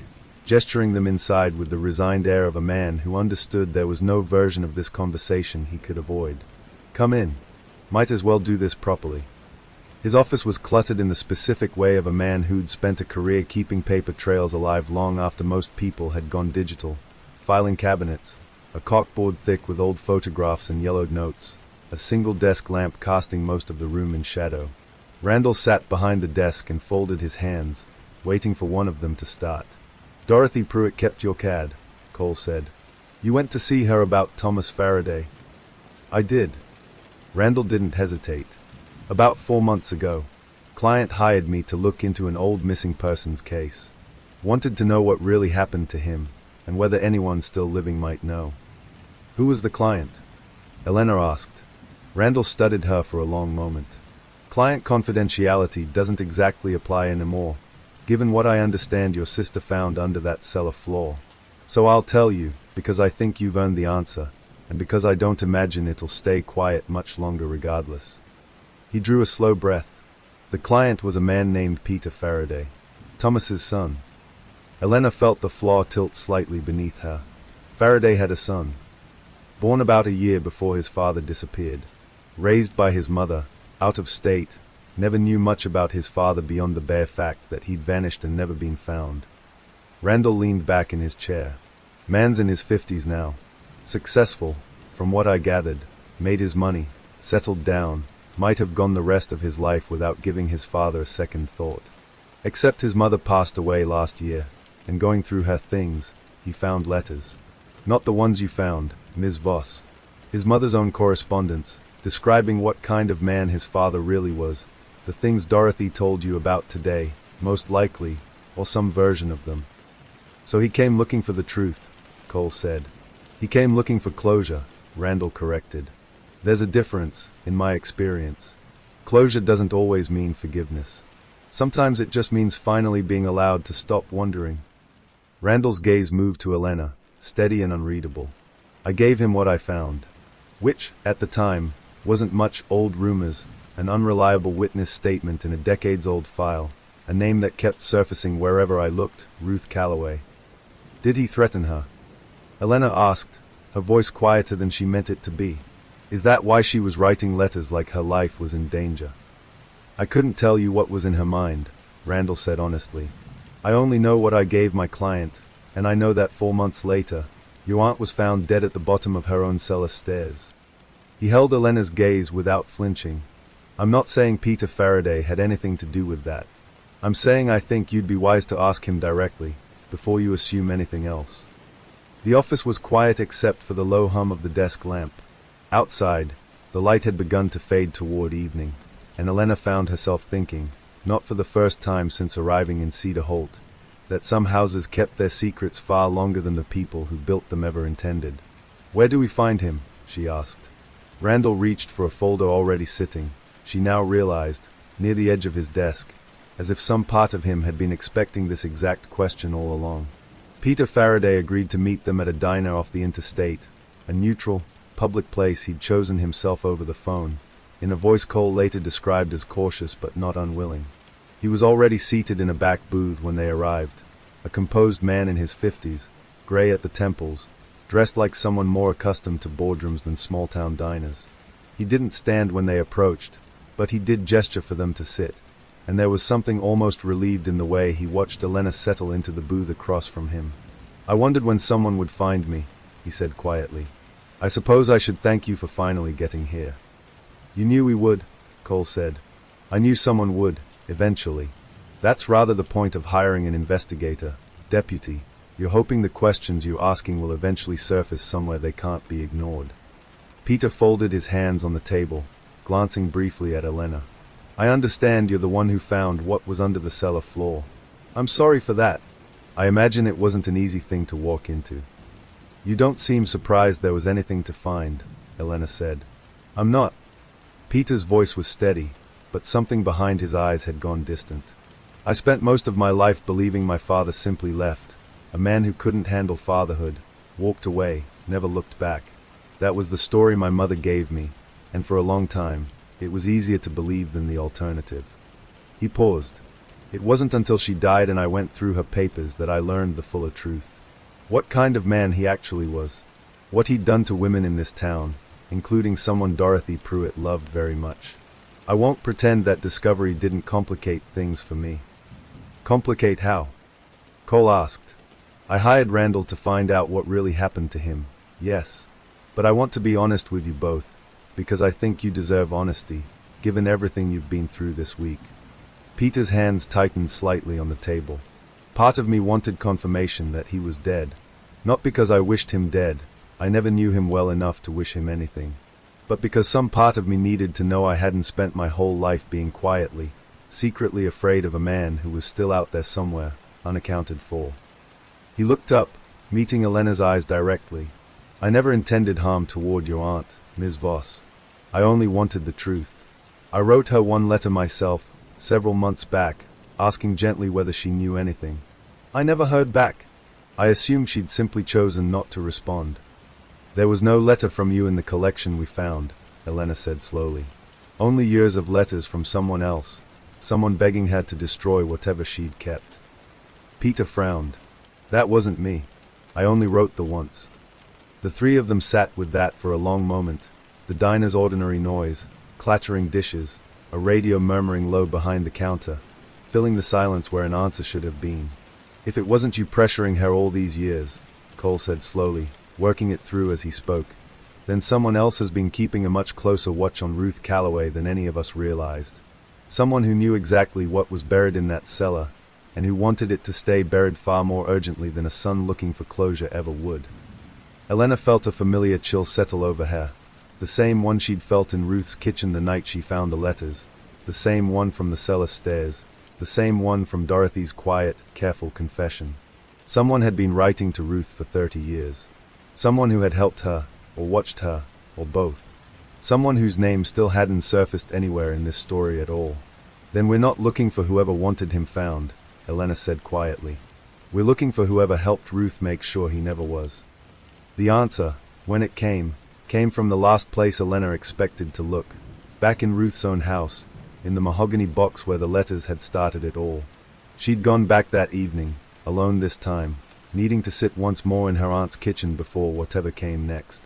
gesturing them inside with the resigned air of a man who understood there was no version of this conversation he could avoid. Come in. Might as well do this properly. His office was cluttered in the specific way of a man who'd spent a career keeping paper trails alive long after most people had gone digital. Filing cabinets, a corkboard thick with old photographs and yellowed notes, a single desk lamp casting most of the room in shadow. Randall sat behind the desk and folded his hands, waiting for one of them to start. Dorothy Pruitt kept your CAD, Cole said. You went to see her about Thomas Faraday. I did. Randall didn't hesitate. About 4 months ago, client hired me to look into an old missing persons case. Wanted to know what really happened to him, and whether anyone still living might know. Who was the client? Elena asked. Randall studied her for a long moment. Client confidentiality doesn't exactly apply anymore, given what I understand your sister found under that cellar floor. So I'll tell you, because I think you've earned the answer, and because I don't imagine it'll stay quiet much longer regardless. He drew a slow breath. The client was a man named Peter Faraday, Thomas's son. Elena felt the floor tilt slightly beneath her. Faraday had a son, born about a year before his father disappeared. Raised by his mother, out of state, never knew much about his father beyond the bare fact that he'd vanished and never been found. Randall leaned back in his chair. Man's in his 50s now. Successful, from what I gathered, made his money, settled down, might have gone the rest of his life without giving his father a second thought. Except his mother passed away last year, and going through her things, he found letters. Not the ones you found, Ms. Voss. His mother's own correspondence, describing what kind of man his father really was, the things Dorothy told you about today, most likely, or some version of them. So he came looking for the truth, Cole said. He came looking for closure, Randall corrected. There's a difference, in my experience. Closure doesn't always mean forgiveness. Sometimes it just means finally being allowed to stop wondering. Randall's gaze moved to Elena, steady and unreadable. I gave him what I found, which, at the time, wasn't much old rumors, an unreliable witness statement in a decades-old file, a name that kept surfacing wherever I looked, Ruth Calloway. Did he threaten her? Elena asked, her voice quieter than she meant it to be. Is that why she was writing letters like her life was in danger? I couldn't tell you what was in her mind, Randall said honestly. I only know what I gave my client, and I know that 4 months later, your aunt was found dead at the bottom of her own cellar stairs. He held Elena's gaze without flinching. I'm not saying Peter Faraday had anything to do with that. I'm saying I think you'd be wise to ask him directly, before you assume anything else. The office was quiet except for the low hum of the desk lamp. Outside, the light had begun to fade toward evening, and Elena found herself thinking, not for the first time since arriving in Cedar Holt, that some houses kept their secrets far longer than the people who built them ever intended. Where do we find him? She asked. Randall reached for a folder already sitting, she now realized, near the edge of his desk, as if some part of him had been expecting this exact question all along. Peter Faraday agreed to meet them at a diner off the interstate, a neutral, public place he'd chosen himself over the phone, in a voice Cole later described as cautious but not unwilling. He was already seated in a back booth when they arrived, a composed man in his 50s, gray at the temples, dressed like someone more accustomed to boardrooms than small-town diners. He didn't stand when they approached, but he did gesture for them to sit, and there was something almost relieved in the way he watched Elena settle into the booth across from him. I wondered when someone would find me, he said quietly. I suppose I should thank you for finally getting here. You knew we would, Cole said. I knew someone would, eventually. That's rather the point of hiring an investigator, deputy. You're hoping the questions you're asking will eventually surface somewhere they can't be ignored. Peter folded his hands on the table, glancing briefly at Elena. I understand you're the one who found what was under the cellar floor. I'm sorry for that. I imagine it wasn't an easy thing to walk into. You don't seem surprised there was anything to find, Elena said. I'm not. Peter's voice was steady, but something behind his eyes had gone distant. I spent most of my life believing my father simply left. A man who couldn't handle fatherhood, walked away, never looked back. That was the story my mother gave me, and for a long time, it was easier to believe than the alternative. He paused. It wasn't until she died and I went through her papers that I learned the fuller truth. What kind of man he actually was. What he'd done to women in this town, including someone Dorothy Pruitt loved very much. I won't pretend that discovery didn't complicate things for me. Complicate how? Cole asked. I hired Randall to find out what really happened to him, yes. But I want to be honest with you both, because I think you deserve honesty, given everything you've been through this week. Peter's hands tightened slightly on the table. Part of me wanted confirmation that he was dead. Not because I wished him dead, I never knew him well enough to wish him anything. But because some part of me needed to know I hadn't spent my whole life being quietly, secretly afraid of a man who was still out there somewhere, unaccounted for. He looked up, meeting Elena's eyes directly. I never intended harm toward your aunt, Ms. Voss. I only wanted the truth. I wrote her one letter myself, several months back, asking gently whether she knew anything. I never heard back. I assumed she'd simply chosen not to respond. There was no letter from you in the collection we found, Elena said slowly. Only years of letters from someone else, someone begging her to destroy whatever she'd kept. Peter frowned. That wasn't me. I only wrote the once. The three of them sat with that for a long moment, the diner's ordinary noise, clattering dishes, a radio murmuring low behind the counter, filling the silence where an answer should have been. If it wasn't you pressuring her all these years, Cole said slowly, working it through as he spoke, then someone else has been keeping a much closer watch on Ruth Calloway than any of us realized. Someone who knew exactly what was buried in that cellar, and who wanted it to stay buried far more urgently than a son looking for closure ever would. Elena felt a familiar chill settle over her, the same one she'd felt in Ruth's kitchen the night she found the letters, the same one from the cellar stairs, the same one from Dorothy's quiet, careful confession. Someone had been writing to Ruth for 30 years. Someone who had helped her, or watched her, or both. Someone whose name still hadn't surfaced anywhere in this story at all. Then we're not looking for whoever wanted him found, Elena said quietly. We're looking for whoever helped Ruth make sure he never was. The answer, when it came from the last place Elena expected to look, back in Ruth's own house, in the mahogany box where the letters had started it all. She'd gone back that evening, alone this time, needing to sit once more in her aunt's kitchen before whatever came next.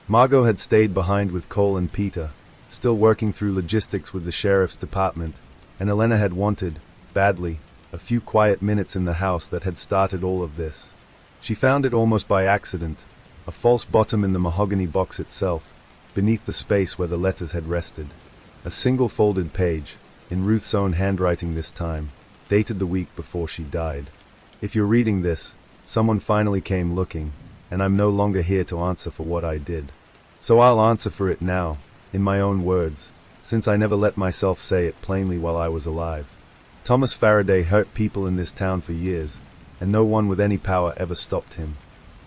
Margot had stayed behind with Cole and Peter, still working through logistics with the sheriff's department, and Elena had wanted, badly, a few quiet minutes in the house that had started all of this. She found it almost by accident, a false bottom in the mahogany box itself, beneath the space where the letters had rested. A single folded page, in Ruth's own handwriting this time, dated the week before she died. If you're reading this, someone finally came looking, and I'm no longer here to answer for what I did. So I'll answer for it now, in my own words, since I never let myself say it plainly while I was alive. Thomas Faraday hurt people in this town for years, and no one with any power ever stopped him.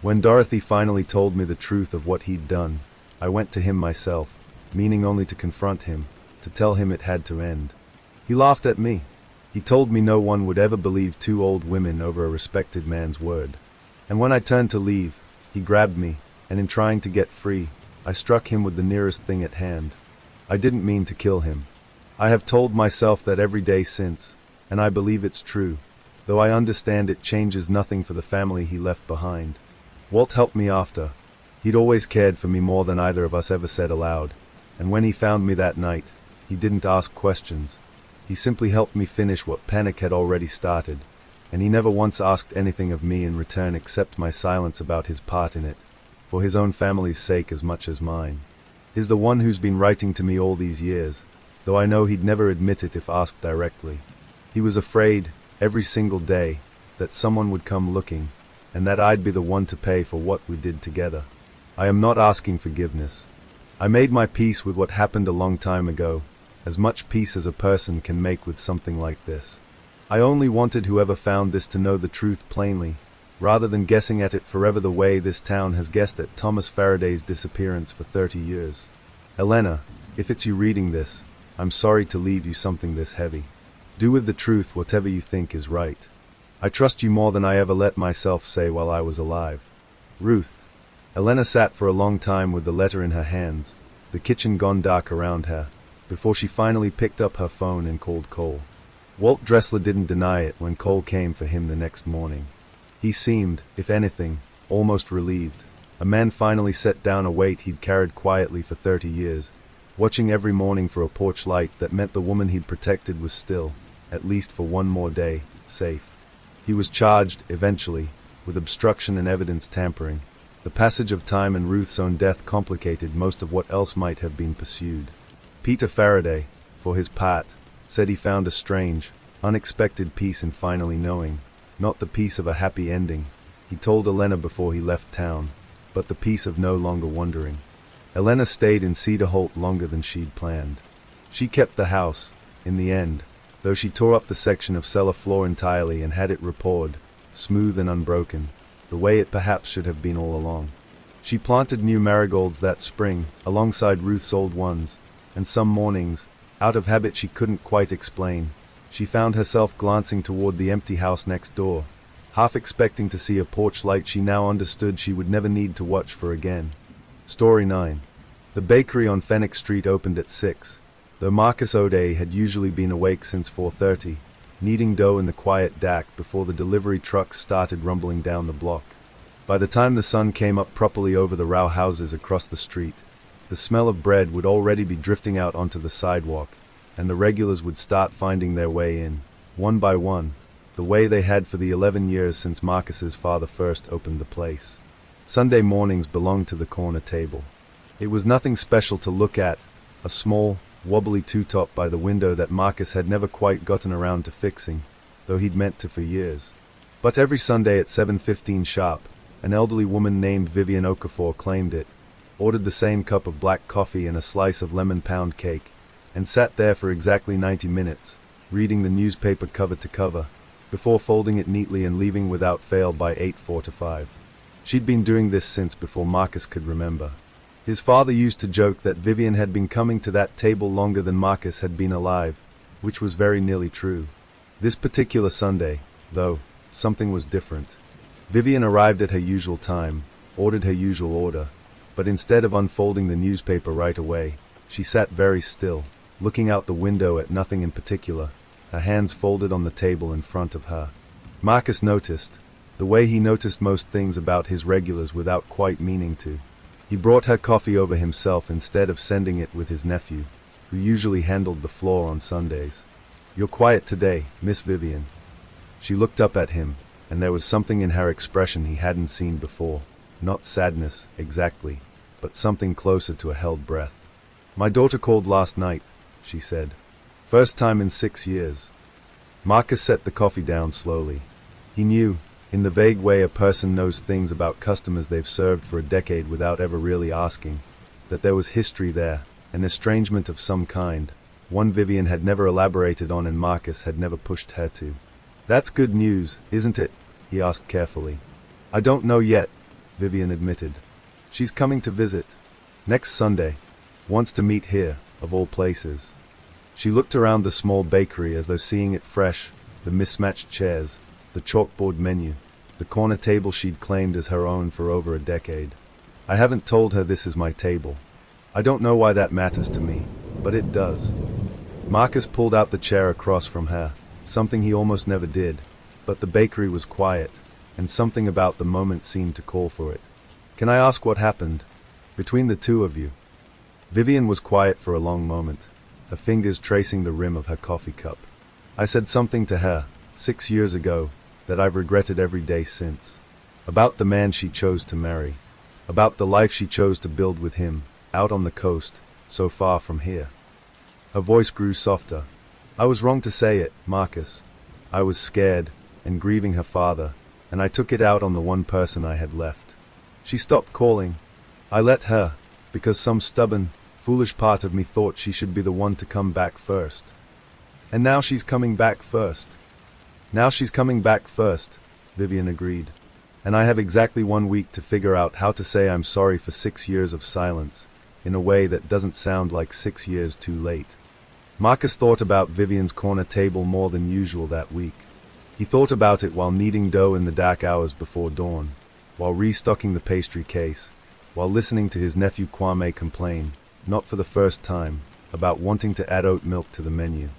When Dorothy finally told me the truth of what he'd done, I went to him myself, meaning only to confront him, to tell him it had to end. He laughed at me. He told me no one would ever believe two old women over a respected man's word. And when I turned to leave, he grabbed me, and in trying to get free, I struck him with the nearest thing at hand. I didn't mean to kill him. I have told myself that every day since, and I believe it's true, though I understand it changes nothing for the family he left behind. Walt helped me after. He'd always cared for me more than either of us ever said aloud, and when he found me that night, he didn't ask questions. He simply helped me finish what panic had already started, and he never once asked anything of me in return except my silence about his part in it, for his own family's sake as much as mine. He's the one who's been writing to me all these years, though I know he'd never admit it if asked directly. He was afraid, every single day, that someone would come looking, and that I'd be the one to pay for what we did together. I am not asking forgiveness. I made my peace with what happened a long time ago, as much peace as a person can make with something like this. I only wanted whoever found this to know the truth plainly, rather than guessing at it forever the way this town has guessed at Thomas Faraday's disappearance for 30 years. Elena, if it's you reading this, I'm sorry to leave you something this heavy. Do with the truth whatever you think is right. I trust you more than I ever let myself say while I was alive. Ruth. Elena sat for a long time with the letter in her hands, the kitchen gone dark around her, before she finally picked up her phone and called Cole. Walt Dressler didn't deny it when Cole came for him the next morning. He seemed, if anything, almost relieved. A man finally set down a weight he'd carried quietly for 30 years, watching every morning for a porch light that meant the woman he'd protected was still, at least for one more day, safe. He was charged, eventually, with obstruction and evidence tampering. The passage of time and Ruth's own death complicated most of what else might have been pursued. Peter Faraday, for his part, said he found a strange, unexpected peace in finally knowing, not the peace of a happy ending, he told Elena before he left town, but the peace of no longer wondering. Elena stayed in Cedar Holt longer than she'd planned. She kept the house, in the end, though she tore up the section of cellar floor entirely and had it repoured, smooth and unbroken, the way it perhaps should have been all along. She planted new marigolds that spring, alongside Ruth's old ones, and some mornings, out of habit she couldn't quite explain, she found herself glancing toward the empty house next door, half expecting to see a porch light she now understood she would never need to watch for again. Story 9. The bakery on Fenwick Street opened at 6. though Marcus O'Day had usually been awake since 4:30, kneading dough in the quiet DAC before the delivery trucks started rumbling down the block. By the time the sun came up properly over the row houses across the street, the smell of bread would already be drifting out onto the sidewalk, and the regulars would start finding their way in, one by one, the way they had for the 11 years since Marcus's father first opened the place. Sunday mornings belonged to the corner table. It was nothing special to look at, a small, wobbly two-top by the window that Marcus had never quite gotten around to fixing, though he'd meant to for years. But every Sunday at 7:15 sharp, an elderly woman named Vivian Okafor claimed it, ordered the same cup of black coffee and a slice of lemon pound cake, and sat there for exactly 90 minutes, reading the newspaper cover to cover, before folding it neatly and leaving without fail by 8:45. She'd been doing this since before Marcus could remember. His father used to joke that Vivian had been coming to that table longer than Marcus had been alive, which was very nearly true. This particular Sunday, though, something was different. Vivian arrived at her usual time, ordered her usual order, but instead of unfolding the newspaper right away, she sat very still, looking out the window at nothing in particular, her hands folded on the table in front of her. Marcus noticed, the way he noticed most things about his regulars without quite meaning to. He brought her coffee over himself instead of sending it with his nephew, who usually handled the floor on Sundays. "You're quiet today, Miss Vivian." She looked up at him, and there was something in her expression he hadn't seen before. Not sadness, exactly, but something closer to a held breath. "My daughter called last night," she said. "First time in 6 years." Marcus set the coffee down slowly. He knew, in the vague way a person knows things about customers they've served for a decade without ever really asking, that there was history there, an estrangement of some kind, one Vivian had never elaborated on and Marcus had never pushed her to. "That's good news, isn't it?" he asked carefully. "I don't know yet," Vivian admitted. "She's coming to visit. Next Sunday. Wants to meet here, of all places." She looked around the small bakery as though seeing it fresh, the mismatched chairs, the chalkboard menu, the corner table she'd claimed as her own for over a decade. "I haven't told her this is my table. I don't know why that matters to me, but it does." Marcus pulled out the chair across from her, something he almost never did, but the bakery was quiet, and something about the moment seemed to call for it. "Can I ask what happened? Between the two of you?" Vivian was quiet for a long moment, her fingers tracing the rim of her coffee cup. "I said something to her, 6 years ago, that I've regretted every day since. About the man she chose to marry. About the life she chose to build with him, out on the coast, so far from here." Her voice grew softer. "I was wrong to say it, Marcus. I was scared, and grieving her father, and I took it out on the one person I had left. She stopped calling. I let her, because some stubborn, foolish part of me thought she should be the one to come back first. And now she's coming back first." "Now she's coming back first," Vivian agreed. "And I have exactly 1 week to figure out how to say I'm sorry for 6 years of silence, in a way that doesn't sound like 6 years too late." Marcus thought about Vivian's corner table more than usual that week. He thought about it while kneading dough in the dark hours before dawn, while restocking the pastry case, while listening to his nephew Kwame complain, not for the first time, about wanting to add oat milk to the menu.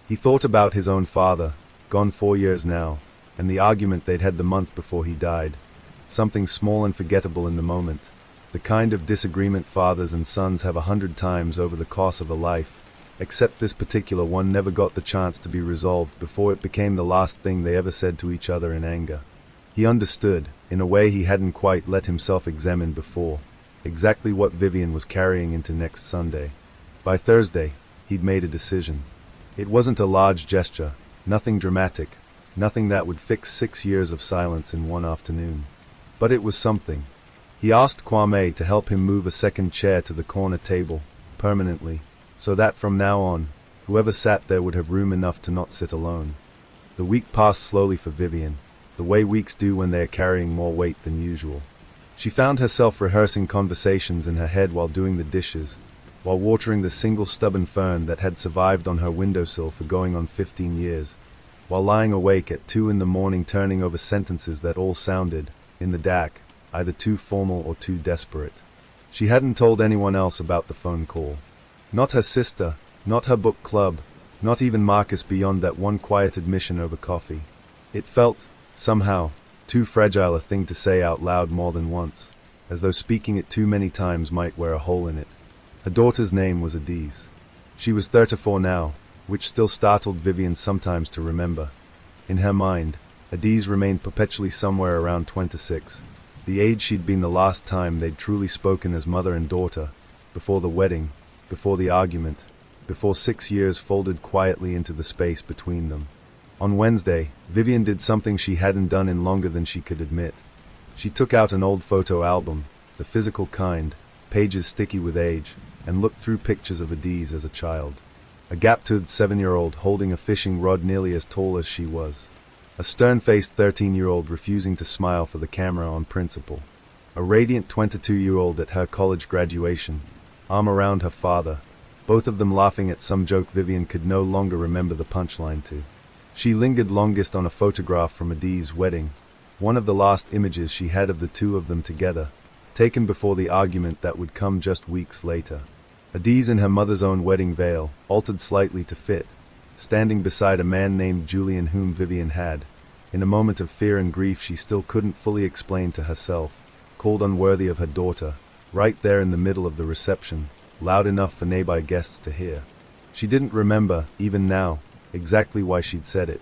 He thought about his own father, gone 4 years now, and the argument they'd had the month before he died. Something small and forgettable in the moment, the kind of disagreement fathers and sons have 100 times over the course of a life, except this particular one never got the chance to be resolved before it became the last thing they ever said to each other in anger. He understood, in a way he hadn't quite let himself examine before, exactly what Vivian was carrying into next Sunday. By Thursday, he'd made a decision. It wasn't a large gesture, nothing dramatic, nothing that would fix 6 years of silence in one afternoon. But it was something. He asked Kwame to help him move a second chair to the corner table, permanently, so that from now on, whoever sat there would have room enough to not sit alone. The week passed slowly for Vivian, the way weeks do when they are carrying more weight than usual. She found herself rehearsing conversations in her head while doing the dishes, while watering the single stubborn fern that had survived on her windowsill for going on 15 years, while lying awake at 2 in the morning turning over sentences that all sounded, in the dark, either too formal or too desperate. She hadn't told anyone else about the phone call. Not her sister, Not her book club, not even Marcus beyond that one quiet admission over coffee. It felt, somehow, too fragile a thing to say out loud more than once, as though speaking it too many times might wear a hole in it. Her daughter's name was Adiz. She was 34 now, which still startled Vivian sometimes to remember. In her mind, Adiz remained perpetually somewhere around 26, the age she'd been the last time they'd truly spoken as mother and daughter, before the wedding, before the argument, before 6 years folded quietly into the space between them. On Wednesday, Vivian did something she hadn't done in longer than she could admit. She took out an old photo album, the physical kind, pages sticky with age, and looked through pictures of Adiz as a child. A gap-toothed 7-year-old holding a fishing rod nearly as tall as she was. A stern-faced 13-year-old refusing to smile for the camera on principle. A radiant 22-year-old at her college graduation, arm around her father, both of them laughing at some joke Vivian could no longer remember the punchline to. She lingered longest on a photograph from Adiz's wedding, one of the last images she had of the two of them together, taken before the argument that would come just weeks later. Adiz in her mother's own wedding veil, altered slightly to fit, standing beside a man named Julian whom Vivian had, in a moment of fear and grief she still couldn't fully explain to herself, called unworthy of her daughter, right there in the middle of the reception, loud enough for nearby guests to hear. She didn't remember, even now, exactly why she'd said it.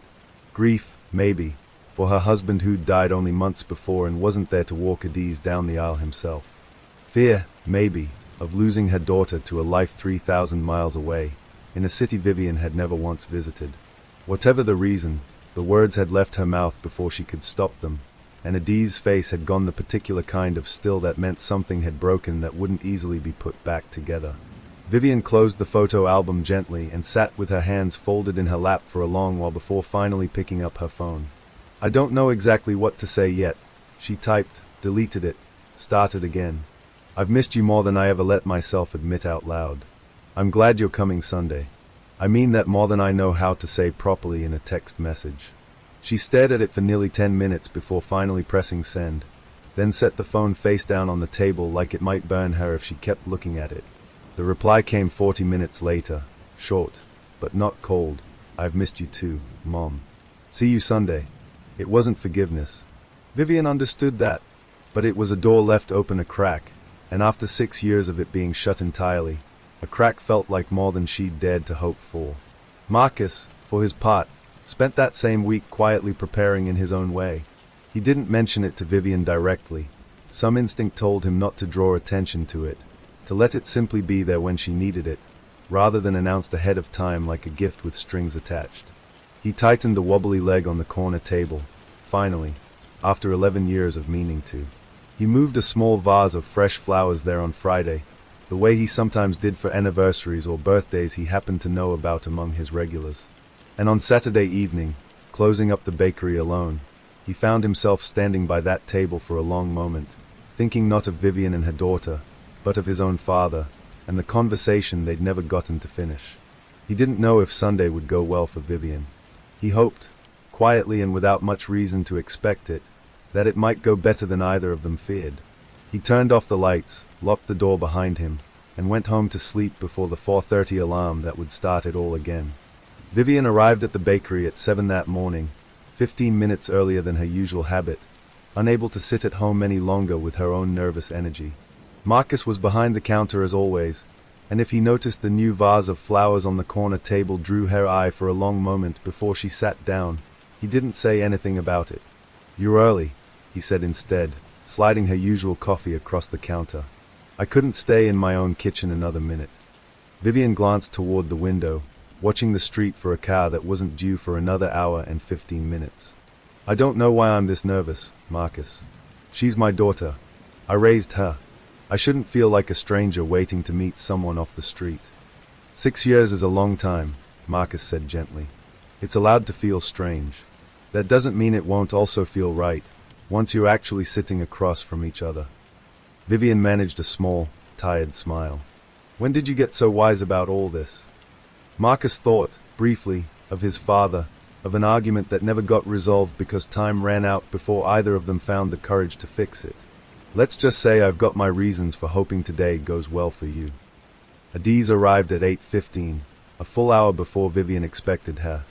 Grief, maybe, for her husband who'd died only months before and wasn't there to walk Adiz down the aisle himself. Fear, maybe, of losing her daughter to a life 3,000 miles away, in a city Vivian had never once visited. Whatever the reason, the words had left her mouth before she could stop them, and Adiz's face had gone the particular kind of still that meant something had broken that wouldn't easily be put back together. Vivian closed the photo album gently and sat with her hands folded in her lap for a long while before finally picking up her phone. I don't know exactly what to say yet, she typed, deleted it, started again. I've missed you more than I ever let myself admit out loud. I'm glad you're coming Sunday. I mean that more than I know how to say properly in a text message. She stared at it for nearly 10 minutes before finally pressing send, then set the phone face down on the table like it might burn her if she kept looking at it. The reply came 40 minutes later, short, but not cold. I've missed you too, Mom. See you Sunday. It wasn't forgiveness. Vivian understood that, but it was a door left open a crack, and after 6 years of it being shut entirely, a crack felt like more than she'd dared to hope for. Marcus, for his part, spent that same week quietly preparing in his own way. He didn't mention it to Vivian directly. Some instinct told him not to draw attention to it, to let it simply be there when she needed it, rather than announced ahead of time like a gift with strings attached. He tightened the wobbly leg on the corner table, finally, after 11 years of meaning to. He moved a small vase of fresh flowers there on Friday, the way he sometimes did for anniversaries or birthdays he happened to know about among his regulars. And on Saturday evening, closing up the bakery alone, he found himself standing by that table for a long moment, thinking not of Vivian and her daughter, but of his own father, and the conversation they'd never gotten to finish. He didn't know if Sunday would go well for Vivian. He hoped, quietly and without much reason to expect it, that it might go better than either of them feared. He turned off the lights, locked the door behind him, and went home to sleep before the 4:30 alarm that would start it all again. Vivian arrived at the bakery at 7 that morning, 15 minutes earlier than her usual habit, unable to sit at home any longer with her own nervous energy. Marcus was behind the counter as always, and if he noticed the new vase of flowers on the corner table drew her eye for a long moment before she sat down, he didn't say anything about it. "You're early," he said instead, sliding her usual coffee across the counter. "I couldn't stay in my own kitchen another minute." Vivian glanced toward the window, watching the street for a car that wasn't due for another hour and 15 minutes. "I don't know why I'm this nervous, Marcus. She's my daughter. I raised her. I shouldn't feel like a stranger waiting to meet someone off the street." 6 years is a long time, Marcus said gently. "It's allowed to feel strange. That doesn't mean it won't also feel right, once you're actually sitting across from each other." Vivian managed a small, tired smile. "When did you get so wise about all this?" Marcus thought, briefly, of his father, of an argument that never got resolved because time ran out before either of them found the courage to fix it. "Let's just say I've got my reasons for hoping today goes well for you." Adiz arrived at 8:15, a full hour before Vivian expected her,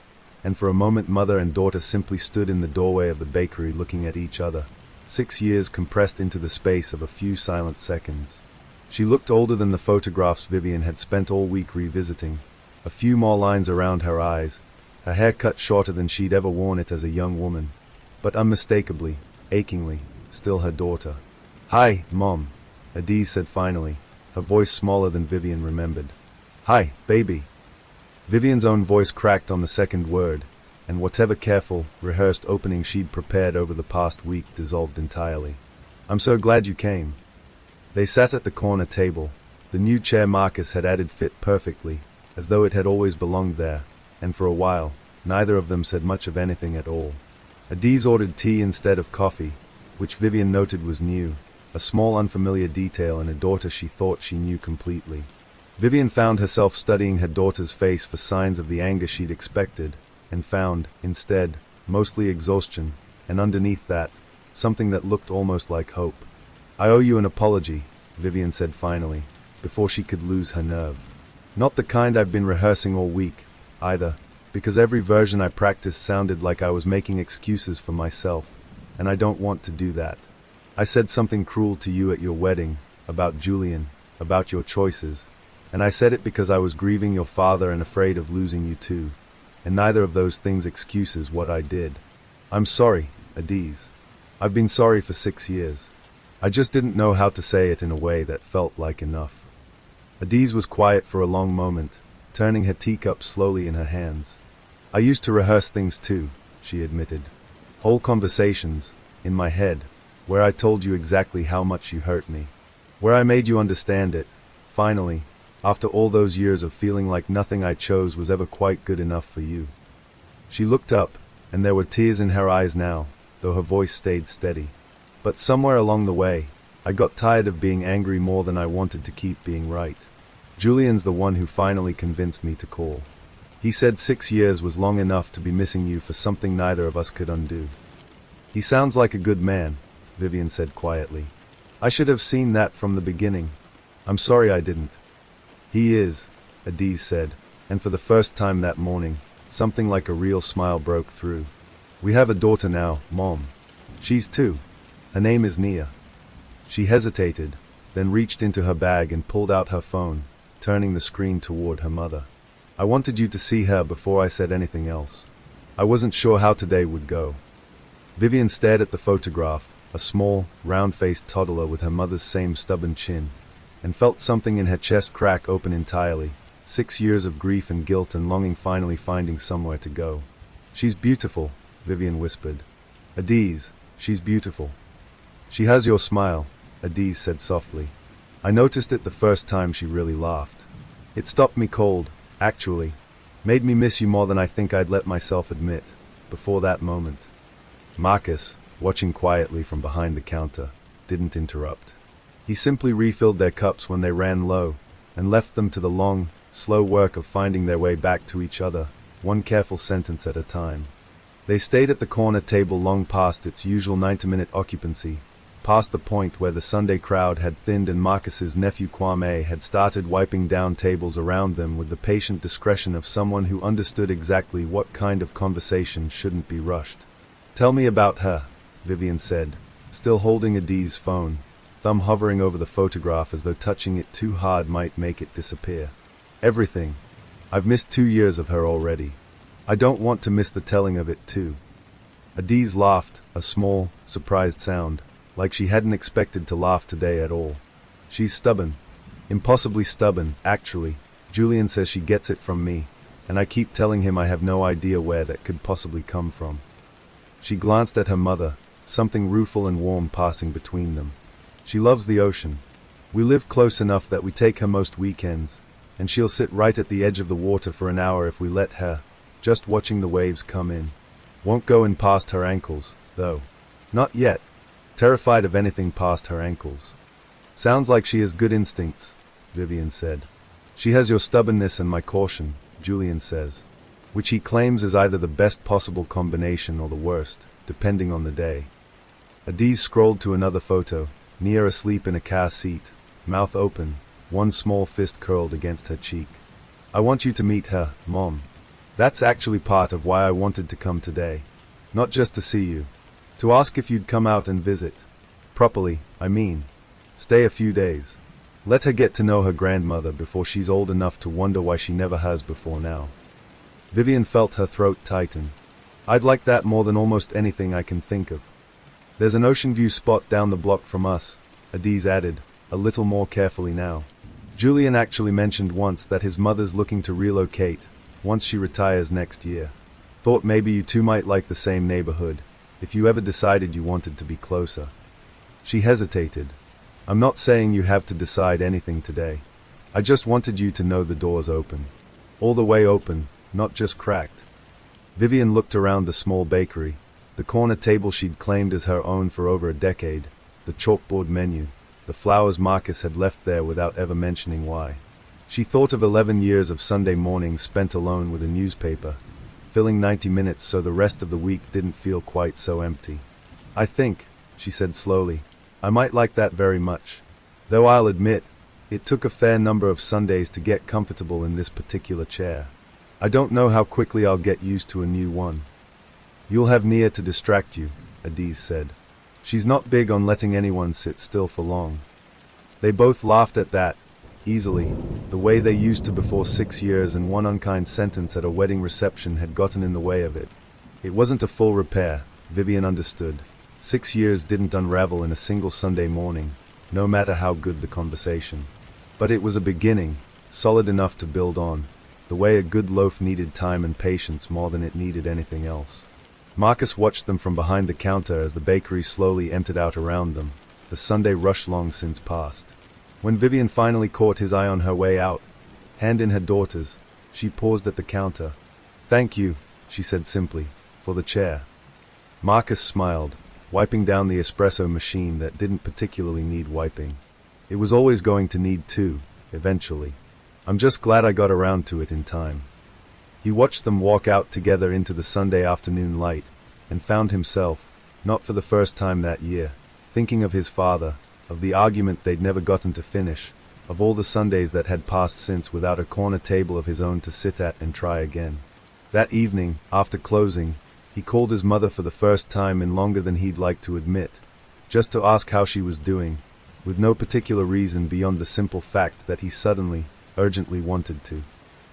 and for a moment mother and daughter simply stood in the doorway of the bakery looking at each other, 6 years compressed into the space of a few silent seconds. She looked older than the photographs Vivian had spent all week revisiting, a few more lines around her eyes, her hair cut shorter than she'd ever worn it as a young woman, but unmistakably, achingly, still her daughter. "Hi, Mom," Adiz said finally, her voice smaller than Vivian remembered. "Hi, baby." Vivian's own voice cracked on the second word, and whatever careful, rehearsed opening she'd prepared over the past week dissolved entirely. "I'm so glad you came." They sat at the corner table. The new chair Marcus had added fit perfectly, as though it had always belonged there, and for a while, neither of them said much of anything at all. Adiz ordered tea instead of coffee, which Vivian noted was new, a small unfamiliar detail in a daughter she thought she knew completely. Vivian found herself studying her daughter's face for signs of the anger she'd expected, and found, instead, mostly exhaustion, and underneath that, something that looked almost like hope. "I owe you an apology," Vivian said finally, before she could lose her nerve. "Not the kind I've been rehearsing all week, either, because every version I practiced sounded like I was making excuses for myself, and I don't want to do that. I said something cruel to you at your wedding, about Julian, about your choices, and I said it because I was grieving your father and afraid of losing you too, and neither of those things excuses what I did. I'm sorry, Adiz. I've been sorry for 6 years. I just didn't know how to say it in a way that felt like enough." Adiz was quiet for a long moment, turning her teacup slowly in her hands. "I used to rehearse things too," she admitted. "Whole conversations, in my head, where I told you exactly how much you hurt me. Where I made you understand it, finally, after all those years of feeling like nothing I chose was ever quite good enough for you." She looked up, and there were tears in her eyes now, though her voice stayed steady. "But somewhere along the way, I got tired of being angry more than I wanted to keep being right. Julian's the one who finally convinced me to call. He said 6 years was long enough to be missing you for something neither of us could undo." "He sounds like a good man," Vivian said quietly. "I should have seen that from the beginning. I'm sorry I didn't." "He is," Adiz said, and for the first time that morning, something like a real smile broke through. "We have a daughter now, Mom. She's 2. Her name is Nia." She hesitated, then reached into her bag and pulled out her phone, turning the screen toward her mother. "I wanted you to see her before I said anything else. I wasn't sure how today would go." Vivian stared at the photograph, a small, round-faced toddler with her mother's same stubborn chin, and felt something in her chest crack open entirely, 6 years of grief and guilt and longing finally finding somewhere to go. "She's beautiful," Vivian whispered. "Adiz, she's beautiful." "She has your smile," Adiz said softly. "I noticed it the first time she really laughed. It stopped me cold, actually. Made me miss you more than I think I'd let myself admit, before that moment." Marcus, watching quietly from behind the counter, didn't interrupt. He simply refilled their cups when they ran low, and left them to the long, slow work of finding their way back to each other, one careful sentence at a time. They stayed at the corner table long past its usual 90-minute occupancy, past the point where the Sunday crowd had thinned and Marcus's nephew Kwame had started wiping down tables around them with the patient discretion of someone who understood exactly what kind of conversation shouldn't be rushed. "Tell me about her," Vivian said, still holding Adiz's phone, thumb hovering over the photograph as though touching it too hard might make it disappear. "Everything. I've missed 2 years of her already. I don't want to miss the telling of it too." Adiz laughed, a small, surprised sound, like she hadn't expected to laugh today at all. "She's stubborn. Impossibly stubborn, actually. Julian says she gets it from me, and I keep telling him I have no idea where that could possibly come from." She glanced at her mother, something rueful and warm passing between them. "She loves the ocean. We live close enough that we take her most weekends, and she'll sit right at the edge of the water for an hour if we let her, just watching the waves come in. Won't go in past her ankles, though. Not yet. Terrified of anything past her ankles." "Sounds like she has good instincts," Vivian said. "She has your stubbornness and my caution," Julian says, which he claims is either the best possible combination or the worst, depending on the day. Adiz scrolled to another photo, Nia asleep in a car seat, mouth open, one small fist curled against her cheek. I want you to meet her, Mom. That's actually part of why I wanted to come today. Not just to see you. To ask if you'd come out and visit. Properly, I mean. Stay a few days. Let her get to know her grandmother before she's old enough to wonder why she never has before now. Vivian felt her throat tighten. I'd like that more than almost anything I can think of. There's an ocean view spot down the block from us, Adiz added, a little more carefully now. Julian actually mentioned once that his mother's looking to relocate, once she retires next year. Thought maybe you two might like the same neighborhood, if you ever decided you wanted to be closer. She hesitated. I'm not saying you have to decide anything today. I just wanted you to know the door's open. All the way open, not just cracked. Vivian looked around the small bakery, the corner table she'd claimed as her own for over a decade, the chalkboard menu, the flowers Marcus had left there without ever mentioning why. She thought of 11 years of Sunday mornings spent alone with a newspaper, filling 90 minutes so the rest of the week didn't feel quite so empty. I think, she said slowly, I might like that very much. Though I'll admit, it took a fair number of Sundays to get comfortable in this particular chair. I don't know how quickly I'll get used to a new one. You'll have Nia to distract you, Adiz said. She's not big on letting anyone sit still for long. They both laughed at that, easily, the way they used to before 6 years, and one unkind sentence at a wedding reception had gotten in the way of it. It wasn't a full repair, Vivian understood. 6 years didn't unravel in a single Sunday morning, no matter how good the conversation. But it was a beginning, solid enough to build on, the way a good loaf needed time and patience more than it needed anything else. Marcus watched them from behind the counter as the bakery slowly emptied out around them, the Sunday rush long since past. When Vivian finally caught his eye on her way out, hand in her daughter's, she paused at the counter. Thank you, she said simply, for the chair. Marcus smiled, wiping down the espresso machine that didn't particularly need wiping. It was always going to need to, eventually. I'm just glad I got around to it in time. He watched them walk out together into the Sunday afternoon light, and found himself, not for the first time that year, thinking of his father, of the argument they'd never gotten to finish, of all the Sundays that had passed since without a corner table of his own to sit at and try again. That evening, after closing, he called his mother for the first time in longer than he'd like to admit, just to ask how she was doing, with no particular reason beyond the simple fact that he suddenly, urgently wanted to.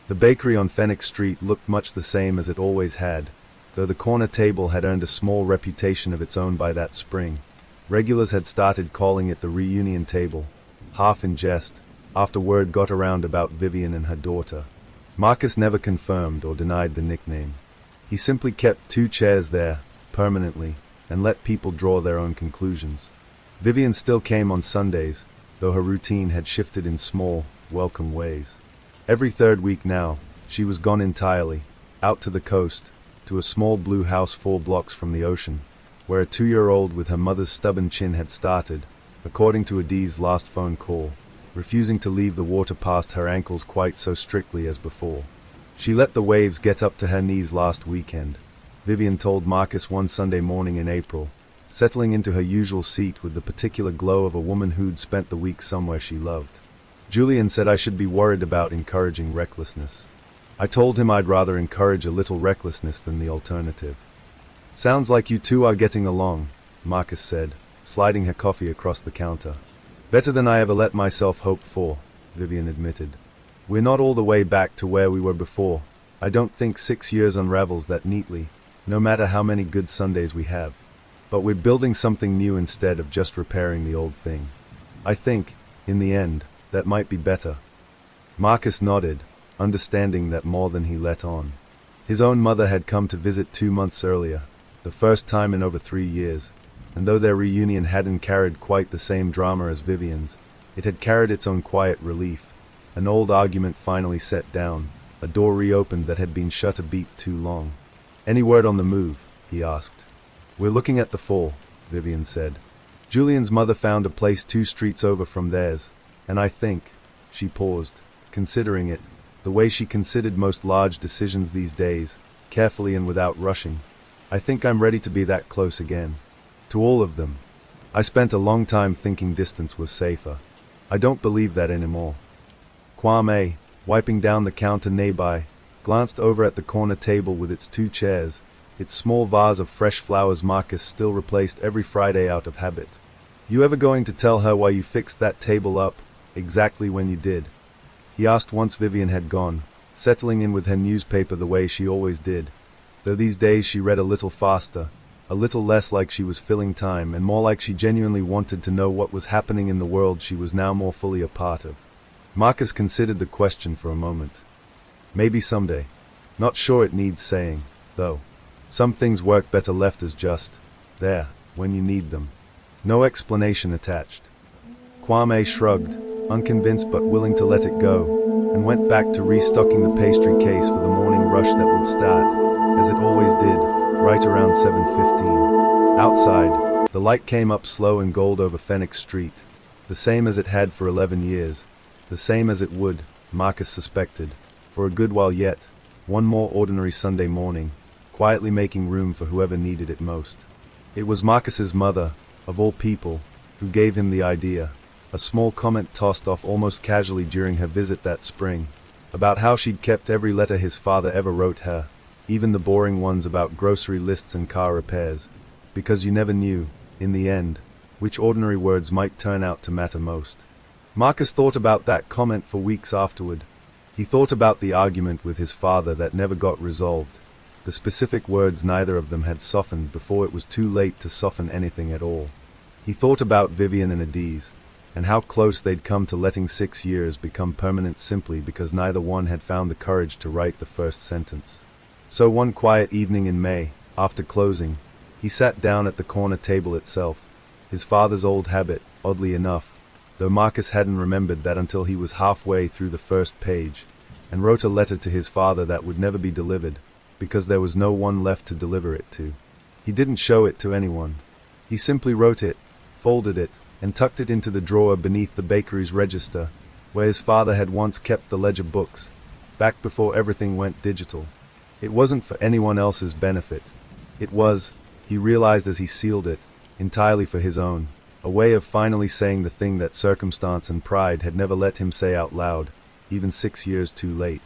The bakery on Fenwick Street looked much the same as it always had, though the corner table had earned a small reputation of its own by that spring. Regulars had started calling it the reunion table, half in jest, after word got around about Vivian and her daughter. Marcus never confirmed or denied the nickname. He simply kept 2 chairs there, permanently, and let people draw their own conclusions. Vivian still came on Sundays, though her routine had shifted in small, welcome ways. Every 3rd week now, she was gone entirely, out to the coast, to a small blue house 4 blocks from the ocean, where a 2-year-old with her mother's stubborn chin had started, according to Adiz's last phone call, refusing to leave the water past her ankles quite so strictly as before. She let the waves get up to her knees last weekend, Vivian told Marcus one Sunday morning in April, settling into her usual seat with the particular glow of a woman who'd spent the week somewhere she loved. Julian said I should be worried about encouraging recklessness. I told him I'd rather encourage a little recklessness than the alternative. Sounds like you two are getting along, Marcus said, sliding her coffee across the counter. Better than I ever let myself hope for, Vivian admitted. We're not all the way back to where we were before. I don't think 6 years unravels that neatly, no matter how many good Sundays we have. But we're building something new instead of just repairing the old thing. I think, in the end, that might be better. Marcus nodded, understanding that more than he let on. His own mother had come to visit 2 months earlier, the first time in over 3 years, and though their reunion hadn't carried quite the same drama as Vivian's, it had carried its own quiet relief. An old argument finally set down, a door reopened that had been shut a beat too long. Any word on the move? He asked. We're looking at the fall, Vivian said. Julian's mother found a place 2 streets over from theirs, and I think, she paused, considering it, the way she considered most large decisions these days, carefully and without rushing. I think I'm ready to be that close again. To all of them. I spent a long time thinking distance was safer. I don't believe that anymore. Kwame, wiping down the counter nearby, glanced over at the corner table with its 2 chairs, its small vase of fresh flowers Marcus still replaced every Friday out of habit. "You ever going to tell her why you fixed that table up, exactly when you did?" he asked once Vivian had gone, settling in with her newspaper the way she always did, though these days she read a little faster, a little less like she was filling time, and more like she genuinely wanted to know what was happening in the world she was now more fully a part of. Marcus considered the question for a moment. Maybe someday. Not sure it needs saying, though. Some things work better left as just there, when you need them. No explanation attached. Kwame shrugged, unconvinced but willing to let it go, and went back to restocking the pastry case for the morning rush that would start, as it always did, right around 7:15. Outside, the light came up slow and gold over Phoenix Street, the same as it had for 11 years, the same as it would, Marcus suspected, for a good while yet, one more ordinary Sunday morning, quietly making room for whoever needed it most. It was Marcus's mother, of all people, who gave him the idea, a small comment tossed off almost casually during her visit that spring, about how she'd kept every letter his father ever wrote her, even the boring ones about grocery lists and car repairs, because you never knew, in the end, which ordinary words might turn out to matter most. Marcus thought about that comment for weeks afterward. He thought about the argument with his father that never got resolved. The specific words neither of them had softened before it was too late to soften anything at all. He thought about Vivian and Adiz, and how close they'd come to letting 6 years become permanent simply because neither one had found the courage to write the first sentence. So one quiet evening in May, after closing, he sat down at the corner table itself, his father's old habit, oddly enough, though Marcus hadn't remembered that until he was halfway through the first page, and wrote a letter to his father that would never be delivered, because there was no one left to deliver it to. He didn't show it to anyone. He simply wrote it, folded it, and tucked it into the drawer beneath the bakery's register, where his father had once kept the ledger books, back before everything went digital. It wasn't for anyone else's benefit. It was, he realized as he sealed it, entirely for his own, a way of finally saying the thing that circumstance and pride had never let him say out loud, even 6 years too late.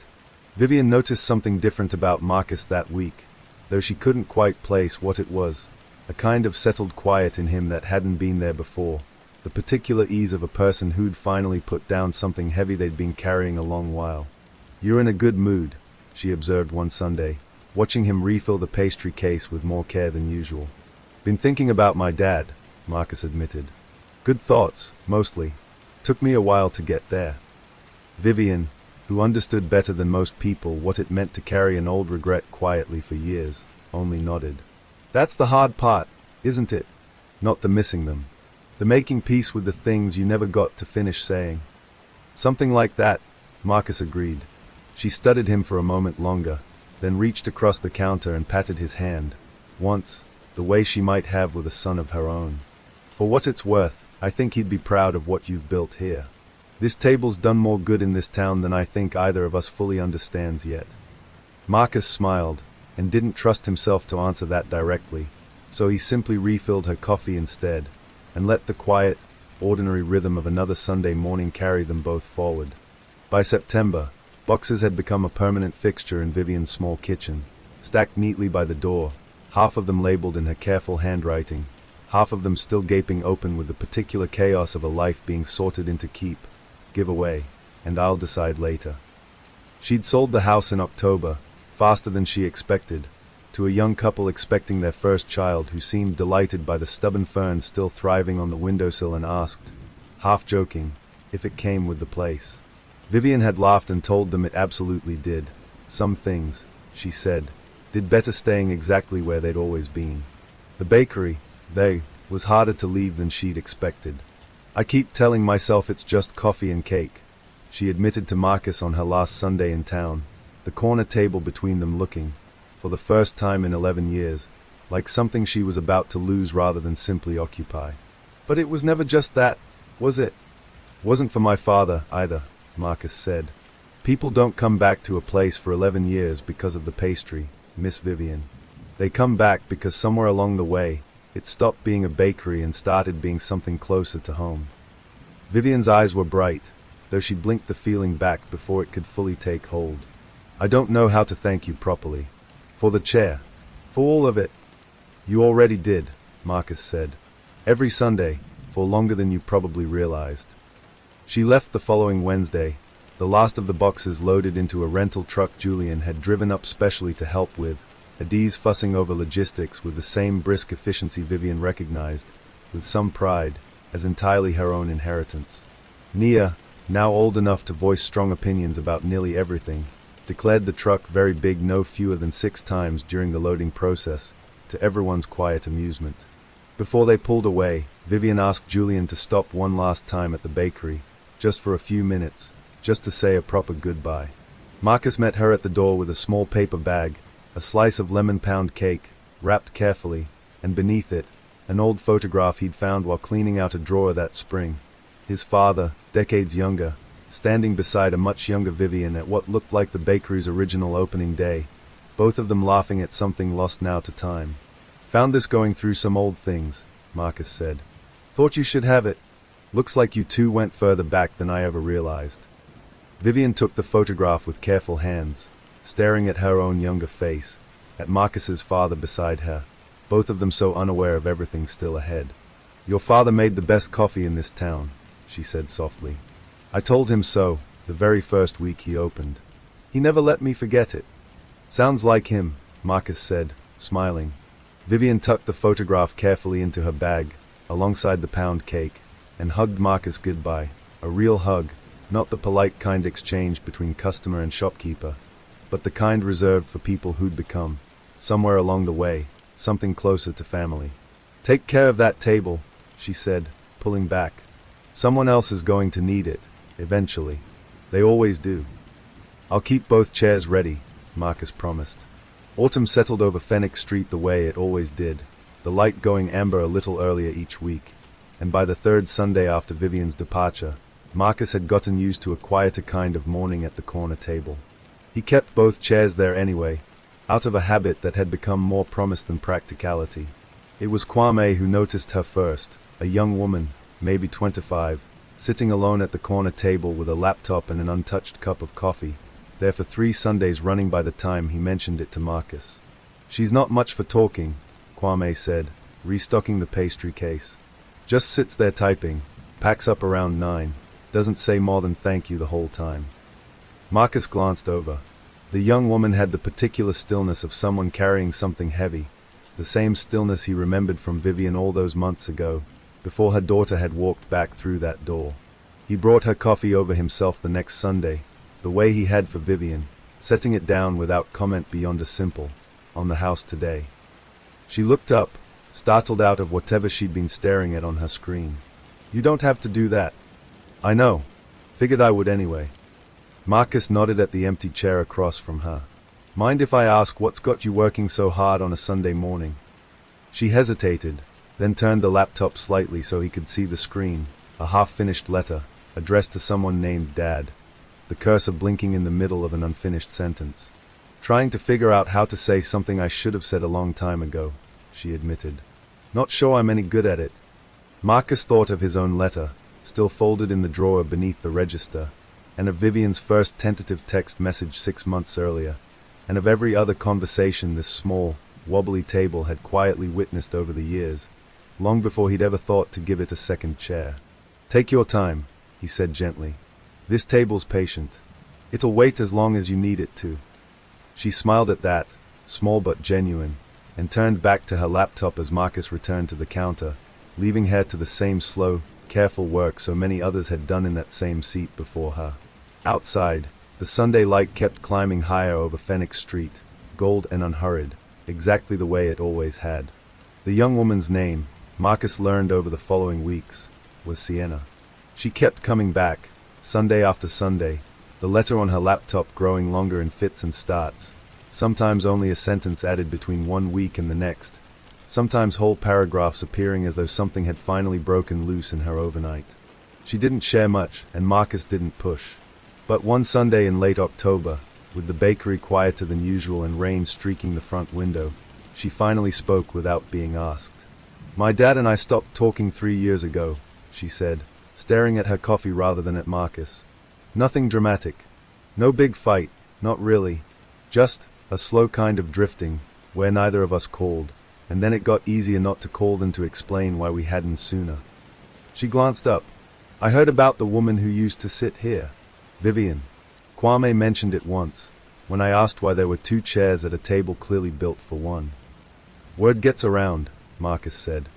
Vivian noticed something different about Marcus that week, though she couldn't quite place what it was, a kind of settled quiet in him that hadn't been there before, the particular ease of a person who'd finally put down something heavy they'd been carrying a long while. "You're in a good mood," she observed one Sunday, watching him refill the pastry case with more care than usual. "Been thinking about my dad," Marcus admitted. "Good thoughts, mostly. Took me a while to get there." Vivian, who understood better than most people what it meant to carry an old regret quietly for years, only nodded. "That's the hard part, isn't it? Not the missing them. The making peace with the things you never got to finish saying." "Something like that," Marcus agreed. She studied him for a moment longer, then reached across the counter and patted his hand, once, the way she might have with a son of her own. "For what it's worth, I think he'd be proud of what you've built here. This table's done more good in this town than I think either of us fully understands yet." Marcus smiled, and didn't trust himself to answer that directly, so he simply refilled her coffee instead, and let the quiet, ordinary rhythm of another Sunday morning carry them both forward. By September, boxes had become a permanent fixture in Vivian's small kitchen, stacked neatly by the door, half of them labeled in her careful handwriting, half of them still gaping open with the particular chaos of a life being sorted into keep, give away, and I'll decide later. She'd sold the house in October, faster than she expected, to a young couple expecting their first child who seemed delighted by the stubborn ferns still thriving on the windowsill and asked, half joking, if it came with the place. Vivian had laughed and told them it absolutely did. Some things, she said, did better staying exactly where they'd always been. The bakery, was harder to leave than she'd expected. "I keep telling myself it's just coffee and cake," she admitted to Marcus on her last Sunday in town, the corner table between them looking, for the first time in 11 years, like something she was about to lose rather than simply occupy. "But it was never just that, was it?" "Wasn't for my father, either," Marcus said. "People don't come back to a place for 11 years because of the pastry, Miss Vivian. They come back because somewhere along the way, it stopped being a bakery and started being something closer to home." Vivian's eyes were bright, though she blinked the feeling back before it could fully take hold. I don't know how to thank you properly. For the chair. For all of it. You already did, Marcus said. Every Sunday, for longer than you probably realized. She left the following Wednesday, the last of the boxes loaded into a rental truck Julian had driven up specially to help with, Adiz fussing over logistics with the same brisk efficiency Vivian recognized, with some pride, as entirely her own inheritance. Nia, now old enough to voice strong opinions about nearly everything, declared the truck very big no fewer than 6 times during the loading process, to everyone's quiet amusement. Before they pulled away, Vivian asked Julian to stop one last time at the bakery, just for a few minutes, just to say a proper goodbye. Marcus met her at the door with a small paper bag, a slice of lemon pound cake, wrapped carefully, and beneath it, an old photograph he'd found while cleaning out a drawer that spring. His father, decades younger, standing beside a much younger Vivian at what looked like the bakery's original opening day, both of them laughing at something lost now to time. Found this going through some old things, Marcus said. Thought you should have it. Looks like you two went further back than I ever realized. Vivian took the photograph with careful hands, staring at her own younger face, at Marcus's father beside her, both of them so unaware of everything still ahead. Your father made the best coffee in this town, she said softly. I told him so, the very first week he opened. He never let me forget it. Sounds like him, Marcus said, smiling. Vivian tucked the photograph carefully into her bag, alongside the pound cake, and hugged Marcus goodbye, a real hug, not the polite kind exchanged between customer and shopkeeper, but the kind reserved for people who'd become, somewhere along the way, something closer to family. Take care of that table, she said, pulling back. Someone else is going to need it, eventually. They always do. I'll keep both chairs ready, Marcus promised. Autumn settled over Fenwick Street the way it always did, the light going amber a little earlier each week, and by the third Sunday after Vivian's departure, Marcus had gotten used to a quieter kind of morning at the corner table. He kept both chairs there anyway, out of a habit that had become more promise than practicality. It was Kwame who noticed her first, a young woman, maybe 25, sitting alone at the corner table with a laptop and an untouched cup of coffee, there for 3 Sundays running by the time he mentioned it to Marcus. She's not much for talking, Kwame said, restocking the pastry case. Just sits there typing, packs up around 9, doesn't say more than thank you the whole time. Marcus glanced over. The young woman had the particular stillness of someone carrying something heavy, the same stillness he remembered from Vivian all those months ago, before her daughter had walked back through that door. He brought her coffee over himself the next Sunday, the way he had for Vivian, setting it down without comment beyond a simple, on the house today. She looked up, startled out of whatever she'd been staring at on her screen. You don't have to do that. I know. Figured I would anyway. Marcus nodded at the empty chair across from her. Mind if I ask what's got you working so hard on a Sunday morning? She hesitated, then turned the laptop slightly so he could see the screen, a half-finished letter, addressed to someone named Dad, the cursor blinking in the middle of an unfinished sentence. Trying to figure out how to say something I should have said a long time ago, she admitted. Not sure I'm any good at it. Marcus thought of his own letter, still folded in the drawer beneath the register, and of Vivian's first tentative text message 6 months earlier, and of every other conversation this small, wobbly table had quietly witnessed over the years, long before he'd ever thought to give it a second chair. Take your time, he said gently. This table's patient. It'll wait as long as you need it to. She smiled at that, small but genuine, and turned back to her laptop as Marcus returned to the counter, leaving her to the same slow, careful work so many others had done in that same seat before her. Outside, the Sunday light kept climbing higher over Fenwick Street, gold and unhurried, exactly the way it always had. The young woman's name, Marcus learned over the following weeks, was Sienna. She kept coming back, Sunday after Sunday, the letter on her laptop growing longer in fits and starts, sometimes only a sentence added between one week and the next, sometimes whole paragraphs appearing as though something had finally broken loose in her overnight. She didn't share much, and Marcus didn't push. But one Sunday in late October, with the bakery quieter than usual and rain streaking the front window, she finally spoke without being asked. My dad and I stopped talking 3 years ago, she said, staring at her coffee rather than at Marcus. Nothing dramatic. No big fight, not really. Just a slow kind of drifting, where neither of us called, and then it got easier not to call than to explain why we hadn't sooner. She glanced up. I heard about the woman who used to sit here. Vivian. Kwame mentioned it once, when I asked why there were two chairs at a table clearly built for one. Word gets around, Marcus said.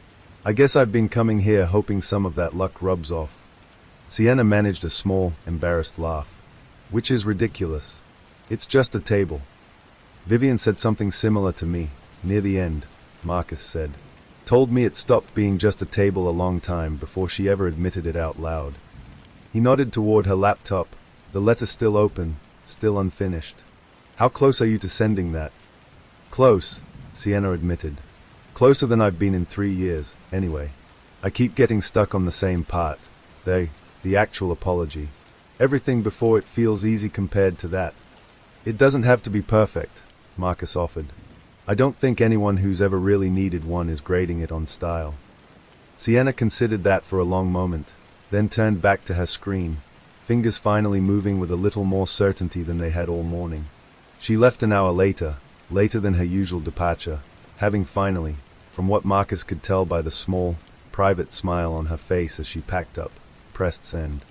I guess I've been coming here hoping some of that luck rubs off. Sienna managed a small, embarrassed laugh. Which is ridiculous. It's just a table. Vivian said something similar to me, near the end, Marcus said. Told me it stopped being just a table a long time before she ever admitted it out loud. He nodded toward her laptop, the letter still open, still unfinished. How close are you to sending that? Close, Sienna admitted. Closer than I've been in 3 years, anyway. I keep getting stuck on the same part. The actual apology. Everything before it feels easy compared to that. It doesn't have to be perfect, Marcus offered. I don't think anyone who's ever really needed one is grading it on style. Sienna considered that for a long moment, then turned back to her screen, fingers finally moving with a little more certainty than they had all morning. She left an hour later than her usual departure, having finally, from what Marcus could tell by the small, private smile on her face as she packed up, pressed send.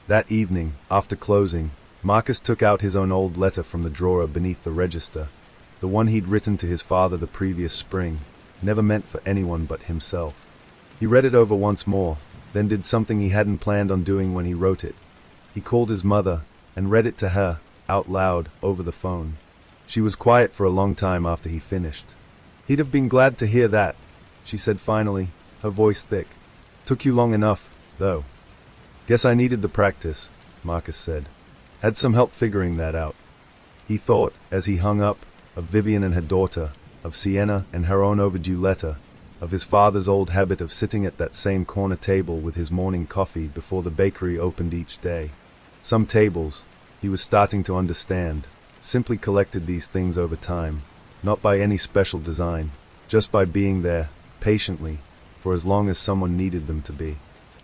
That evening, after closing, Marcus took out his own old letter from the drawer beneath the register, the one he'd written to his father the previous spring, never meant for anyone but himself. He read it over once more, then did something he hadn't planned on doing when he wrote it. He called his mother, and read it to her, out loud, over the phone. She was quiet for a long time after he finished. He'd have been glad to hear that, she said finally, her voice thick. Took you long enough, though. Guess I needed the practice, Marcus said. Had some help figuring that out. He thought, as he hung up, of Vivian and her daughter, of Sienna and her own overdue letter, of his father's old habit of sitting at that same corner table with his morning coffee before the bakery opened each day. Some tables, he was starting to understand, simply collected these things over time, not by any special design, just by being there, patiently, for as long as someone needed them to be.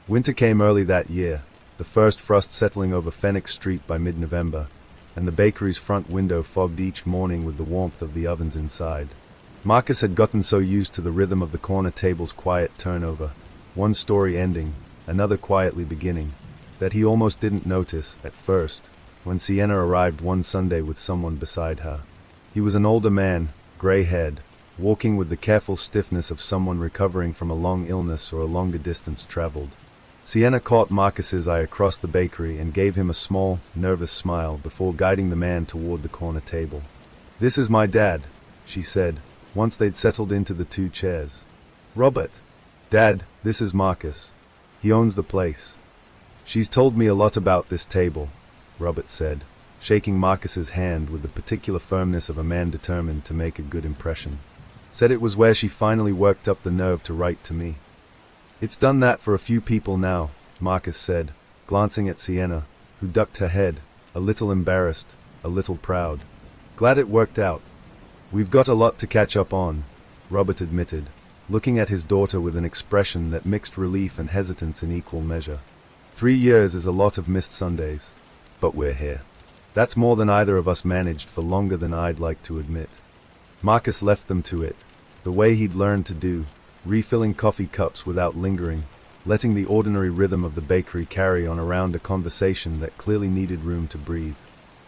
Winter came early that year, the first frost settling over Phoenix Street by mid-November, and the bakery's front window fogged each morning with the warmth of the ovens inside. Marcus had gotten so used to the rhythm of the corner table's quiet turnover, one story ending, another quietly beginning, that he almost didn't notice, at first, when Sienna arrived one Sunday with someone beside her. He was an older man, gray-haired, walking with the careful stiffness of someone recovering from a long illness or a longer distance traveled. Sienna caught Marcus's eye across the bakery and gave him a small, nervous smile before guiding the man toward the corner table. This is my dad, she said, once they'd settled into the two chairs. Robert. Dad, this is Marcus. He owns the place. She's told me a lot about this table, Robert said, shaking Marcus's hand with the particular firmness of a man determined to make a good impression. Said it was where she finally worked up the nerve to write to me. It's done that for a few people now, Marcus said, glancing at Sienna, who ducked her head, a little embarrassed, a little proud. Glad it worked out. We've got a lot to catch up on, Robert admitted, looking at his daughter with an expression that mixed relief and hesitance in equal measure. 3 years is a lot of missed Sundays, but we're here. That's more than either of us managed for longer than I'd like to admit. Marcus left them to it, the way he'd learned to do, refilling coffee cups without lingering, letting the ordinary rhythm of the bakery carry on around a conversation that clearly needed room to breathe.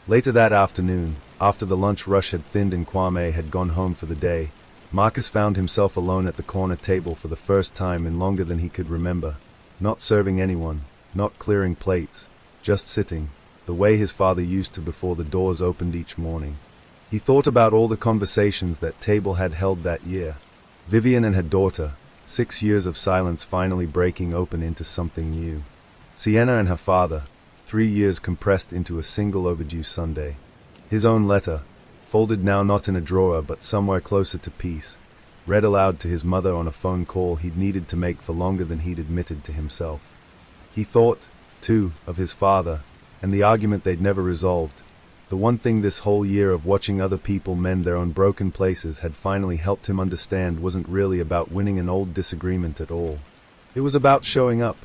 Later that afternoon, after the lunch rush had thinned and Kwame had gone home for the day, Marcus found himself alone at the corner table for the first time in longer than he could remember, not serving anyone, not clearing plates, just sitting, the way his father used to before the doors opened each morning. He thought about all the conversations that table had held that year. Vivian and her daughter, 6 years of silence finally breaking open into something new. Sienna and her father, 3 years compressed into a single overdue Sunday. His own letter, folded now not in a drawer but somewhere closer to peace, read aloud to his mother on a phone call he'd needed to make for longer than he'd admitted to himself. He thought, too, of his father, and the argument they'd never resolved. The one thing this whole year of watching other people mend their own broken places had finally helped him understand wasn't really about winning an old disagreement at all. It was about showing up,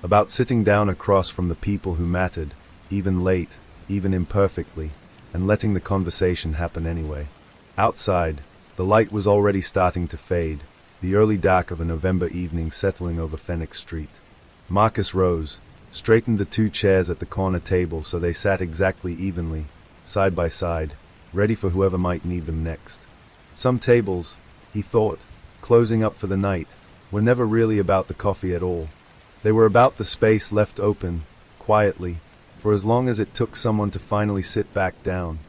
about sitting down across from the people who mattered, even late, even imperfectly, and letting the conversation happen anyway. Outside, the light was already starting to fade, the early dark of a November evening settling over Phoenix Street. Marcus rose, straightened the two chairs at the corner table so they sat exactly evenly, side by side, ready for whoever might need them next. Some tables, he thought, closing up for the night, were never really about the coffee at all. They were about the space left open, quietly, for as long as it took someone to finally sit back down.